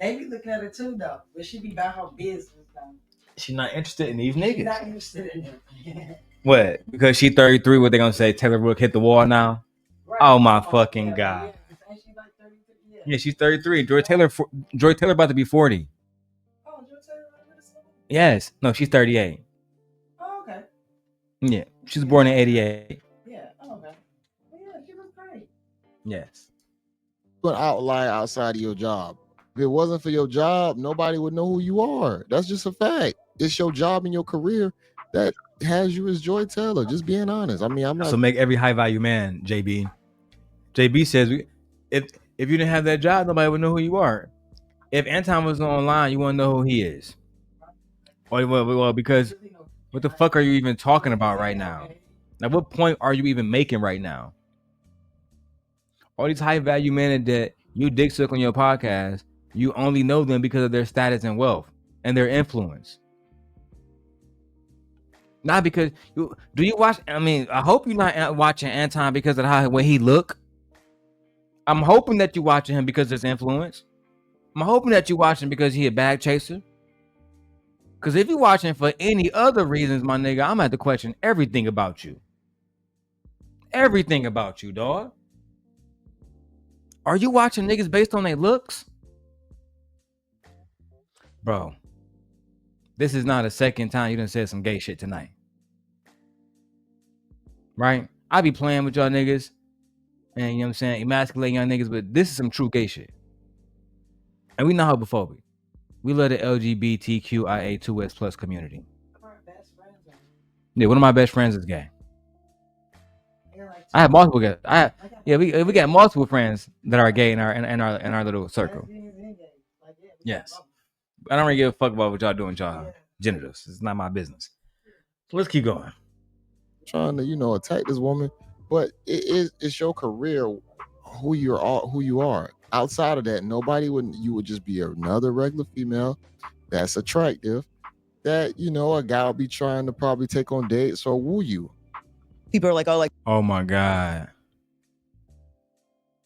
They be looking at her too though, but she be about her business though. She not interested in these niggas. She not interested in them. What? Because she 33, what they gonna say? Taylor Rook hit the wall now? Right. Oh my fucking God. Yeah, she like 33. Yeah, she's 33. Joy Taylor about to be 40. Oh, Joy Taylor. Yes. No, she's 38. Oh, okay. Yeah. She was born in 88. Yeah. Oh, okay. Yeah, she was great. Yes. An outlier outside of your job. If it wasn't for your job, nobody would know who you are. That's just a fact. It's your job and your career that has you as Joy Taylor. Just being honest. I mean, I'm not. So make every high value man, JB. JB says if you didn't have that job, nobody would know who you are. If Anton was online, you want to know who he is. Well, because what the fuck are you even talking about right now? Now, what point are you even making right now? All these high value men that you dick suck on your podcast, you only know them because of their status and wealth and their influence. Not because do you watch? I mean, I hope you're not watching Anton because of how way he look. I'm hoping that you're watching him because of his influence. I'm hoping that you're watching because he a bag chaser. Because if you're watching for any other reasons, my nigga, I'm gonna have to question everything about you. Everything about you, dog. Are you watching niggas based on their looks? Bro, this is not a second time you done said some gay shit tonight. Right? I be playing with y'all niggas and, you know what I'm saying, emasculating y'all niggas, but this is some true gay shit. And we not homophobic. We love the LGBTQIA2S plus community. Yeah, one of my best friends is gay. I have multiple guys. We got multiple friends that are gay in our little circle. Yes. I don't really give a fuck about what y'all doing with y'all genitals. It's not my business. So let's keep going. Trying to, attack this woman, but it's your career, who you are. Outside of that, you would just be another regular female that's attractive that, a guy will be trying to probably take on dates or woo you. People are like, oh my God.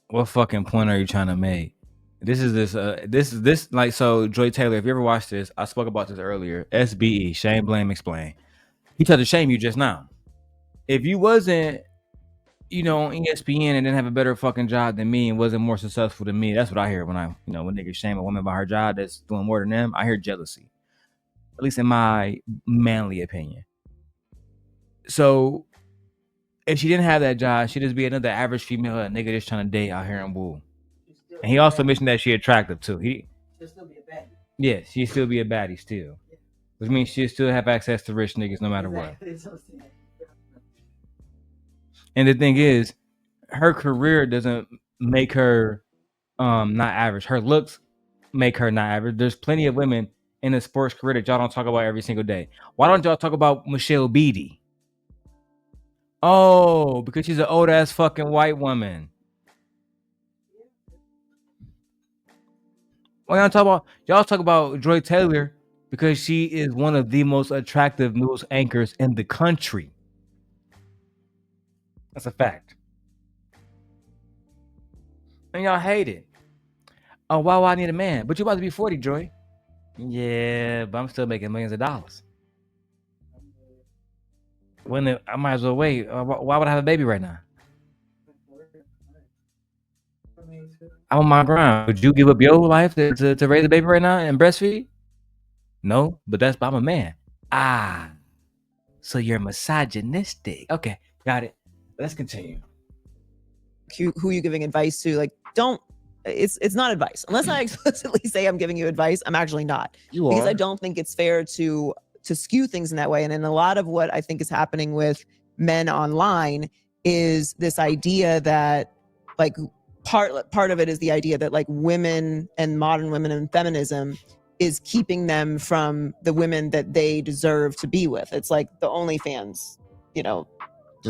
What fucking point are you trying to make? This is like, so Joy Taylor, if you ever watched this, I spoke about this earlier. SBE, shame, blame, explain. He tried to shame you just now. If you wasn't, on ESPN and didn't have a better fucking job than me and wasn't more successful than me, that's what I hear when when niggas shame a woman about her job that's doing more than them. I hear jealousy, at least in my manly opinion. So if she didn't have that job, she'd just be another average female, a nigga just trying to date out here and woo. And he also mentioned that she attractive too. She'll still be a baddie. Yeah, she'd still be a baddie still. Which means she'll still have access to rich niggas no matter what. And the thing is, her career doesn't make her not average. Her looks make her not average. There's plenty of women in the sports career that y'all don't talk about every single day. Why don't y'all talk about Michelle Beatty? Oh, because she's an old ass fucking white woman. Why y'all talk about Joy Taylor because she is one of the most attractive news anchors in the country. That's a fact. And y'all hate it. Oh, why would I need a man? But you about to be 40, Joy. Yeah, but I'm still making millions of dollars. I might as well wait. Why would I have a baby right now? I'm on my grind. Would you give up your life to raise a baby right now and breastfeed? No, but I'm a man. Ah, so you're misogynistic. Okay, got it. Let's continue. Who you giving advice to? Like, don't. It's not advice unless I explicitly say I'm giving you advice. I'm actually not, because I don't think it's fair to skew things in that way. And in a lot of what I think is happening with men online is this idea that, like, part of it is the idea that, like, women and modern women and feminism is keeping them from the women that they deserve to be with. It's like the OnlyFans,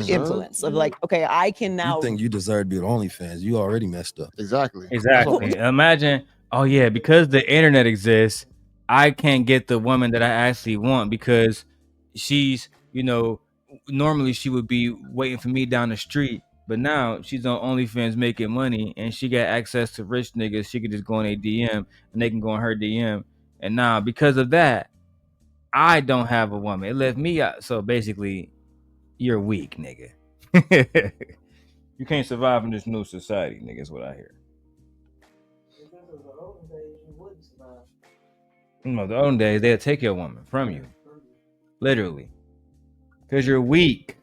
influence of, like, okay, I can now. You think you deserve to be on OnlyFans? You already messed up. Exactly. Imagine, oh yeah, because the internet exists, I can't get the woman that I actually want because she's, normally she would be waiting for me down the street, but now she's on OnlyFans making money and she got access to rich niggas. She could just go on a DM and they can go on her DM. And now because of that, I don't have a woman. It left me out. So basically, you're weak, nigga. You can't survive in this new society, nigga, is what I hear. The olden days, they'll take your woman from you. Literally. Because you're weak.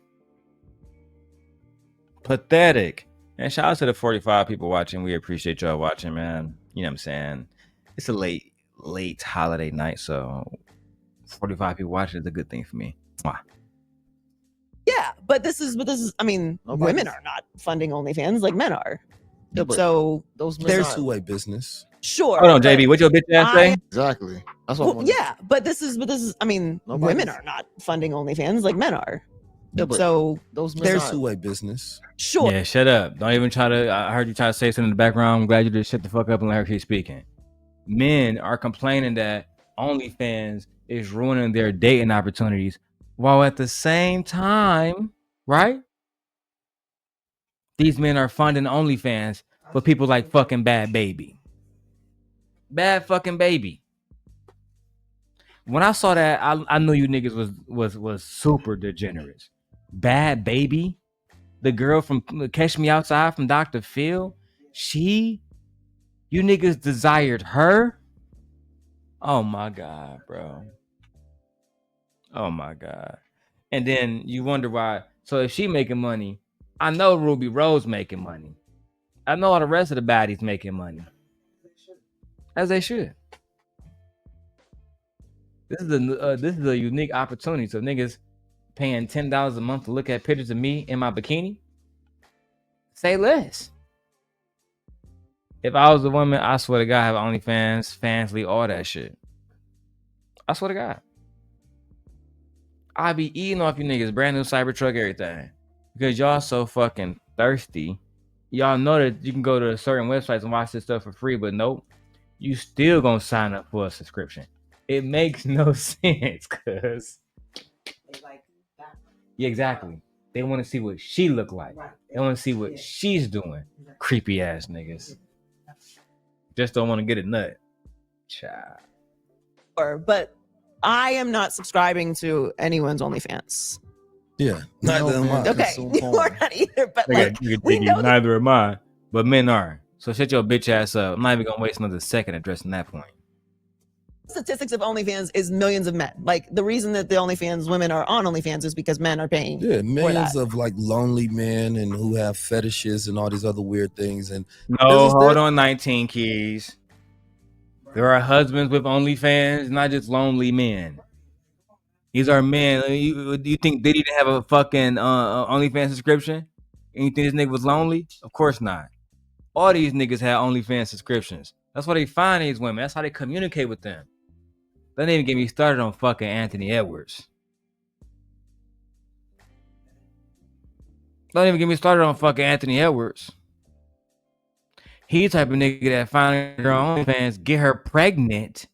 Pathetic. And shout out to the 45 people watching. We appreciate y'all watching, man. You know what I'm saying? It's a late holiday night, so 45 people watching is a good thing for me. Mwah. Yeah, but this is, I mean, women are not funding OnlyFans like men are. Yeah, but so there's two-way business. Sure. Hold on, JB. What your bitch ass say? Exactly. That's what. Yeah, but this is, I mean, women are not funding OnlyFans like men are. Yeah, but so there's two-way business. Sure. Yeah, shut up. Don't even try to. I heard you try to say something in the background. I'm glad you just shut the fuck up and let her keep speaking. Men are complaining that OnlyFans is ruining their dating opportunities, while at the same time, right? These men are funding OnlyFans for people like fucking Bad Baby. Bad fucking Baby. When I saw that, I knew you niggas was super degenerates. Bad Baby, the girl from Catch Me Outside from Dr. Phil, you niggas desired her. Oh my God, bro. Oh my God. And then you wonder why. So if she making money, I know Ruby Rose making money. I know all the rest of the baddies making money. As they should. This is a unique opportunity. So niggas paying $10 a month to look at pictures of me in my bikini. Say less. If I was a woman, I swear to God, I have OnlyFans, Fansly, all that shit. I swear to God. I be eating off you niggas, brand new Cybertruck, everything. Because y'all so fucking thirsty. Y'all know that you can go to certain websites and watch this stuff for free, but nope. You still gonna sign up for a subscription. It makes no sense, cuz. Yeah, exactly. They want to see what she look like. They want to see what she's doing. Creepy ass niggas. Just don't want to get a nut. Child. But I am not subscribing to anyone's OnlyFans. Yeah, neither am I. Okay, you're not either. But like, we know neither am I. But men are. So shut your bitch ass up. I'm not even gonna waste another second addressing that point. Statistics of OnlyFans is millions of men. Like, the reason that the OnlyFans women are on OnlyFans is because men are paying. Yeah, millions of like lonely men and who have fetishes and all these other weird things. And no, hold on, 19 keys. There are husbands with OnlyFans, not just lonely men. These are men. You think they didn't have a fucking OnlyFans subscription? And you think this nigga was lonely? Of course not. All these niggas have OnlyFans subscriptions. That's why they find these women. That's how they communicate with them. Don't even get me started on fucking Anthony Edwards. Don't even get me started on fucking Anthony Edwards. He the type of nigga that find her on OnlyFans, get her pregnant,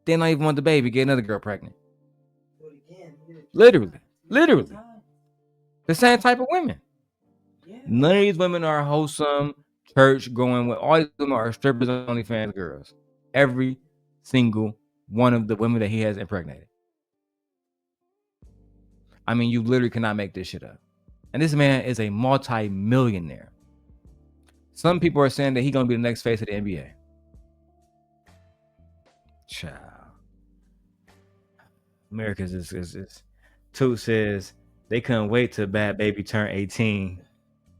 then not even want the baby, get another girl pregnant. Literally. The same type of women. None of these women are wholesome, church going with. All these women are strippers and OnlyFans girls. Every single one of the women that he has impregnated. I mean, you literally cannot make this shit up. And this man is a multi-millionaire. Some people are saying that he's gonna be the next face of the NBA. Child. America's is Toot says they couldn't wait till Bad Baby turn 18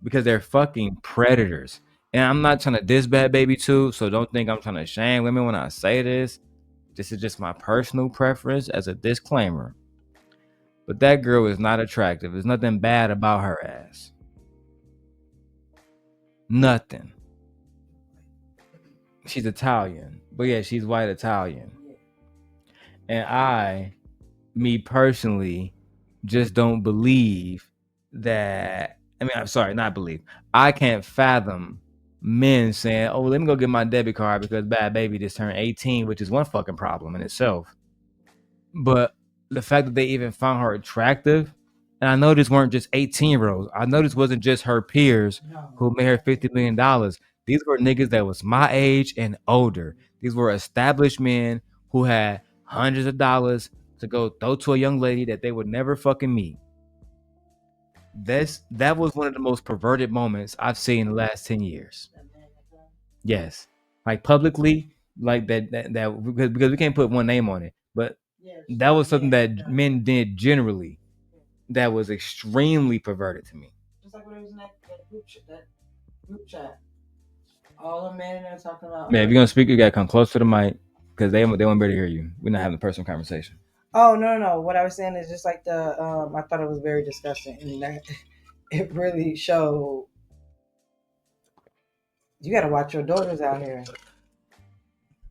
because they're fucking predators. And I'm not trying to diss Bad Baby too, so don't think I'm trying to shame women when I say this. This is just my personal preference as a disclaimer. But that girl is not attractive. There's nothing bad about her ass. Nothing. She's Italian. But yeah, she's white Italian. And me personally, just don't believe that. I mean, I'm sorry, not believe. I can't fathom men saying, "Oh, let me go get my debit card because Bad Baby just turned 18," which is one fucking problem in itself. But the fact that they even found her attractive, and I know this weren't just 18-year-olds. I know this wasn't just her peers who made her $50 million. These were niggas that was my age and older. These were established men who had hundreds of dollars to go throw to a young lady that they would never fucking meet. That was one of the most perverted moments I've seen in the last 10 years. Yes. Like publicly, like that because we can't put one name on it. But that was something that men did generally that was extremely perverted to me. Just like when it was in that group chat. All the men in there talking about. Man, if you're gonna speak, you gotta come close to the mic because they won't be able to hear you. We're not having a personal conversation. Oh no! What I was saying is just like I thought it was very disgusting, and that it really showed. You gotta watch your daughters out here.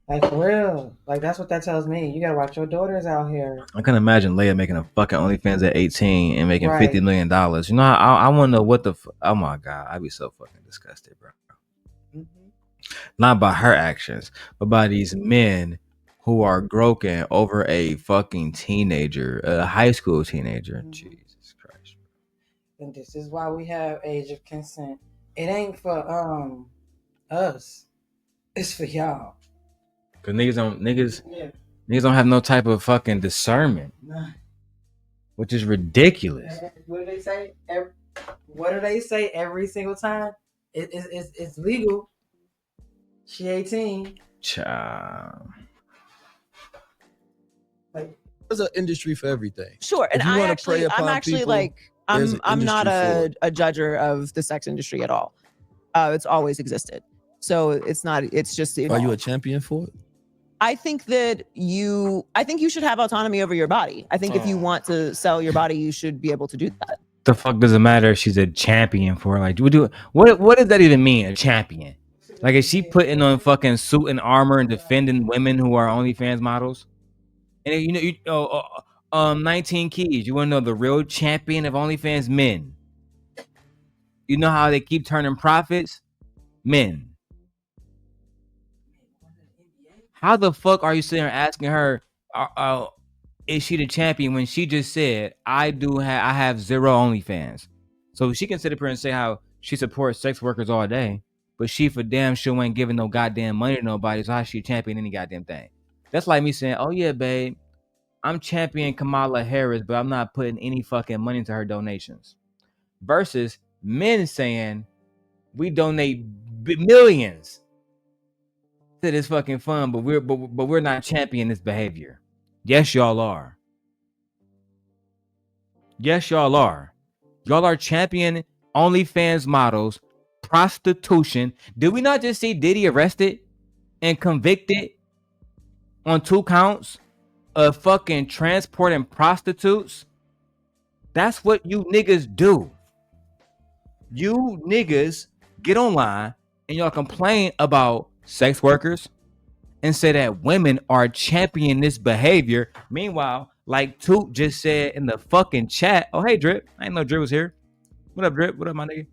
Like for real. Like that's what that tells me. You gotta watch your daughters out here. I can imagine Leia making a fucking OnlyFans at 18 and making $50 million. You know, I want to know what the oh my god, I'd be so fucking disgusted, bro. Not by her actions, but by these men who are broken over a fucking teenager, a high school teenager. Jesus Christ. And this is why we have age of consent. It ain't for us. It's for y'all. Cause niggas don't have no type of fucking discernment. Nah. Which is ridiculous. What do they say? What do they say every single time? It's legal. She 18. Child. There's an industry for everything. Sure, and I'm actually people, like I'm not a judger of the sex industry at all. It's always existed, so it's not. It's just. Evolved. Are you a champion for it? I think you should have autonomy over your body. I think if you want to sell your body, you should be able to do that. The fuck does it matter if she's a champion for it? Like, what does that even mean? A champion? Like, is she putting on fucking suit and armor and defending women who are OnlyFans models? And 19 Keys. You want to know the real champion of OnlyFans? Men. You know how they keep turning profits? Men. How the fuck are you sitting there asking her, is she the champion when she just said, I have zero OnlyFans? So she can sit up here and say how she supports sex workers all day, but she for damn sure ain't giving no goddamn money to nobody. So how she champion any goddamn thing? That's like me saying, oh yeah, babe, I'm championing Kamala Harris, but I'm not putting any fucking money into her donations. Versus men saying, we donate millions to this fucking fund, but we're not championing this behavior. Yes, y'all are. Yes, y'all are. Y'all are championing OnlyFans models, prostitution. Did we not just see Diddy arrested and convicted on 2 counts of fucking transporting prostitutes? That's what you niggas do. You niggas get online and y'all complain about sex workers and say that women are championing this behavior. Meanwhile, like Toot just said in the fucking chat, oh, hey, Drip. I didn't know Drip was here. What up, Drip? What up, my nigga?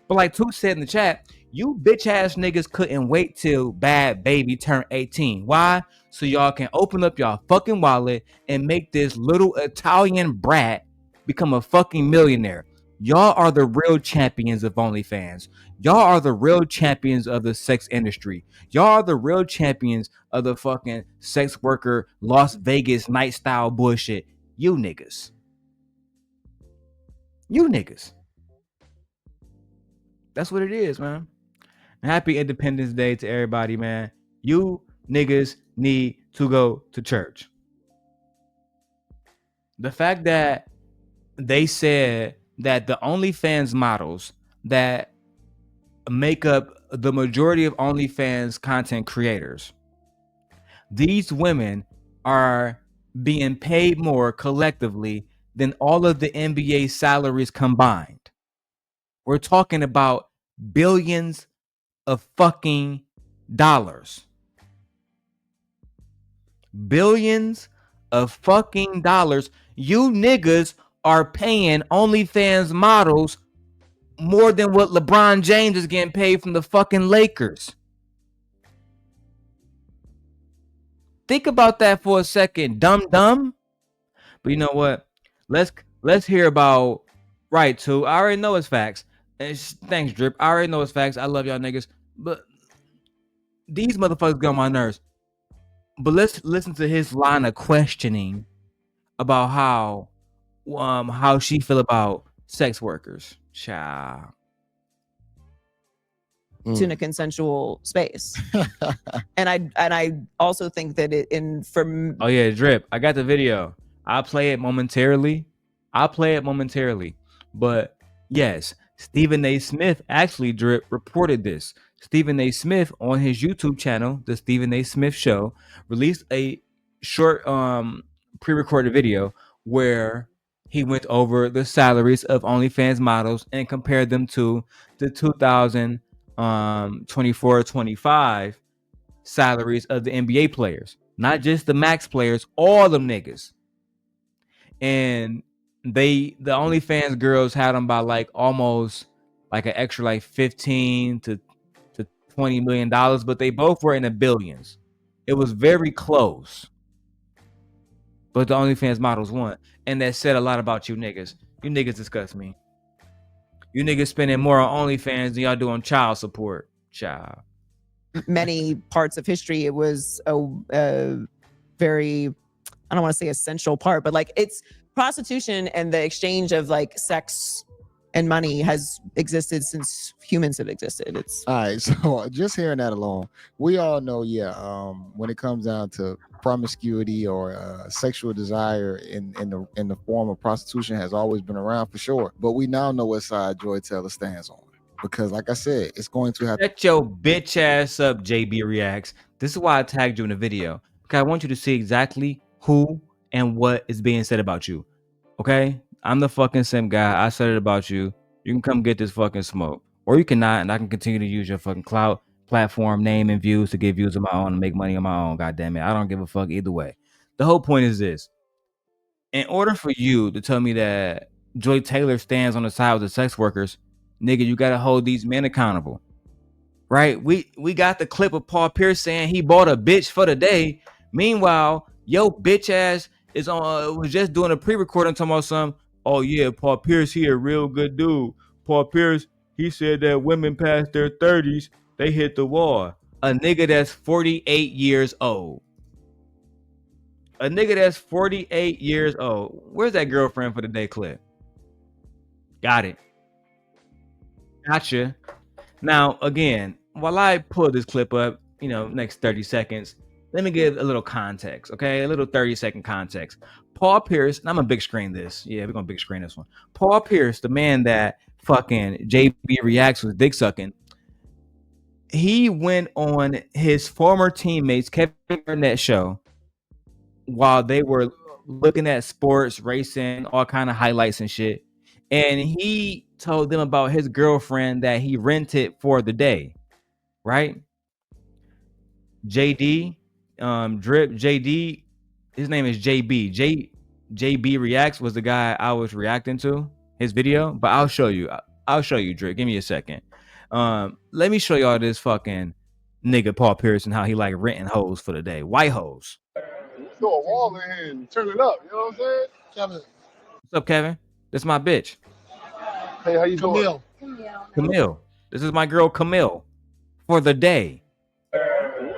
But like Toot said in the chat, you bitch ass niggas couldn't wait till Bad Baby turned 18. Why? So y'all can open up y'all fucking wallet and make this little Italian brat become a fucking millionaire. Y'all are the real champions of OnlyFans. Y'all are the real champions of the sex industry. Y'all are the real champions of the fucking sex worker Las Vegas night style bullshit. You niggas. You niggas. That's what it is, man. Happy Independence Day to everybody, man. You niggas need to go to church. The fact that they said that the OnlyFans models that make up the majority of OnlyFans content creators, these women are being paid more collectively than all of the NBA salaries combined. We're talking about billions of fucking dollars. Billions of fucking dollars. You niggas are paying OnlyFans models more than what LeBron James is getting paid from the fucking Lakers. Think about that for a second, dumb. But you know what? Let's hear about right too. I already know it's facts. Thanks, Drip. I already know it's facts. I love y'all niggas. But these motherfuckers get on my nerves. But let's listen to his line of questioning about how she feel about sex workers. Child. In a consensual space. and I also think that oh yeah, Drip, I got the video. I'll play it momentarily. But yes, Stephen A. Smith actually, Drip, reported this. Stephen A. Smith on his YouTube channel, The Stephen A. Smith Show, released a short pre-recorded video where he went over the salaries of OnlyFans models and compared them to the 2024-25 salaries of the NBA players, not just the max players, all them niggas. And the OnlyFans girls had them by like almost like an extra like $15 to $20 million, but they both were in the billions. It was very close. But the OnlyFans models won. And that said a lot about you niggas. You niggas disgust me. You niggas spending more on OnlyFans than y'all do on child support. Child. Many parts of history, it was a very, I don't want to say essential part, but like it's prostitution and the exchange of like sex and money has existed since humans have existed. It's all right. So just hearing that alone, we all know, when it comes down to promiscuity or sexual desire in the form of prostitution has always been around for sure. But we now know what side Joy Taylor stands on. Because like I said, it's going to have Shut your bitch ass up, JB Reacts. This is why I tagged you in the video. Because I want you to see exactly who and what is being said about you. Okay? I'm the fucking simp guy. I said it about you. You can come get this fucking smoke. Or you cannot, and I can continue to use your fucking clout, platform, name, and views to get views of my own and make money on my own. God damn it. I don't give a fuck either way. The whole point is this. In order for you to tell me that Joy Taylor stands on the side of the sex workers, nigga, you gotta hold these men accountable. Right? We got the clip of Paul Pierce saying he bought a bitch for the day. Meanwhile, yo bitch ass is on was just doing a pre-recording talking about some, oh yeah, Paul Pierce, he a real good dude. Paul Pierce, he said that women past their 30s, they hit the wall. A nigga that's 48 years old. A nigga that's 48 years old. Where's that girlfriend for the day clip? Got it. Gotcha. Now, again, while I pull this clip up, next 30 seconds, let me give a little context, okay? A little 30-second context. Paul Pierce, and I'm gonna big screen this. Yeah, we're gonna big screen this one. Paul Pierce, the man that fucking JB Reacts was dick sucking, he went on his former teammates Kevin Garnett's show while they were looking at sports, racing, all kind of highlights and shit. And he told them about his girlfriend that he rented for the day, right? JD, Drip, JD, his name is JB. JB Reacts was the guy I was reacting to, his video, but I'll show you, Drip. Give me a second. Let me show y'all this fucking nigga Paul Pierce and how he like renting hoes for the day. White hoes. Throw a wall in here and turn it up, you know what I'm saying? Kevin. What's up, Kevin? This is my bitch. Hey, how you doing? Camille. This is my girl Camille for the day.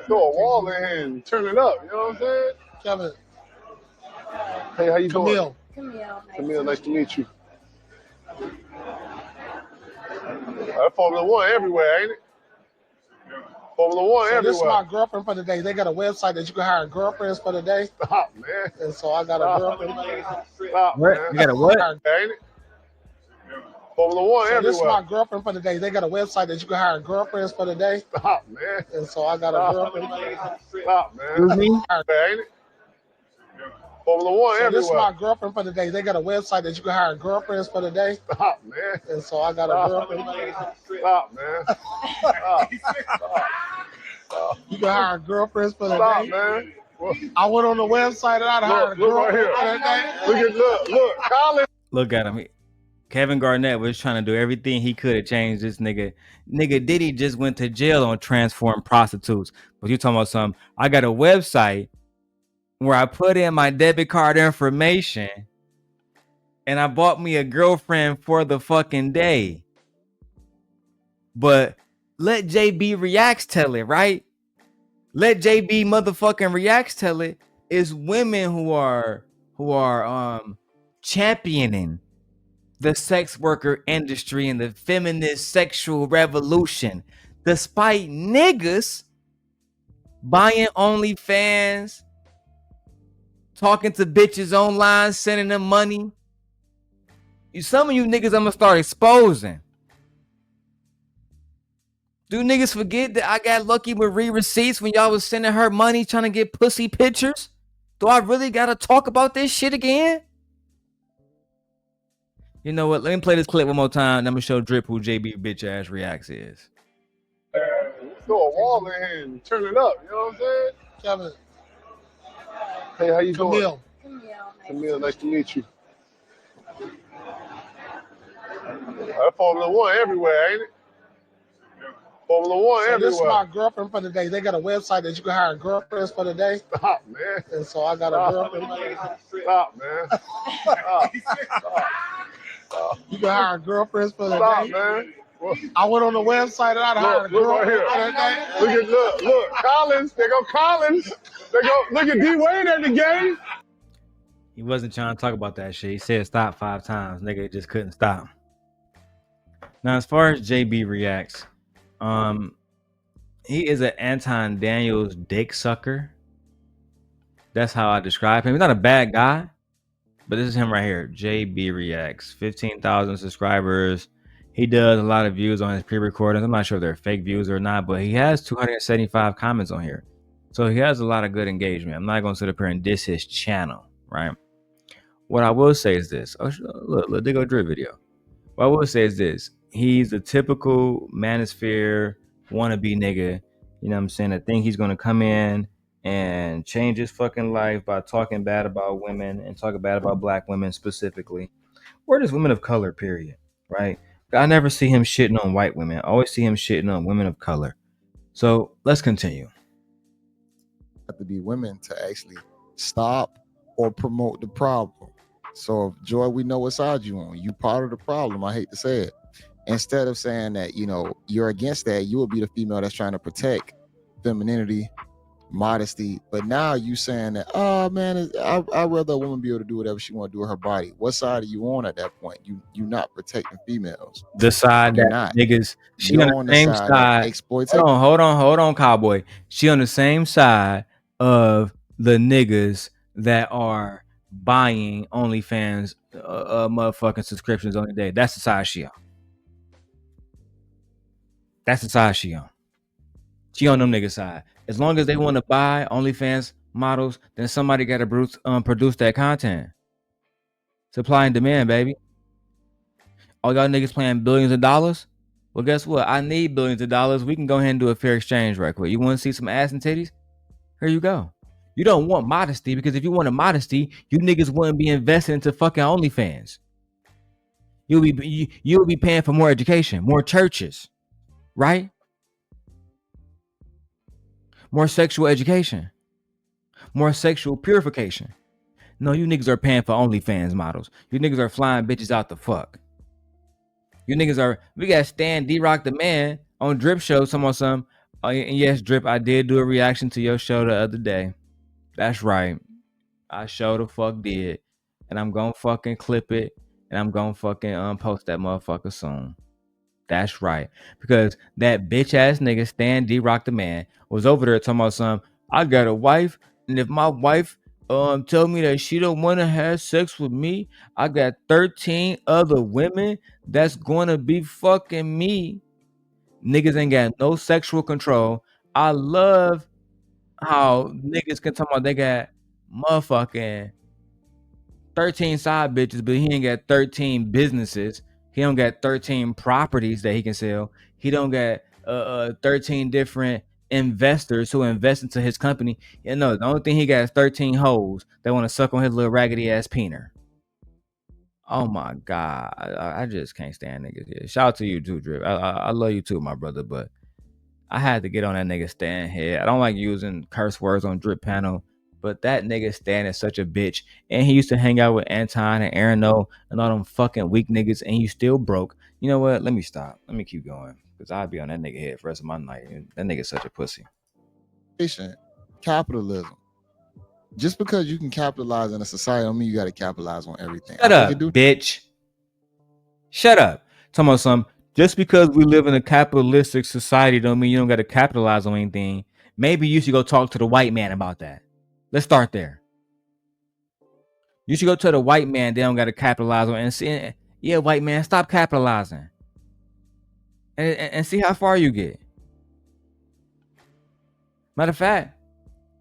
Throw a wall in here and turn it up, you know what I'm saying? Kevin. Hey, how you doing? Camille, nice to meet you. That Formula One everywhere, ain't it? Formula One So this is everywhere. my girlfriend for the day. They got a website that you can hire girlfriends for the day. Stop, man. And so I got a girlfriend. Stop, What? man. You got a what? Ain't it? Formula One So this is my everywhere. girlfriend for the day. They got a website that you can hire girlfriends for the day. Stop, man. And so I got a girlfriend. Stop, man. Excuse me? Ain't it? Formula One So this is everywhere. my girlfriend for the day. They got a website that you can hire girlfriends for the day. Stop, man. And so I got a girlfriend. Stop, man. Stop. Stop. You can hire girlfriends for the Stop, day. man. I went on the website and I hired a Look right girlfriend here. for that day. Look, Colin. Look at him. Kevin Garnett was trying to do everything he could to change this nigga. Nigga Diddy just went to jail on transform prostitutes. But you talking about something? I got a website where I put in my debit card information and I bought me a girlfriend for the fucking day. But let JB Reacts tell it, right? Let JB motherfucking Reacts tell it. It's women who are championing the sex worker industry and the feminist sexual revolution, despite niggas buying OnlyFans, talking to bitches online, sending them money. Some of you niggas I'm gonna start exposing. Do niggas forget that I got lucky with receipts when y'all was sending her money trying to get pussy pictures? Do I really gotta talk about this shit again? You know what? Let me play this clip one more time. And I'm gonna show Drip who JB bitch ass Reacts is. Throw a wall in here and turn it up. You know what I'm saying? Kevin. Hey, how you Camille. doing? Camille, nice to meet you. Formula One everywhere, ain't it? Formula One So everywhere. this is my girlfriend for the day. They got a website that you can hire girlfriends for the day. Stop, man. And so I got a girlfriend. Stop, man. Stop. You can hire girlfriends for the Stop, day. man. I went on the website and I hired a Look right girlfriend here. for the day. Look, Collins. There go Collins. Look at D Wade at the game. He wasn't trying to talk about that shit. He said stop 5 times. Nigga just couldn't stop. Now, as far as JB Reacts, he is an Anton Daniels dick sucker. That's how I describe him. He's not a bad guy, but this is him right here. JB Reacts, 15,000 subscribers. He does a lot of views on his pre-recordings. I'm not sure if they're fake views or not, but he has 275 comments on here. So he has a lot of good engagement. I'm not going to sit up here and diss his channel, right? What I will say is this. Oh, look, they go Drip video. What I will say is this. He's a typical manosphere wannabe nigga. You know what I'm saying? I think he's going to come in and change his fucking life by talking bad about women and talking bad about black women specifically. Or just women of color, period, right? I never see him shitting on white women. I always see him shitting on women of color. So let's continue. Have to be women to actually stop or promote the problem. So, Joy, we know what side you on. You part of the problem. I hate to say it. Instead of saying that, you know, you're against that, you will be the female that's trying to protect femininity, modesty. But now you saying that, oh man, I'd rather a woman be able to do whatever she want to do with her body. What side are you on at that point? You not protecting females. The side You're that not. niggas, she You're on the same side. Exploitation. Hold on, cowboy. She on the same side of the niggas that are buying OnlyFans motherfucking subscriptions on the day. That's the side she on. That's the side she on. She on them niggas side. As long as they want to buy OnlyFans models, then somebody got to produce that content. Supply and demand, baby. All y'all niggas playing billions of dollars? Well, guess what? I need billions of dollars. We can go ahead and do a fair exchange right quick. You want to see some ass and titties? Here you go. You don't want modesty, because if you wanted modesty, you niggas wouldn't be investing into fucking OnlyFans. You'll be paying for more education, more churches, right? More sexual education, more sexual purification. No, you niggas are paying for OnlyFans models. You niggas are flying bitches out the fuck. You niggas are, we got Stan D-Rock the man on Drip Show, some. And yes, Drip, I did do a reaction to your show the other day. That's right. I sure the fuck did. And I'm gonna fucking clip it. And I'm gonna fucking post that motherfucker soon. That's right. Because that bitch ass nigga Stan D-Rock the man was over there talking about something. I got a wife, and if my wife tell me that she don't want to have sex with me, I got 13 other women that's gonna be fucking me. Niggas ain't got no sexual control. I love how niggas can talk about they got motherfucking 13 side bitches, but he ain't got 13 businesses. He don't got 13 properties that he can sell. He don't got 13 different investors who invest into his company. You know, the only thing he got is 13 hoes that want to suck on his little raggedy ass peener. Oh my God. I just can't stand niggas. Yeah. Shout out to you too, Drip. I love you too, my brother, but I had to get on that nigga Stan head. I don't like using curse words on Drip Panel, but that nigga Stan is such a bitch. And he used to hang out with Anton and Aaron O and all them fucking weak niggas, and you still broke. You know what? Let me stop. Let me keep going, because I'll be on that nigga head for the rest of my night. That nigga's such a pussy. Capitalism. Just because you can capitalize in a society don't mean you got to capitalize on everything. Shut up, bitch. Shut up. Talking about something. Just because we live in a capitalistic society don't mean you don't got to capitalize on anything. Maybe you should go talk to the white man about that. Let's start there. You should go to the white man. They don't got to capitalize on and see. Yeah, white man, stop capitalizing. And see how far you get. Matter of fact,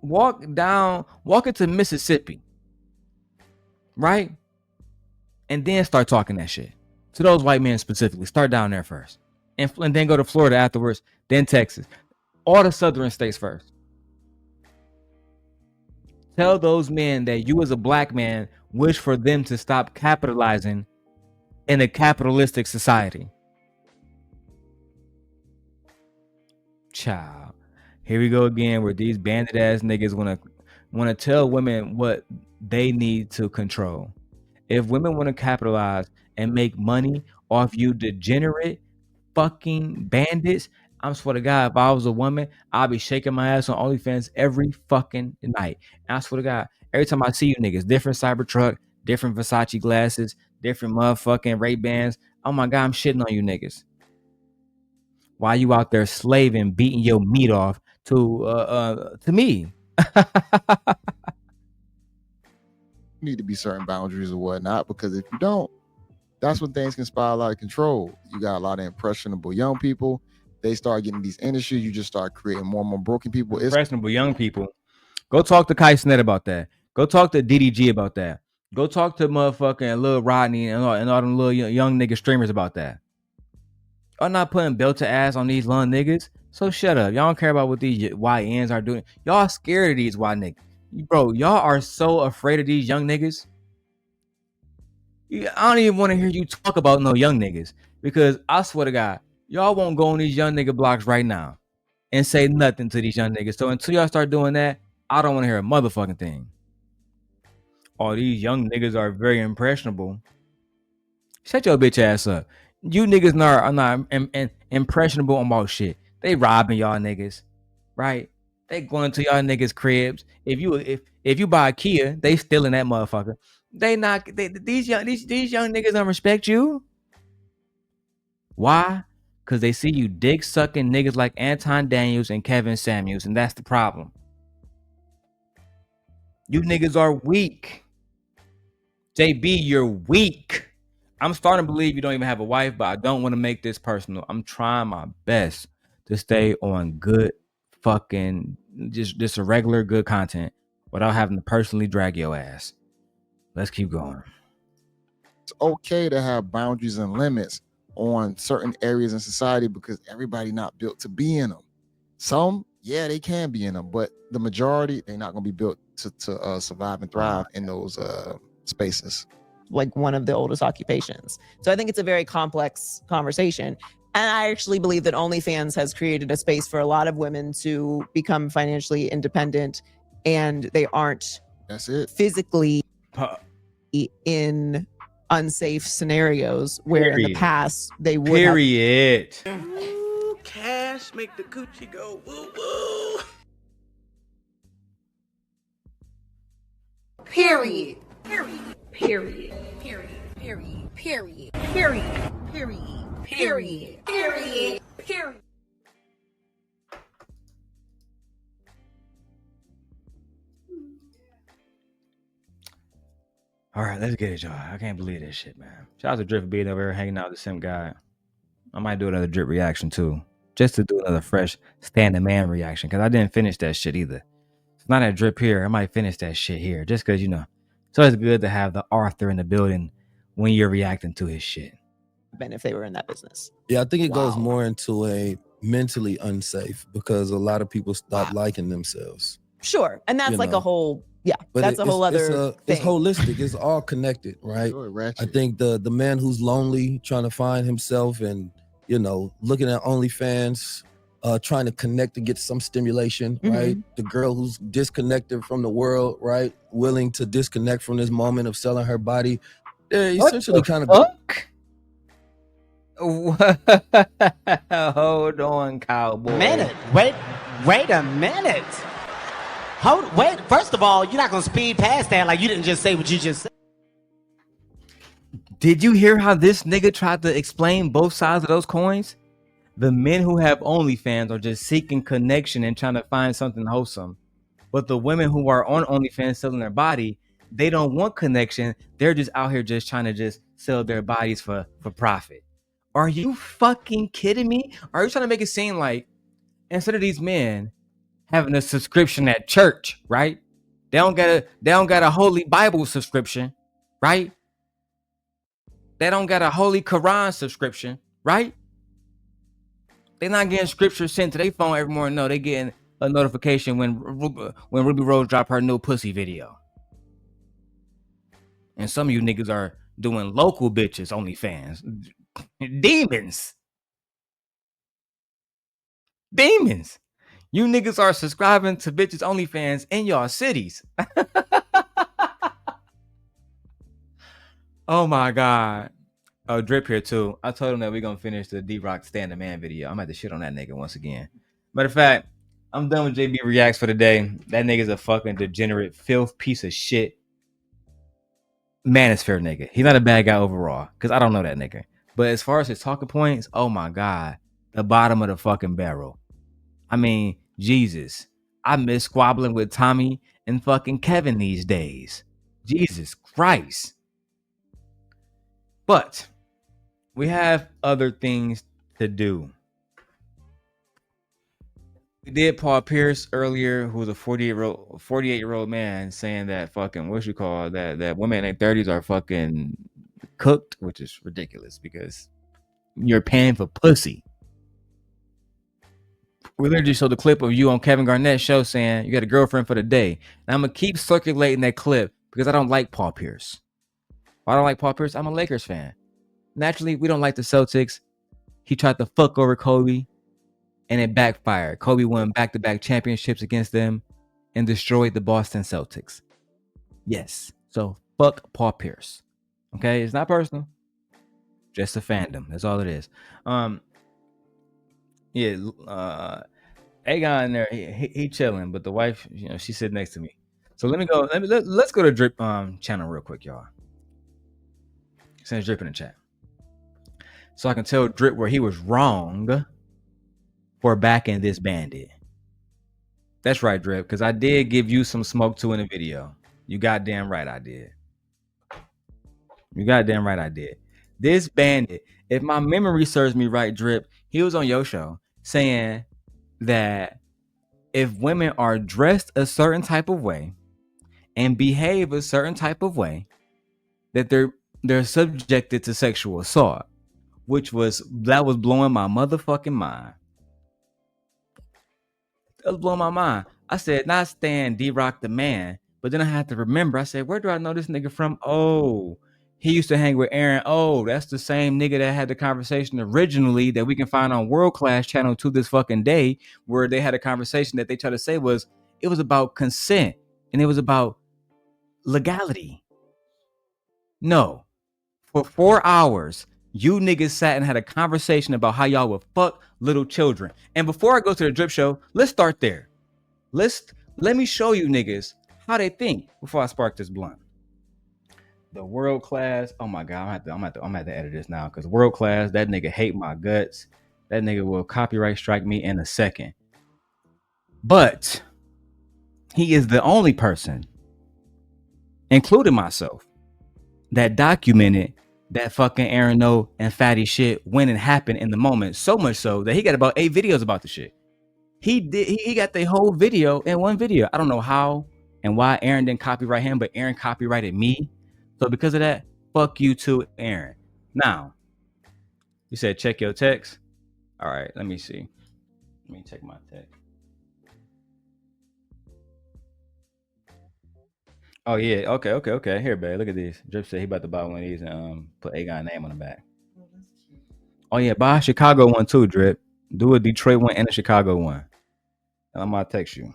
walk into Mississippi, right? And then start talking that shit. To those white men specifically, start down there first. And then go to Florida afterwards, then Texas. All the southern states first. Tell those men that you as a black man wish for them to stop capitalizing in a capitalistic society. Child. Here we go again, where these bandit ass niggas wanna tell women what they need to control. If women want to capitalize and make money off you degenerate fucking bandits, I swear to God, if I was a woman, I'll be shaking my ass on OnlyFans every fucking night. And I swear to God, every time I see you niggas, different Cybertruck, different Versace glasses, different motherfucking Ray-Bans. Oh my God, I'm shitting on you niggas. While you out there slaving, beating your meat off to me. Need to be certain boundaries or whatnot, because if you don't, that's when things can spiral out of control. You got a lot of impressionable young people. They start getting these industries. You just start creating more and more broken people. Impressionable young people. Go talk to Kai Snet about that. Go talk to DDG about that. Go talk to motherfucking Lil Rodney and all them little young nigga streamers about that. I'm not putting belt to ass on these young niggas. So shut up. Y'all don't care about what these YNs are doing. Y'all scared of these Y niggas. Bro, y'all are so afraid of these young niggas. I don't even want to hear you talk about no young niggas, because I swear to God, y'all won't go on these young nigga blocks right now and say nothing to these young niggas. So until y'all start doing that, I don't want to hear a motherfucking thing. All these young niggas are very impressionable. Shut your bitch ass up. You niggas are not impressionable about shit. They robbing y'all niggas, right? They going into y'all niggas cribs. If you buy a Kia, they stealing that motherfucker. These young niggas don't respect you. Why? Because they see you dick sucking niggas like Anton Daniels and Kevin Samuels, and that's the problem. You niggas are weak. JB, you're weak. I'm starting to believe you don't even have a wife, but I don't want to make this personal. I'm trying my best to stay on good fucking just a regular good content without having to personally drag your ass. Let's keep going. It's okay to have boundaries and limits on certain areas in society, because everybody not built to be in them. Some, yeah, they can be in them, but the majority, they're not going to be built to survive and thrive in those spaces. Like one of the oldest occupations. So I think it's a very complex conversation. And I actually believe that OnlyFans has created a space for a lot of women to become financially independent, and they aren't physically in unsafe scenarios where in the past they would Period. Ooh, cash make the coochie go woo woo. Period. Period. Period. Period. Period. Period. Period. Period. Period. Period. Period. All right, let's get it, y'all. I can't believe this shit, man. Shout out to Drip for being over here hanging out with the Simp God. I might do another Drip reaction too, just to do another fresh standing man reaction, because I didn't finish that shit either. It's not a Drip here. I might finish that shit here, just because, you know, it's always good to have the author in the building when you're reacting to his shit. Ben, if they were in that business. Yeah, I think it goes more into a mentally unsafe because a lot of people stop liking themselves. Sure. And that's You like know. a whole, yeah, But that's a whole other it's thing. holistic. It's all connected, right? I think the man who's lonely, trying to find himself, and you know, looking at OnlyFans, trying to connect to get some stimulation, right? The girl who's disconnected from the world, right? Willing to disconnect from this moment of selling her body. They're essentially kind of. Hold on, cowboy. Wait a minute. Wait. First of all, you're not gonna speed past that like you didn't just say what you just said. Did you hear how this nigga tried to explain both sides of those coins? The men who have OnlyFans are just seeking connection and trying to find something wholesome. But the women who are on OnlyFans selling their body, they don't want connection. They're just out here just trying to just sell their bodies for profit. Are you fucking kidding me? Are you trying to make it seem like instead of these men having a subscription at church, right? They don't got a Holy Bible subscription, right? They don't got a Holy Quran subscription, right? They're not getting scripture sent to their phone every morning. No, they getting a notification when Ruby Rose drop her new pussy video. And some of you niggas are doing local bitches OnlyFans. Demons. You niggas are subscribing to bitches OnlyFans in y'all cities. Oh my God. Oh, Drip here too. I told him that we're gonna finish the D-Rock Stand the Man video. I'm gonna have to shit on that nigga once again. Matter of fact, I'm done with JB Reacts for the day. That nigga's a fucking degenerate, filth piece of shit. Manosphere nigga. He's not a bad guy overall, because I don't know that nigga. But as far as his talking points, oh my God, the bottom of the fucking barrel. I mean, Jesus. I miss squabbling with Tommy and fucking Kevin these days. Jesus Christ. But we have other things to do. We did Paul Pierce earlier, who was a 48-year-old man, saying that fucking that women in their 30s are fucking cooked, which is ridiculous because you're paying for pussy. We literally showed the clip of you on Kevin Garnett's show saying you got a girlfriend for the day. And I'm gonna keep circulating that clip because I don't like Paul Pierce. Why don't I like Paul Pierce? I'm a Lakers fan. Naturally, we don't like the Celtics. He tried to fuck over Kobe, and it backfired. Kobe won back-to-back championships against them and destroyed the Boston Celtics. Yes. So fuck Paul Pierce. Okay, it's not personal. Just a fandom. That's all it is. Aegon in there, he chilling, but the wife, you know, she's sitting next to me. So let's go to Drip channel real quick, y'all. Send Drip in the chat, so I can tell Drip where he was wrong for backing this bandit. That's right, Drip, because I did give you some smoke too in the video. You goddamn right I did. You goddamn right I did. This bandit, if my memory serves me right, Drip, he was on your show saying that if women are dressed a certain type of way and behave a certain type of way, that they're subjected to sexual assault, that was blowing my motherfucking mind. That was blowing my mind. I said, not Stan D-Rock the man, but then I had to remember. I said, where do I know this nigga from? Oh, he used to hang with Aaron. Oh, that's the same nigga that had the conversation originally that we can find on World Class channel to this fucking day, where they had a conversation that they tried to say it was about consent and it was about legality. No, for 4 hours, you niggas sat and had a conversation about how y'all would fuck little children. And before I go to the Drip show, let's start there. Let me show you niggas how they think before I spark this blunt. The world class. Oh my god, I'm gonna have to edit this now because world class. That nigga hate my guts. That nigga will copyright strike me in a second. But he is the only person, including myself, that documented that fucking Aaron No and Fatty shit when it happened in the moment. So much so that he got about 8 videos about the shit. He got the whole video in one video. I don't know how and why Aaron didn't copyright him, but Aaron copyrighted me. So because of that, fuck you too, Aaron. Now, you said check your text. All right, let me see. Let me check my text. Oh yeah, okay. Here, babe, look at these. Drip said he about to buy one of these and put A-Gon name on the back. Oh yeah, buy a Chicago one too, Drip. Do a Detroit one and a Chicago one. And I'm gonna text you.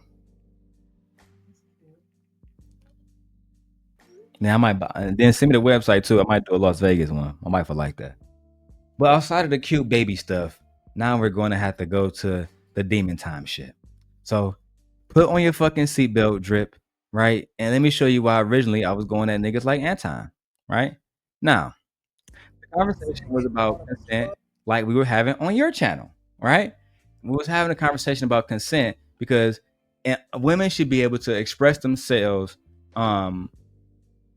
Now I might buy, and then send me the website too. I might do a Las Vegas one. My wife would like that. But outside of the cute baby stuff, now we're going to have to go to the demon time shit. So put on your fucking seatbelt, Drip, right? And let me show you why originally I was going at niggas like Anton, right? Now, the conversation was about consent like we were having on your channel, right? We was having a conversation about consent because women should be able to express themselves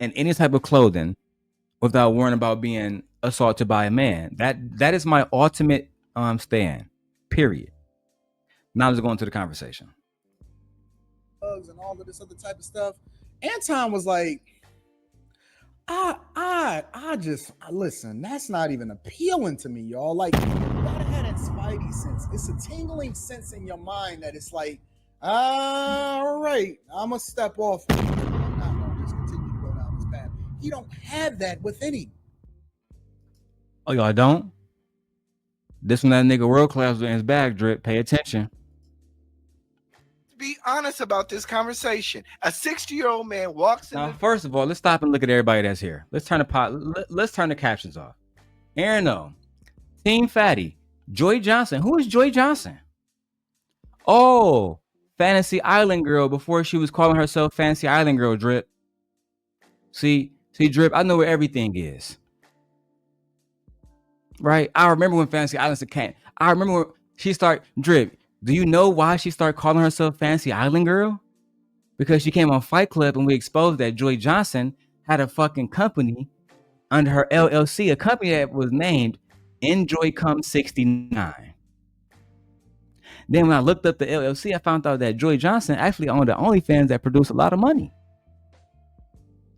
in any type of clothing without worrying about being assaulted by a man. That is my ultimate stand. Period. Now let's go into the conversation. And all of this other type of stuff. Anton was like, I just listen, that's not even appealing to me, y'all. Like, you gotta have that spidey sense. It's a tingling sense in your mind that it's like, all right, I'm gonna step off. I'm not gonna just continue to go down this path. He don't have that within him. Oh, y'all don't? This one, that nigga world class in his bag, Drip. Pay attention. Be honest about this conversation. A 60-year-old man walks in. Now, first of all, let's stop and look at everybody that's here. Let's turn the captions off. Aaron No, Team Fatty, Joy Johnson. Who is Joy Johnson? Oh, Fantasy Island Girl before she was calling herself Fantasy Island Girl, Drip. See, Drip, I know where everything is. Right? I remember when Fantasy Island came. I remember when she started, Drip, do you know why she started calling herself Fantasy Island Girl? Because she came on Fight Club and we exposed that Joy Johnson had a fucking company under her LLC, a company that was named Enjoy Come 69. Then when I looked up the LLC, I found out that Joy Johnson actually owned the OnlyFans that produced a lot of money.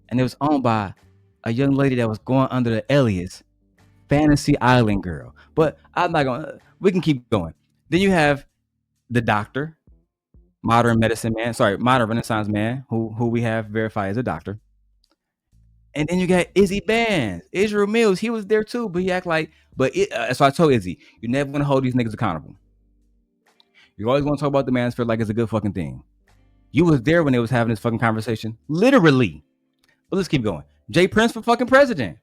And it was owned by a young lady that was going under the alias Fantasy Island Girl. But I'm not going to, we can keep going. Then you have the doctor, modern Renaissance man, who we have verified as a doctor. And then you got Izzy Bands, Israel Mills. He was there too, but he act like, so I told Izzy, you never want to hold these niggas accountable. You always want to talk about the manosphere like it's a good fucking thing. You was there when they was having this fucking conversation, literally. But let's keep going. Jay Prince for fucking president.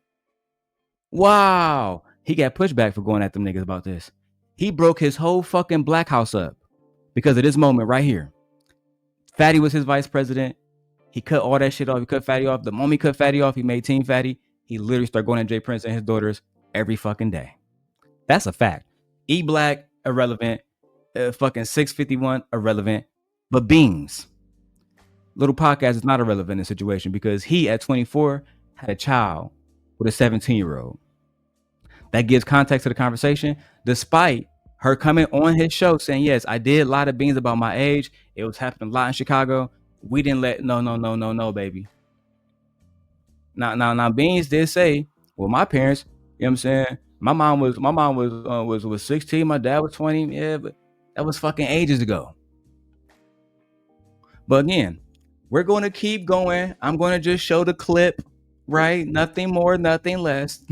Wow. He got pushback for going at them niggas about this. He broke his whole fucking black house up because of this moment right here. Fatty was his vice president. He cut all that shit off. He cut Fatty off. The moment he cut Fatty off, he made Team Fatty. He literally started going at Jay Prince and his daughters every fucking day. That's a fact. E Black, irrelevant. Fucking 651, irrelevant. But Beans, little podcast is not irrelevant in this situation because he, at 24, had a child with a 17-year-old. That gives context to the conversation, despite her coming on his show saying, yes, I did lie to Beans about my age. It was happening a lot in Chicago. We didn't let, no, baby. Now, Beans did say, well, my parents, you know what I'm saying? My mom was 16, my dad was 20. Yeah, but that was fucking ages ago. But again, we're going to keep going. I'm going to just show the clip, right? Nothing more, nothing less.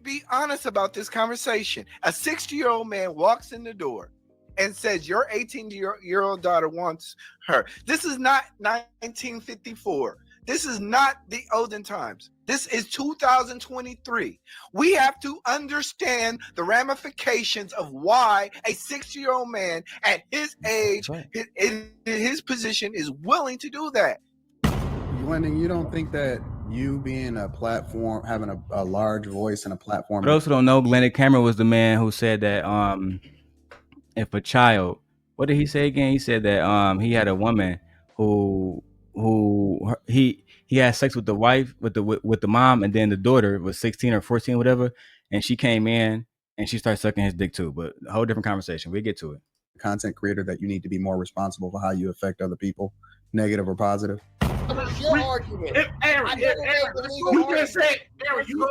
Be honest about this conversation. A 60-year-old man walks in the door and says, your 18-year-old daughter wants her. This is not 1954. This is not the olden times. This is 2023. We have to understand the ramifications of why a 60-year-old man at his age, in his position, is willing to do that. Glendon, you don't think that you being a platform, having a large voice and a platform. For those who don't know, Glenn Cameron was the man who said that if a child, what did he say again? He said that he had a woman who he had sex with the wife with the mom, and then the daughter was 16 or 14, whatever, and she came in and she started sucking his dick too. But a whole different conversation. We'll get to it. Content creator, that you need to be more responsible for how you affect other people, negative or positive. What's your argument? Aaron, you just said, Aaron, your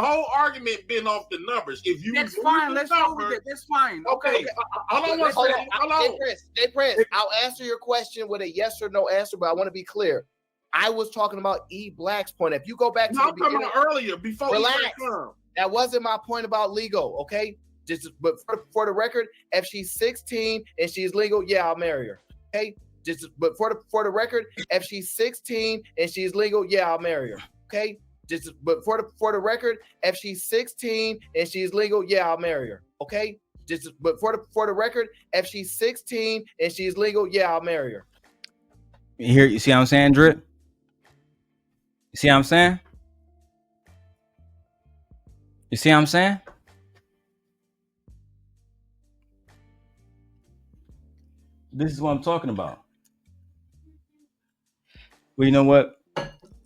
whole argument been off the numbers. If you That's fine. Let's go with it. That's fine. Okay. Hold on. Jay Prince, I'll answer your question with a yes or no answer, but I want to be clear. I was talking about E Black's point. If you go back to the beginning, talking about earlier before relax. That wasn't my point about legal. Okay. But for the record, if she's 16 and she's legal, yeah, I'll marry her. Okay. But for the record, if she's 16 and she's legal, yeah, I'll marry her. Okay. But for the record, if she's 16 and she's legal, yeah, I'll marry her. Okay. But for the record, if she's 16 and she's legal, yeah, I'll marry her. Here, you see what I'm saying, Drip? You see what I'm saying? You see what I'm saying? This is what I'm talking about. Well, you know what?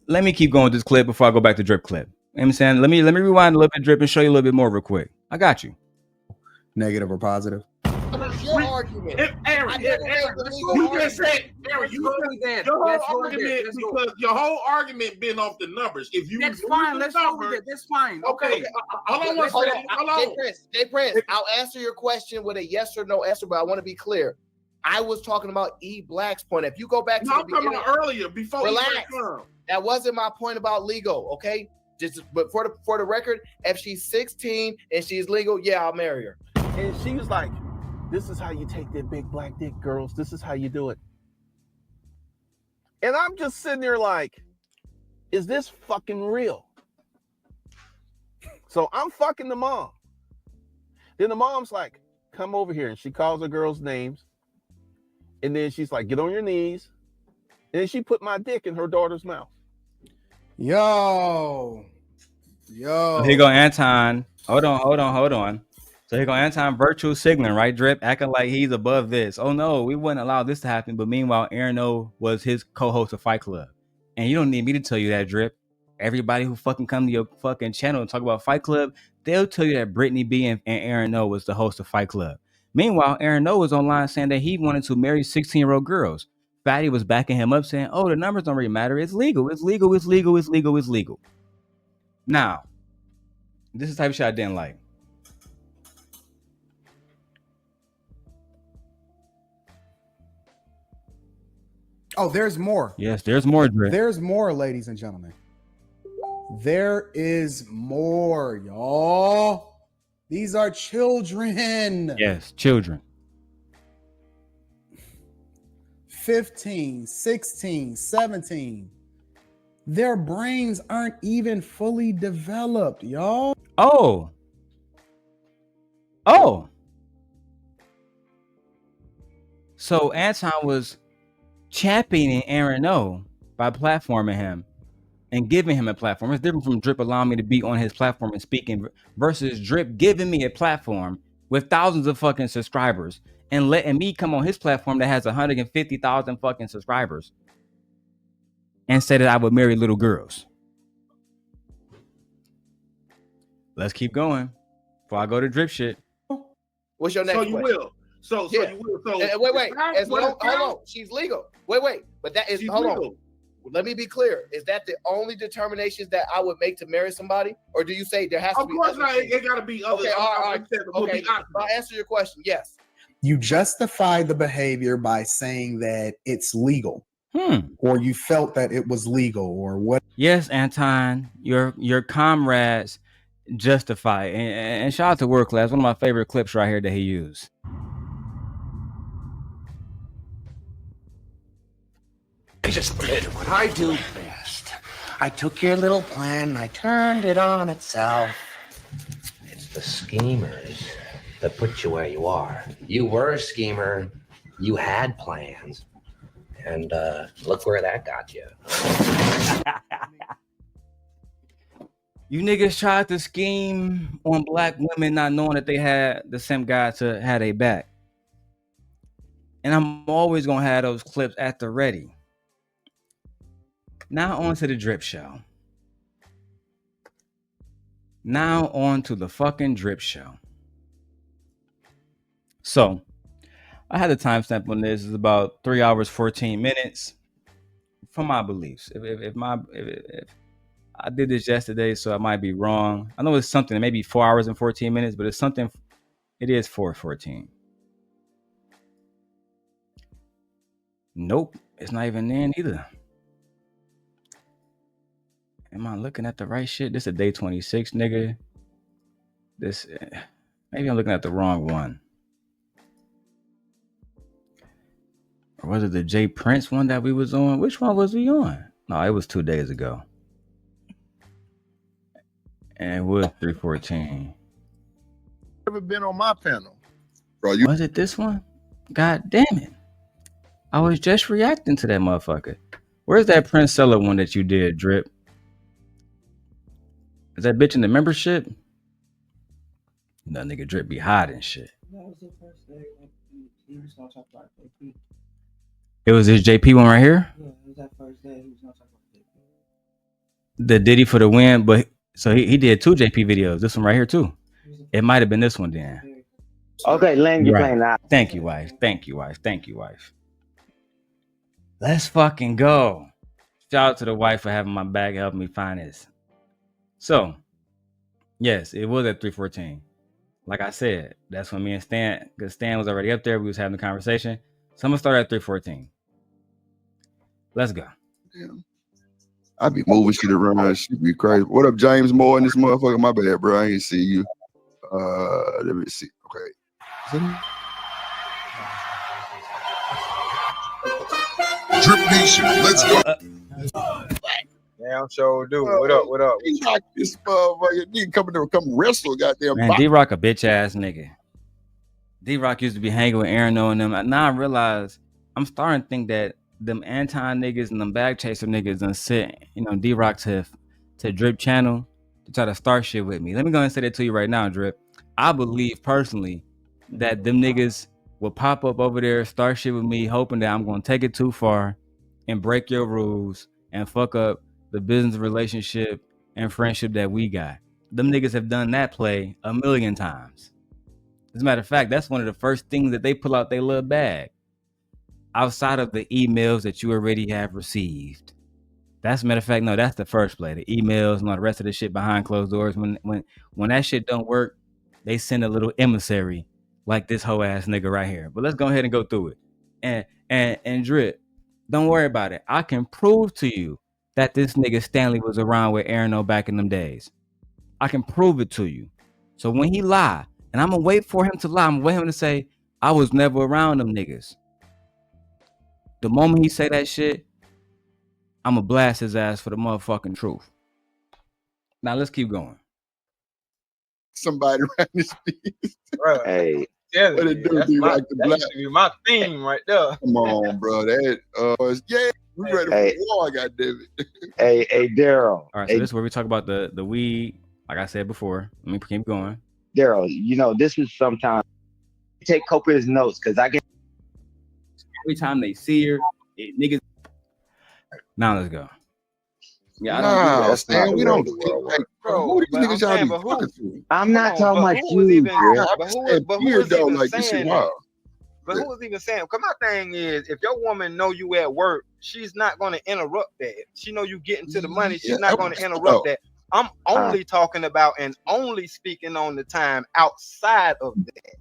Let me keep going with this clip before I go back to Drip clip. You know what I'm saying? Let me rewind a little bit, Drip, and show you a little bit more real quick. I got you. Negative or positive? What's your argument? Aaron, you just said, Aaron, your whole argument been off the numbers. If you That's fine. Let's go with it. That's fine. Okay. Hold on. Jay Prince, I'll answer your question with a yes or no answer, but I want to be clear. I was talking about E Black's point. If you go back to the beginning, talking about earlier before relax. That wasn't my point about legal. Okay. But for the record, if she's 16 and she's legal, yeah, I'll marry her. And she was like, this is how you take that big black dick, girls. This is how you do it. And I'm just sitting there like, is this fucking real? So I'm fucking the mom. Then the mom's like, come over here. And she calls her girls' names. And then she's like, get on your knees. And then she put my dick in her daughter's mouth. Yo. So here go Anton. Hold on. So here go Anton virtual signaling, right, Drip? Acting like he's above this. Oh no, we wouldn't allow this to happen. But meanwhile, Aaron O was his co-host of Fight Club. And you don't need me to tell you that, Drip. Everybody who fucking come to your fucking channel and talk about Fight Club, they'll tell you that Brittany B and Aaron O was the host of Fight Club. Meanwhile, Aaron O was online saying that he wanted to marry 16-year-old girls. Fatty was backing him up saying, oh, the numbers don't really matter. It's legal. Now, this is the type of shit I didn't like. Oh, there's more. Yes, there's more, Drip. There's more, ladies and gentlemen. There is more, y'all. These are children. Yes, children. 15, 16, 17. Their brains aren't even fully developed, y'all. Oh. So Anton was championing Aaron O by platforming him and giving him a platform. It's different from Drip allowing me to be on his platform and speaking versus Drip giving me a platform with thousands of fucking subscribers and letting me come on his platform that has 150,000 fucking subscribers and say that I would marry little girls. Let's keep going before I go to Drip shit. What's your next question? You will. So you will. So wait. Hold on. She's legal. Wait. But that is hold on. Let me be clear. Is that the only determinations that I would make to marry somebody? Or do you say there has to be? Of course not. It got to be other. Okay, all right. Okay. I'll answer your question. Yes. You justify the behavior by saying that it's legal. Or you felt that it was legal or what? Yes, Anton, your comrades justify it. And shout out to World Class, one of my favorite clips right here that he used. I just did what I do best. I took your little plan and I turned it on itself. It's the schemers that put you where you are. You were a schemer. You had plans. And look where that got you. You niggas tried to scheme on black women not knowing that they had the simp God to have their back. And I'm always gonna have those clips at the ready. Now on to the drip show. Now on to the fucking drip show. So I had a timestamp on this. It's about 3 hours, 14 minutes from my beliefs. If I did this yesterday, so I might be wrong. I know it's something, maybe 4 hours and 14 minutes, but it's something, it is 4:14. Nope, it's not even then either. Am I looking at the right shit? This is day 26, nigga. This, maybe I'm looking at the wrong one. Or was it the Jay Prince one that we was on? Which one was we on? No, it was 2 days ago. And it was 3:14. Ever been on my panel? Bro, was it this one? God damn it. I was just reacting to that motherfucker. Where's that Prince Seller one that you did, Drip? Is that bitch in the membership? That nigga Drip be hiding shit. That was the first day. He was gonna talk about JP. It was this JP one right here? Yeah, it was that first day. He was gonna talk about JP. The Diddy for the win, but so he did 2 JP videos. This one right here too. It might have been this one then. Okay, Len, you Right. playing that. Thank you, wife. Thank you, wife. Thank you, wife. Let's fucking go. Shout out to the wife for having my back, helping me find this. So, yes, it was at 3:14. Like I said, that's when me and Stan, because Stan was already up there. We was having the conversation. So I'm gonna start at 3:14. Let's go. Damn. I be moving shit around. Shit be crazy. What up, James Moore and this motherfucker? My bad, bro. I ain't see you. Let me see. Okay. Drip Nation, let's go. Damn sure do. What up? What up? He's like this motherfucker. Nigga come wrestle, goddamn. Man, D-Rock a bitch ass nigga. D-Rock used to be hanging with Aaron and them. Now I realize I'm starting to think that them Anton niggas and them bag chaser niggas done sit, D-Rock to Drip channel to try to start shit with me. Let me go and say that to you right now, Drip. I believe personally that them niggas will pop up over there, start shit with me, hoping that I'm gonna take it too far and break your rules and fuck up the business relationship and friendship that we got. Them niggas have done that play a million times. As a matter of fact, that's one of the first things that they pull out their little bag. Outside of the emails that you already have received. That's a matter of fact, no, that's the first play. The emails and all the rest of the shit behind closed doors. When that shit don't work, they send a little emissary like this hoe ass nigga right here. But let's go ahead and go through it. And Drip, don't worry about it. I can prove to you that this nigga Stanley was around with Aaron O back in them days. I can prove it to you. So when he lie, and I'm gonna wait for him to lie, I'm gonna wait him to say, I was never around them niggas. The moment he say that shit, I'm gonna blast his ass for the motherfucking truth. Now let's keep going. Somebody around this piece. Bro, hey, yeah, what it do? that used to be my theme right there. Come on, bro. That yeah, we ready for war, goddamn it. Hey, Darrel. All right, so this is where we talk about the weed. Like I said before, let me keep going. Darrel, this is sometimes take copious notes because I get every time they see her, niggas. Now let's go. Yeah, I don't Stan, we don't do it. Bro, who these niggas y'all be talking to? I'm not talking about you, bro. But who was even saying that? But who was even saying? Because my thing is, if your woman know you at work, she's not going to interrupt that. She know you getting to the money. She's not going to interrupt that. I'm only talking about and only speaking on the time outside of that.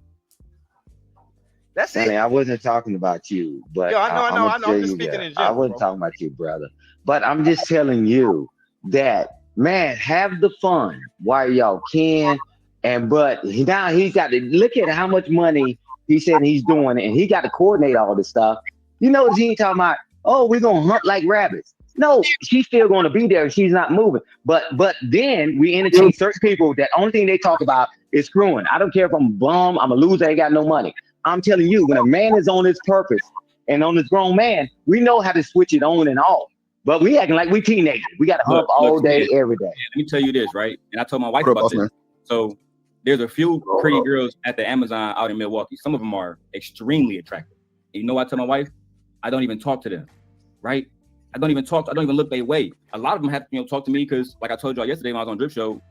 That's it. I wasn't talking about you, but I know. I'm just speaking in general. I wasn't talking about you, brother. But I'm just telling you that, man, have the fun while y'all can. But now he's got to look at how much money he said he's doing, and he got to coordinate all this stuff. He ain't talking about, oh, we're gonna hunt like rabbits. No, she's still gonna be there. She's not moving. But then we entertain certain people that only thing they talk about is screwing. I don't care if I'm a bum, I'm a loser, I ain't got no money. I'm telling you, when a man is on his purpose And on this grown man, we know how to switch it on and off. But we acting like we teenagers. We got to hump all day, every day. Let me tell you this, right? And I told my wife What up, about boss this. man? So there's a few pretty girls at the Amazon out in Milwaukee. Some of them are extremely attractive. And you know what I tell my wife? I don't even talk to them, right? I don't even look their way. A lot of them have to, talk to me because, like I told y'all yesterday when I was on Drip Show,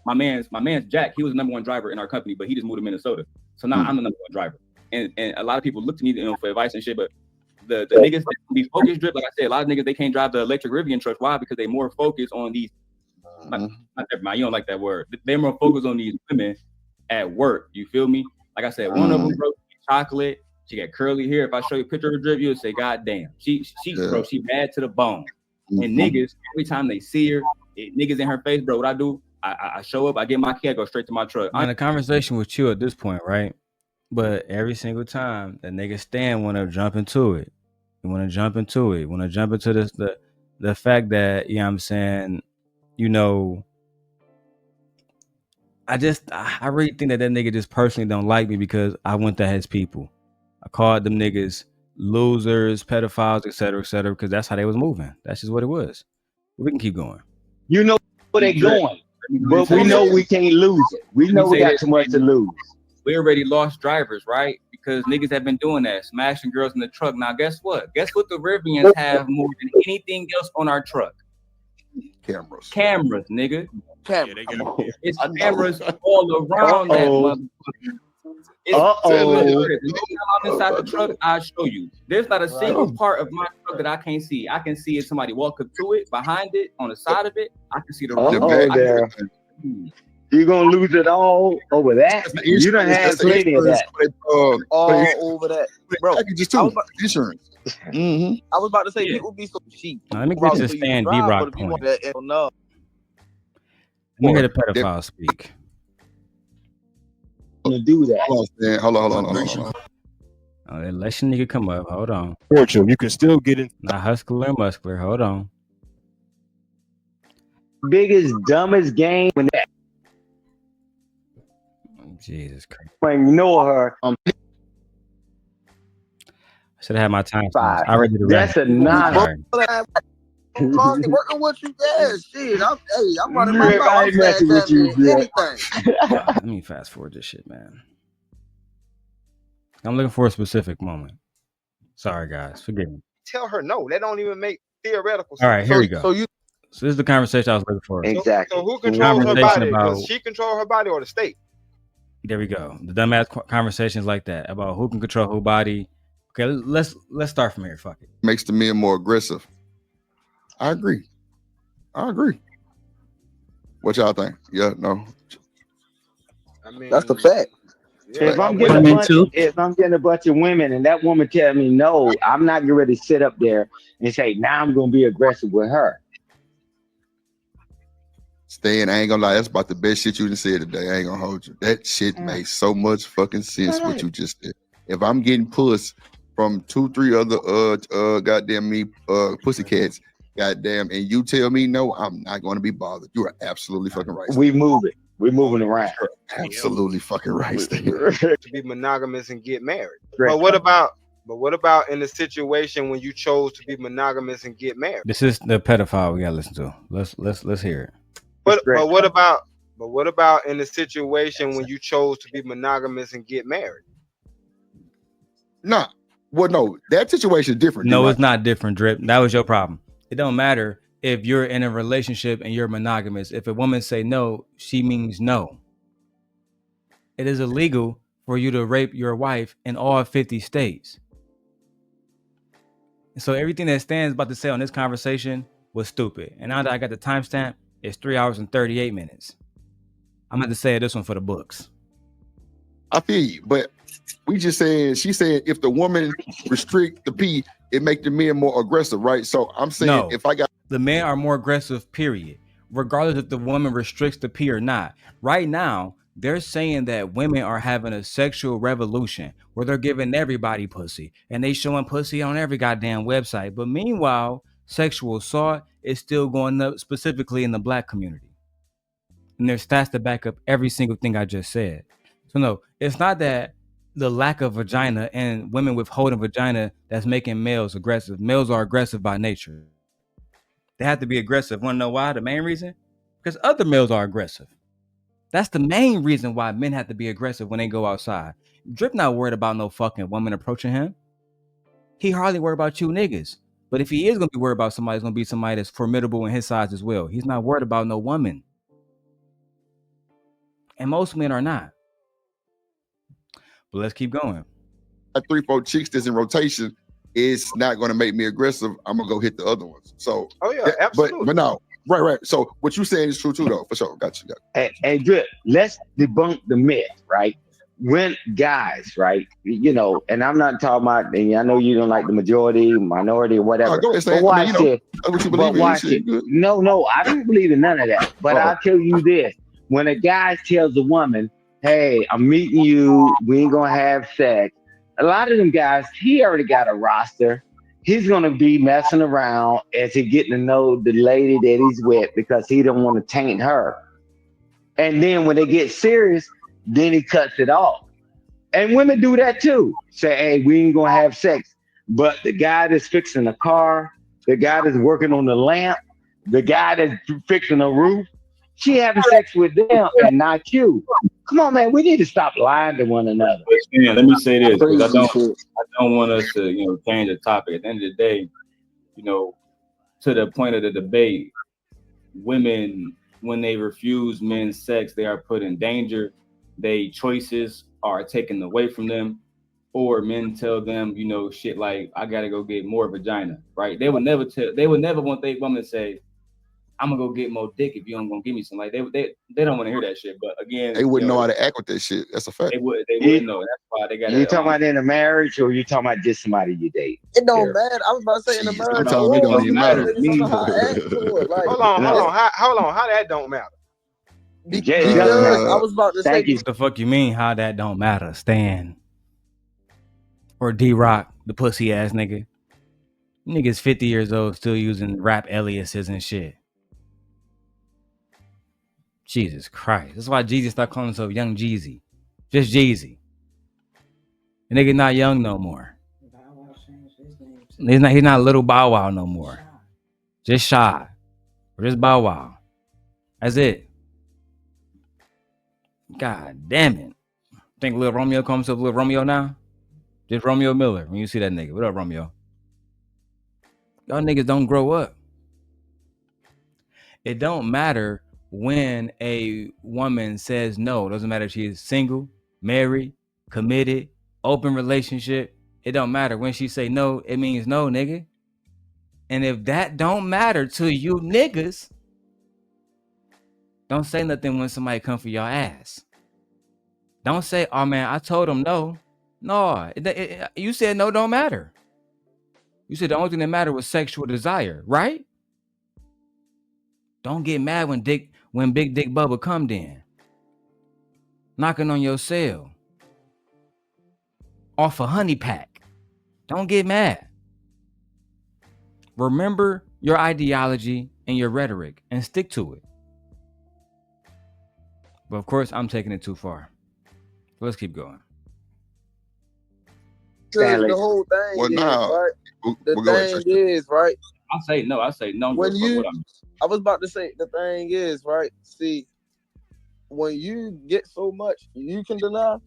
my man's Jack, he was the number one driver in our company, but he just moved to Minnesota. So now I'm the number one driver. And a lot of people look to me, for advice and shit, but the niggas that be focused Drip, like I said, a lot of niggas, they can't drive the electric Rivian trucks. Why? Because they more focused on these, not never mind, you don't like that word. They're more focused on these women at work. You feel me? Like I said, one of them, bro, chocolate. She got curly hair. If I show you a picture of her Drip, you'll say, God damn. Bro, she mad to the bone. And niggas, every time they see her, niggas in her face, bro, what I do, I show up, I get my key, I go straight to my truck. I'm in a conversation with you at this point, right? But every single time that nigga Stan want to jump into it. You want to jump into it. Want to jump into this, the fact that, you know what I'm saying, I really think that nigga just personally don't like me because I went to his people. I called them niggas losers, pedophiles, etc., because that's how they was moving. That's just what it was. We can keep going. You know where they going, but we know we can't lose it. We know we got too much to lose. We already lost drivers, right? Because niggas have been doing that, smashing girls in the truck. Now, guess what? Guess what the Rivians have more than anything else on our truck? Cameras. Cameras, nigga. It's cameras all around that motherfucker. I'm inside the truck, I'll show you. There's not a single part of my truck that I can't see. I can see if somebody walk up to it, behind it, on the side of it. I can see the road. You're gonna lose it all over that. You don't have plenty of that. All over that, bro. Insurance. I was about to say people be so cheap. Let me get to Stan D-Rock point. Let me hear the pedophile speak. To do that. Hold on. Oh, let your nigga come up. Hold on. Fortune, you can still get in. Not hustler, muscular. Hold on. Biggest, dumbest game when that. Jesus Christ. When you know her. I should have had my time. I read the That's a 9. Working with you, shit. I'm running my mouth. Messing with you, Let me fast forward this shit, man. I'm looking for a specific moment. Sorry, guys. Forgive me. Tell her no. That don't even make theoretical sense. All right, here we go. So this is the conversation I was looking for. Exactly. So who controls her body? Does she control her body or the state? There we go. The dumbass conversations like that about who can control who body. Okay, let's start from here. Fuck it. Makes the men more aggressive. I agree. What y'all think? Yeah, no. I mean, that's the fact. If I'm getting a bunch of women and that woman tell me no, I'm not getting ready to sit up there and say, now I'm gonna be aggressive with her. Stan, I ain't gonna lie, that's about the best shit you done said today. I ain't gonna hold you. That shit makes so much fucking sense what you just said. If I'm getting puss from 2-3 other goddamn me pussycats, goddamn, and you tell me no, I'm not gonna be bothered. You are absolutely fucking right. We move it. We're moving around. Absolutely fucking right. To be monogamous and get married. But what about in the situation when you chose to be monogamous and get married? This is the pedophile we gotta listen to. Let's hear it. But what about in the situation when you chose to be monogamous and get married? Nah. Well, no, that situation is different. No, it's not different, Drip. That was your problem. It don't matter if you're in a relationship and you're monogamous. If a woman say no, she means no. It is illegal for you to rape your wife in all 50 states. So everything that Stan's about to say on this conversation was stupid. And now that I got the timestamp, it's 3 hours and 38 minutes. I'm going to say this one for the books. I feel you, but we just saying, she said if the woman restrict the P, it make the men more aggressive, right? So I'm saying No, if I got the men are more aggressive, period. Regardless if the woman restricts the P or not. Right now, they're saying that women are having a sexual revolution where they're giving everybody pussy and they showing pussy on every goddamn website. But meanwhile, sexual assault is still going up, specifically in the Black community. And there's stats to back up every single thing I just said. So no, it's not that the lack of vagina and women withholding vagina that's making males aggressive. Males are aggressive by nature. They have to be aggressive. Want to know why? The main reason? Because other males are aggressive. That's the main reason why men have to be aggressive when they go outside. Drip not worried about no fucking woman approaching him. He hardly worried about you niggas. But if he is going to be worried about somebody, it's going to be somebody that's formidable in his size as well. He's not worried about no woman. And most men are not. But let's keep going. 3-4 chicks that's in rotation is not going to make me aggressive. I'm going to go hit the other ones. So, absolutely. But no, right. So what you saying is true too, though, for sure. Got you. And good. Let's debunk the myth, right? When guys, right, you know, and I'm not talking about, and I know you don't like the majority, minority, or whatever. Go ahead, but watch it. What you believe but watch it. No, I don't believe in none of that. But I'll tell you this: when a guy tells a woman, "Hey, I'm meeting you. We ain't gonna have sex," a lot of them guys, he already got a roster. He's gonna be messing around as he getting to know the lady that he's with because he don't want to taint her. And then when they get serious, then he cuts it off. And women do that too. Say, hey, we ain't gonna have sex. But the guy that's fixing the car, the guy that's working on the lamp, the guy that's fixing the roof, she having sex with them and not you. Come on, man. We need to stop lying to one another. Yeah, let me say this because I don't want us to change the topic. At the end of the day, to the point of the debate, women, when they refuse men's sex, they are put in danger. They choices are taken away from them, or men tell them, shit like, I gotta go get more vagina, right? They would never want their woman to say, I'm gonna go get more dick if you don't gonna give me some. Like they don't want to hear that shit. But again, they wouldn't know how to act with that shit. That's a fact. They wouldn't know. That's why they got. You talking about in a marriage, or you talking about just somebody you date? It don't matter. I was about to say in a marriage. It don't even matter. Hold on. How that don't matter? Because I was about to say. What the fuck you mean? How that don't matter, Stan? Or D-Rock, the pussy ass nigga. Niggas 50 years old still using rap aliases and shit. Jesus Christ. That's why Jeezy stopped calling himself Young Jeezy. Just Jeezy. The nigga not young no more. He's not Little Bow Wow no more. Just Shy. Or just Bow Wow. That's it. God damn it. Think Lil Romeo comes up Lil Romeo now? Just Romeo Miller when you see that nigga. What up, Romeo? Y'all niggas don't grow up. It don't matter when a woman says no. It doesn't matter if she is single, married, committed, open relationship. It don't matter. When she say no, it means no, nigga. And if that don't matter to you niggas, don't say nothing when somebody come for your ass. Don't say, oh man, I told him no. No, you said no don't matter. You said the only thing that mattered was sexual desire, right? Don't get mad when Big Dick Bubba come in. Knocking on your cell. Off a honey pack. Don't get mad. Remember your ideology and your rhetoric and stick to it. But of course, I'm taking it too far. So let's keep going. The whole thing is, right? I say no. When I was about to say, the thing is, right? See, when you get so much you can deny,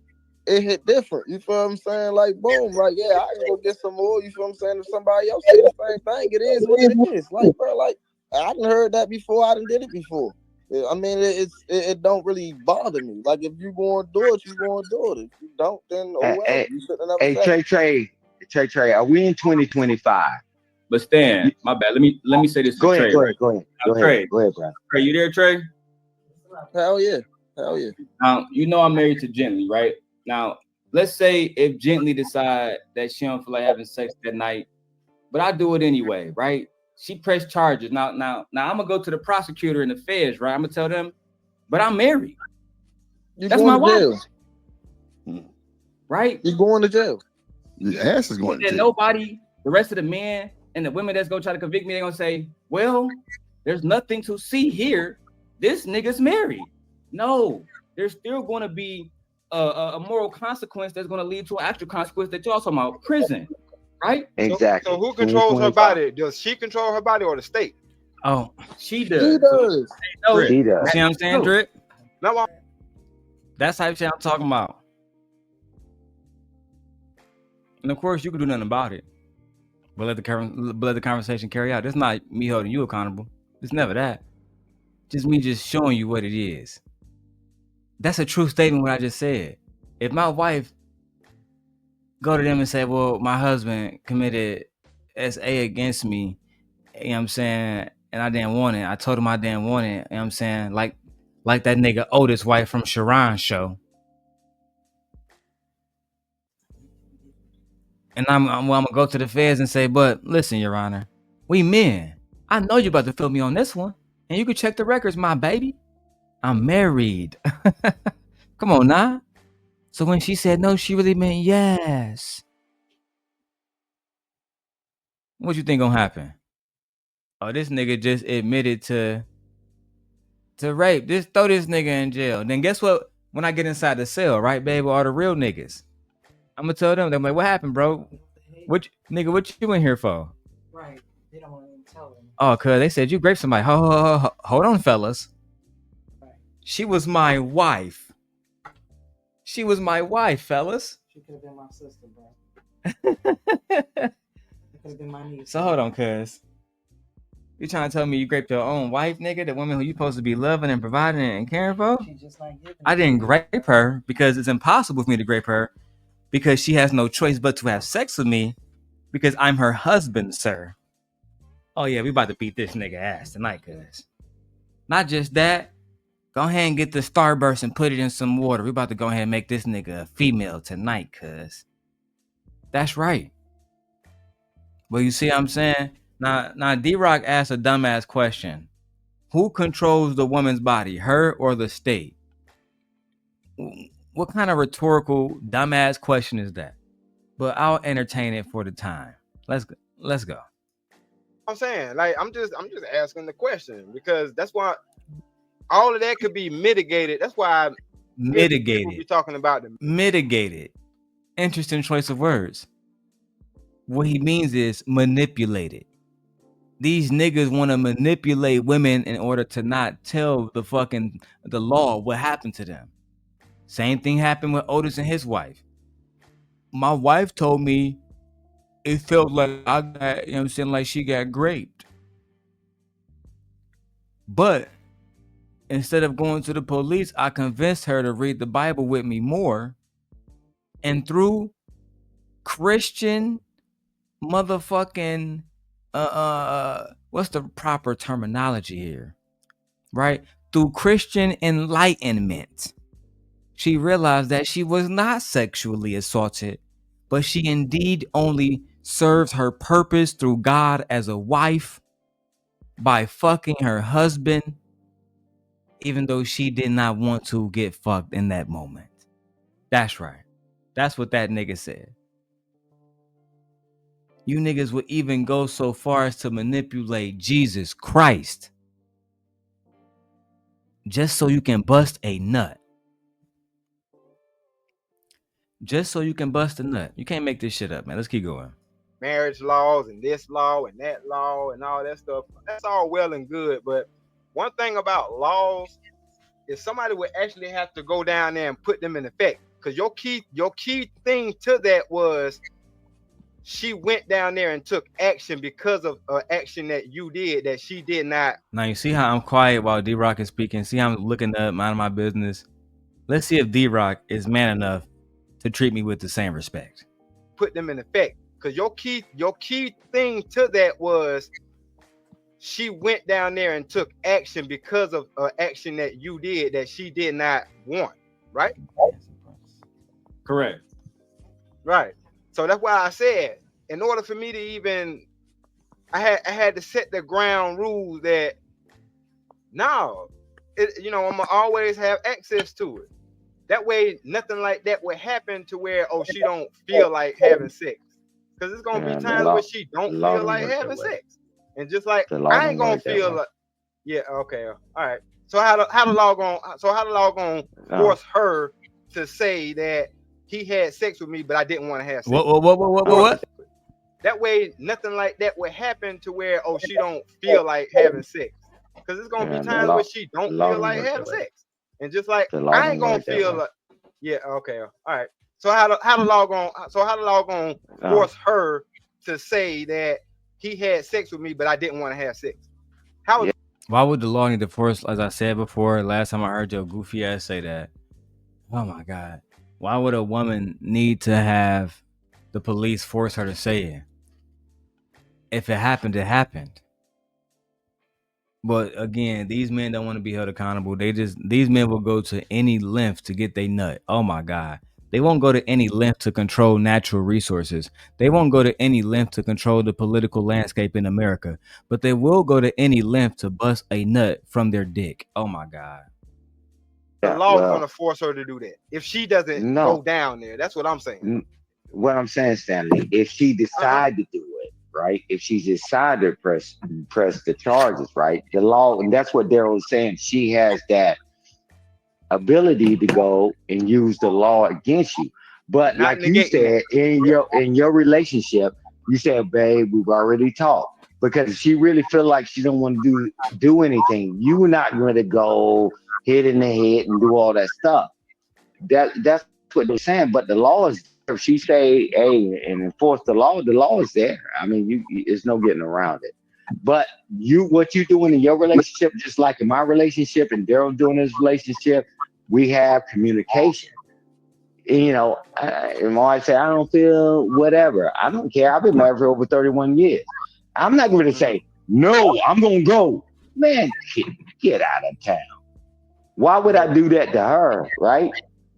it hit different. You feel what I'm saying? Like, boom, like, yeah, I can go get some more. You feel what I'm saying? If somebody else say the same thing, it is what it is. Like, bro, like, I done heard that before. I done did it before. I mean, it don't really bother me. Like, if you going to do it, you going to do it. If you don't, then oh well. You should have never said Trey, are we in 2025? But Stan, my bad. Let me say this. Go ahead, Trey, go ahead, bro. Trey, you there, Trey? Hell yeah. Now, I'm married to Gently, right? Now, let's say if Gently decide that she don't feel like having sex that night, but I do it anyway, right? She pressed charges. Now, I'm gonna go to the prosecutor and the feds, right? I'm gonna tell them, but I'm married. That's my wife, right? You going to jail? Your ass is going to jail. Nobody, the rest of the men and the women that's gonna try to convict me, they're gonna say, well, there's nothing to see here. This nigga's married. No, there's still gonna be a moral consequence that's going to lead to an actual consequence that y'all talking about, prison, right? Exactly. So who controls her body? Does she control her body or the state? Oh, she She does. does. Drip. She does. You see what I'm saying, Drip? No, That's how I'm talking about. And of course, you can do nothing about it, but let the conversation carry out. That's not me holding you accountable. It's never that. Just me just showing you what it is. That's a true statement. What I just said. If my wife go to them and say, "Well, my husband committed SA against me," you know what I'm saying, and I didn't want it. I told him I didn't want it. You know what I'm saying, like that nigga Otis White from Sharon's show. And I'm gonna go to the feds and say, but listen, Your Honor, we men. I know you about to fill me on this one, and you can check the records, my baby. I'm married. Come on now. So when she said no, she really meant yes. What you think gonna happen? Oh, this nigga just admitted to rape. Just throw this nigga in jail. Then guess what? When I get inside the cell, right, baby, all the real niggas, I'm gonna tell them. They're like, what happened, bro? What you in here for? Right. They don't want to tell them. Oh, cuz they said you raped somebody. Hold on, fellas. She was my wife. She was my wife, fellas. She could have been my sister, bro. It could have been my niece. So hold on, cuz. You trying to tell me you raped your own wife, nigga? The woman who you supposed to be loving and providing and caring for? She just like giving. I didn't rape her because it's impossible for me to rape her because she has no choice but to have sex with me because I'm her husband, sir. Oh yeah, we about to beat this nigga ass tonight, cuz. Not just that. Go ahead and get the Starburst and put it in some water. We about to go ahead and make this nigga a female tonight, cuz. That's right. Well, you see what I'm saying? Now D-Rock asked a dumbass question. Who controls the woman's body, her or the state? What kind of rhetorical dumbass question is that? But I'll entertain it for the time. Let's go. I'm saying, like, I'm just asking the question because that's why all of that could be mitigated. That's why Mitigated. We'll be talking about them. Mitigated. Interesting choice of words. What he means is manipulated. These niggas want to manipulate women in order to not tell the law what happened to them. Same thing happened with Otis and his wife. My wife told me it felt like I got, you know what I'm saying, like she got raped. But instead of going to the police, I convinced her to read the Bible with me more. And through Christian motherfucking what's the proper terminology here? Right? Through Christian enlightenment, she realized that she was not sexually assaulted, but she indeed only serves her purpose through God as a wife by fucking her husband, even though she did not want to get fucked in that moment. That's right. That's what that nigga said. You niggas would even go so far as to manipulate Jesus Christ just so you can bust a nut. Just so you can bust a nut. You can't make this shit up, man. Let's keep going. Marriage laws and this law and that law and all that stuff. That's all well and good, but one thing about laws is somebody would actually have to go down there and put them in effect. Because your key thing to that was she went down there and took action because of action that you did that she did not. Now you see how I'm quiet while D-Rock is speaking. See how I'm looking up, minding my business. Let's see if D-Rock is man enough to treat me with the same respect. Put them in effect. Because your key thing to that was she went down there and took action because of action that you did that she did not want, right? Correct. Right. So that's why I said, in order for me to even, I had to set the ground rules that now, I'm gonna always have access to it. That way, nothing like that would happen to where she don't feel like having sex, because it's gonna be times where she don't feel like having sex, and just like I ain't gonna feel like, yeah, okay, all right. So how the law gonna force her to say that he had sex with me, but I didn't want to have sex. What? That way, nothing like that would happen to where she don't feel like having sex, because it's gonna be times where she don't feel like having sex, and just like I ain't gonna feel like. Yeah. Okay. All right. So how the law gonna force her to say that he had sex with me, but I didn't want to have sex? How? Why would the law need to force? As I said before, last time I heard your goofy ass say that. Oh my God. Why would a woman need to have the police force her to say it? If it happened, it happened. But again, these men don't want to be held accountable. These men will go to any length to get their nut. Oh my God. They won't go to any length to control natural resources. They won't go to any length to control the political landscape in America. But they will go to any length to bust a nut from their dick. Oh my God. The law's gonna force her to do that if she doesn't go down there. That's what I'm saying. What I'm saying, Stanley, if she decide to do it, right? If she decided to press the charges, right? The law, and that's what Darrel was saying. She has that ability to go and use the law against you. But like you said, in your relationship, you said, babe, we've already talked. Because if she really feel like she don't want to do anything, you're not going to go hit in the head and do all that stuff. That's what they're saying. But the law is, if she say, hey, and enforce the law is there. I mean, there's no getting around it. But what you doing in your relationship, just like in my relationship and Darrel doing his relationship, we have communication. You know, and when I say I don't feel whatever, I don't care. I've been married for over 31 years. I'm not going to say, no, I'm going to go. Man, get out of town. Why would I do that to her, right?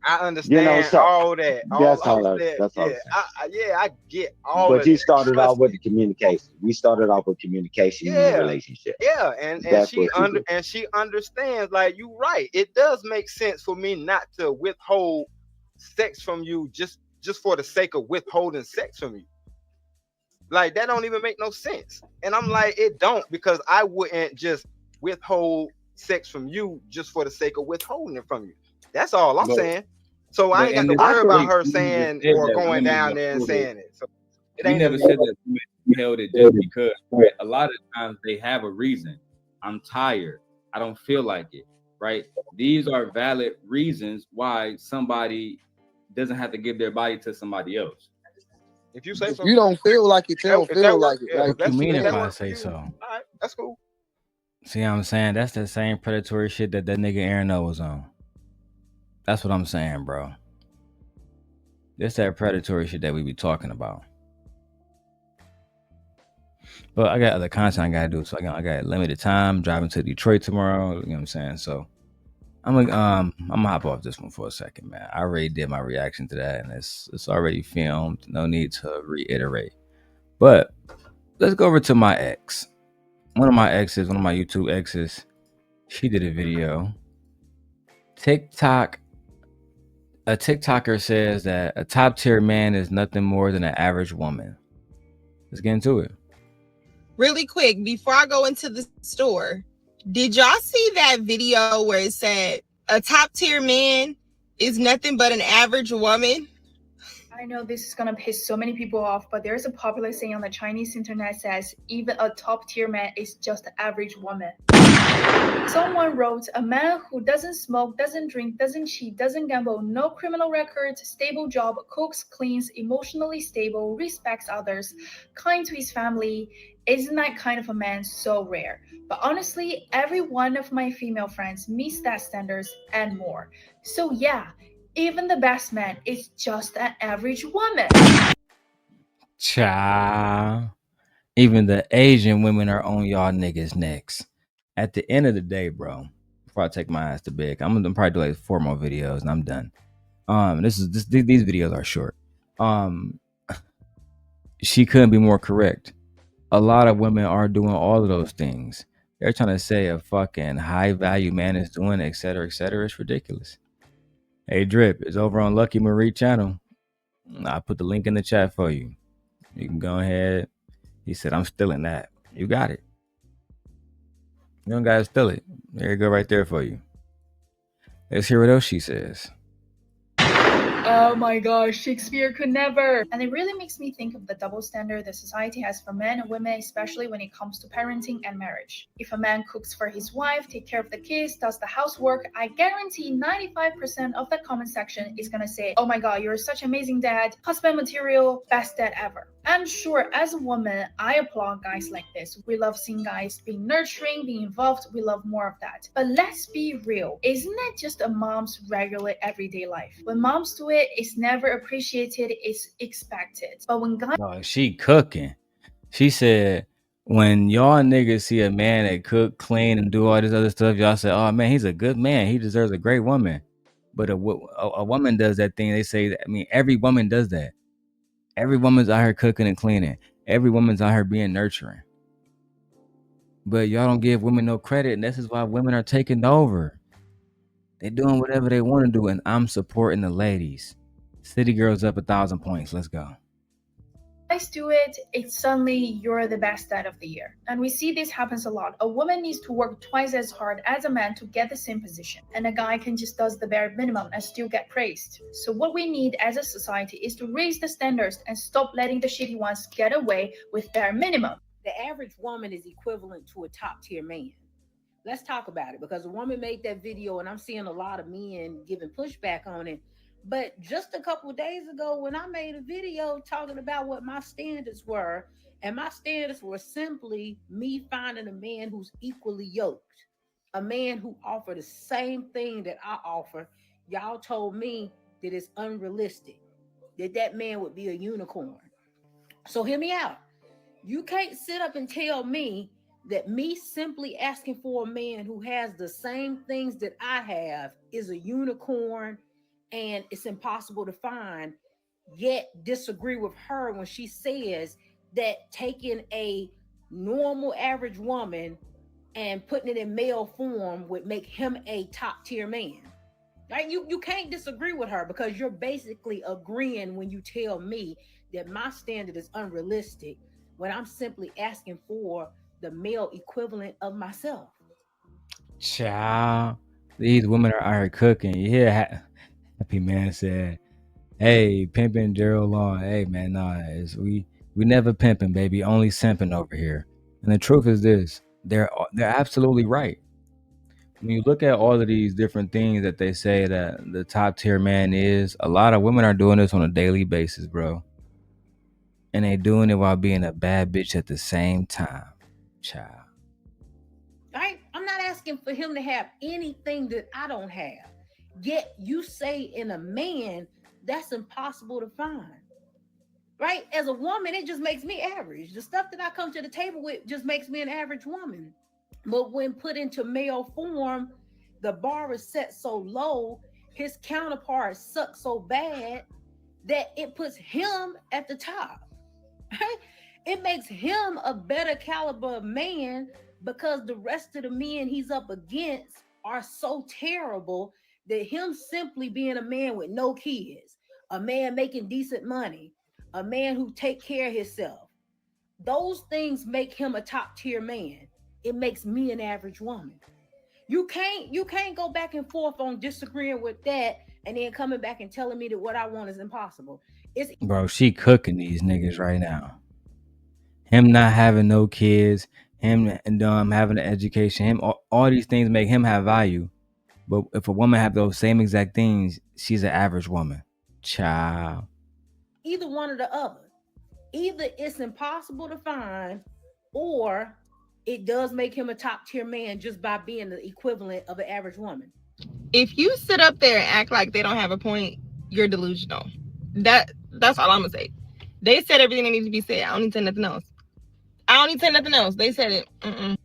I understand all that. That's all that. I get all but of you that. started off with the communication. We started off with communication in the relationship. Yeah, and she understands, like, you right. It does make sense for me not to withhold sex from you just for the sake of withholding sex from you. Like, that don't even make no sense. And I'm like, it don't, because I wouldn't just withhold sex from you just for the sake of withholding it from you. That's all I'm saying. So I ain't got to worry about her saying or going down there and saying it. So we never said that we held it just because. Right? A lot of times they have a reason. I'm tired. I don't feel like it. Right? These are valid reasons why somebody doesn't have to give their body to somebody else. If you say so, you don't feel like it, don't feel like it. What you mean if I say so? All right, that's cool. See what I'm saying? That's the same predatory shit that nigga Aaron O was on. That's what I'm saying, bro. That's that predatory shit that we be talking about. But I got other content I gotta do, so I got limited time. Driving to Detroit tomorrow. You know what I'm saying? So I'm gonna hop off this one for a second, man. I already did my reaction to that, and it's already filmed. No need to reiterate. But let's go over to my ex. One of my YouTube exes, she did a video. A TikToker says that a top tier man is nothing more than an average woman. Let's get into it. Really quick, before I go into the store, did y'all see that video where it said a top tier man is nothing but an average woman? I know this is gonna piss so many people off, but there's a popular saying on the Chinese internet says, even a top tier man is just an average woman. Someone wrote, a man who doesn't smoke, doesn't drink, doesn't cheat, doesn't gamble, no criminal records, stable job, cooks, cleans, emotionally stable, respects others, kind to his family. Isn't that kind of a man so rare? But honestly, every one of my female friends meets that standards and more. So yeah, even the best man is just an average woman. Cha. Even the Asian women are on y'all niggas' necks. At the end of the day, bro, before I take my ass to bed, I'm gonna probably do like 4 more videos and I'm done. These videos are short. She couldn't be more correct. A lot of women are doing all of those things. They're trying to say a fucking high value man is doing et cetera, et cetera. It's ridiculous. Hey, Drip, it's over on Lucky Marie channel. I put the link in the chat for you. You can go ahead. He said, I'm stealing that. You got it. You don't gotta steal it. There you go, right there for you. Let's hear what else she says. Oh my gosh, Shakespeare could never. And it really makes me think of the double standard that society has for men and women, especially when it comes to parenting and marriage. If a man cooks for his wife, takes care of the kids, does the housework, I guarantee 95% of the comment section is gonna say, oh my god, you're such amazing dad, husband material, best dad ever. And sure, as a woman, I applaud guys like this. We love seeing guys being nurturing, being involved, we love more of that. But let's be real, isn't that just a mom's regular everyday life? When moms do it, it's never appreciated, it's expected. But when guys No, she cooking. She said, when y'all niggas see a man that cook, clean, and do all this other stuff, y'all say, oh man, he's a good man. He deserves a great woman. But a woman does that thing. They say that, I mean, every woman does that. Every woman's out here cooking and cleaning. Every woman's out here being nurturing. But y'all don't give women no credit, and this is why women are taking over. They doing whatever they want to do, and I'm supporting the ladies. City girls up 1,000 points. Let's go. do it, it's suddenly you're the best dad of the year. And we see this happens a lot. A woman needs to work twice as hard as a man to get the same position, and a guy can just does the bare minimum and still get praised. So what we need as a society is to raise the standards and stop letting the shitty ones get away with bare minimum. The average woman is equivalent to a top tier man. Let's talk about it, because a woman made that video and I'm seeing a lot of men giving pushback on it. But just a couple of days ago, when I made a video talking about what my standards were, and my standards were simply me finding a man who's equally yoked, a man who offered the same thing that I offer, y'all told me that it's unrealistic, that that man would be a unicorn. So hear me out. You can't sit up and tell me that me simply asking for a man who has the same things that I have is a unicorn and it's impossible to find, yet disagree with her when she says that taking a normal average woman and putting it in male form would make him a top tier man. Right? You can't disagree with her, because you're basically agreeing when you tell me that my standard is unrealistic when I'm simply asking for the male equivalent of myself. Child, these women are out here cooking. Yeah, Happy Man said, "Hey, pimping Darrel Long. Hey man, nah, we never pimping, baby. Only simping over here." And the truth is this: they're absolutely right. When you look at all of these different things that they say that the top tier man is, a lot of women are doing this on a daily basis, bro. And they doing it while being a bad bitch at the same time, child. I'm not asking for him to have anything that I don't have. Yet you say in a man, that's impossible to find. Right? As a woman, it just makes me average. The stuff that I come to the table with just makes me an average woman. But when put into male form, the bar is set so low, his counterpart sucks so bad that it puts him at the top. It makes him a better caliber man, because the rest of the men he's up against are so terrible that him simply being a man with no kids, a man making decent money, a man who take care of himself, those things make him a top tier man. It makes me an average woman. You can't go back and forth on disagreeing with that and then coming back and telling me that what I want is impossible. Bro, she cooking these niggas right now. Him not having no kids, him having an education, him all these things make him have value. But if a woman have those same exact things, she's an average woman. Child. Either one or the other. Either it's impossible to find, or it does make him a top tier man just by being the equivalent of an average woman. If you sit up there and act like they don't have a point, you're delusional. That's all I'm gonna say. They said everything that needs to be said. I don't need to say nothing else. They said it.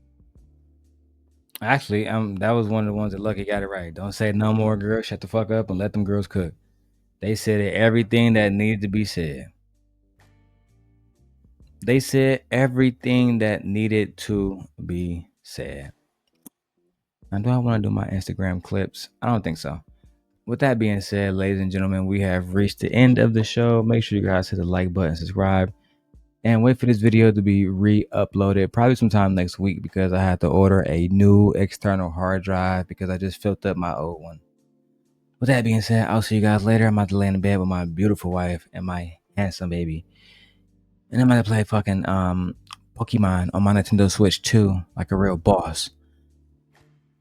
Actually, that was one of the ones that Lucky got it right. Don't say no more, girl. Shut the fuck up and let them girls cook. They said everything that needed to be said. They said everything that needed to be said. Now, do I want to do my Instagram clips? I don't think so. With that being said, ladies and gentlemen, we have reached the end of the show. Make sure you guys hit the like button, subscribe, and wait for this video to be re-uploaded probably sometime next week, because I had to order a new external hard drive because I just filled up my old one. With that being said, I'll see you guys later. I'm about to lay in bed with my beautiful wife and my handsome baby. And I'm about to play fucking Pokemon on my Nintendo Switch 2 like a real boss.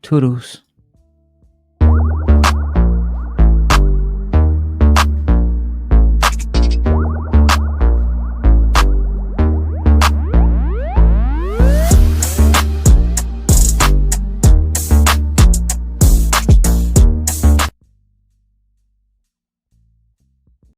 Toodles.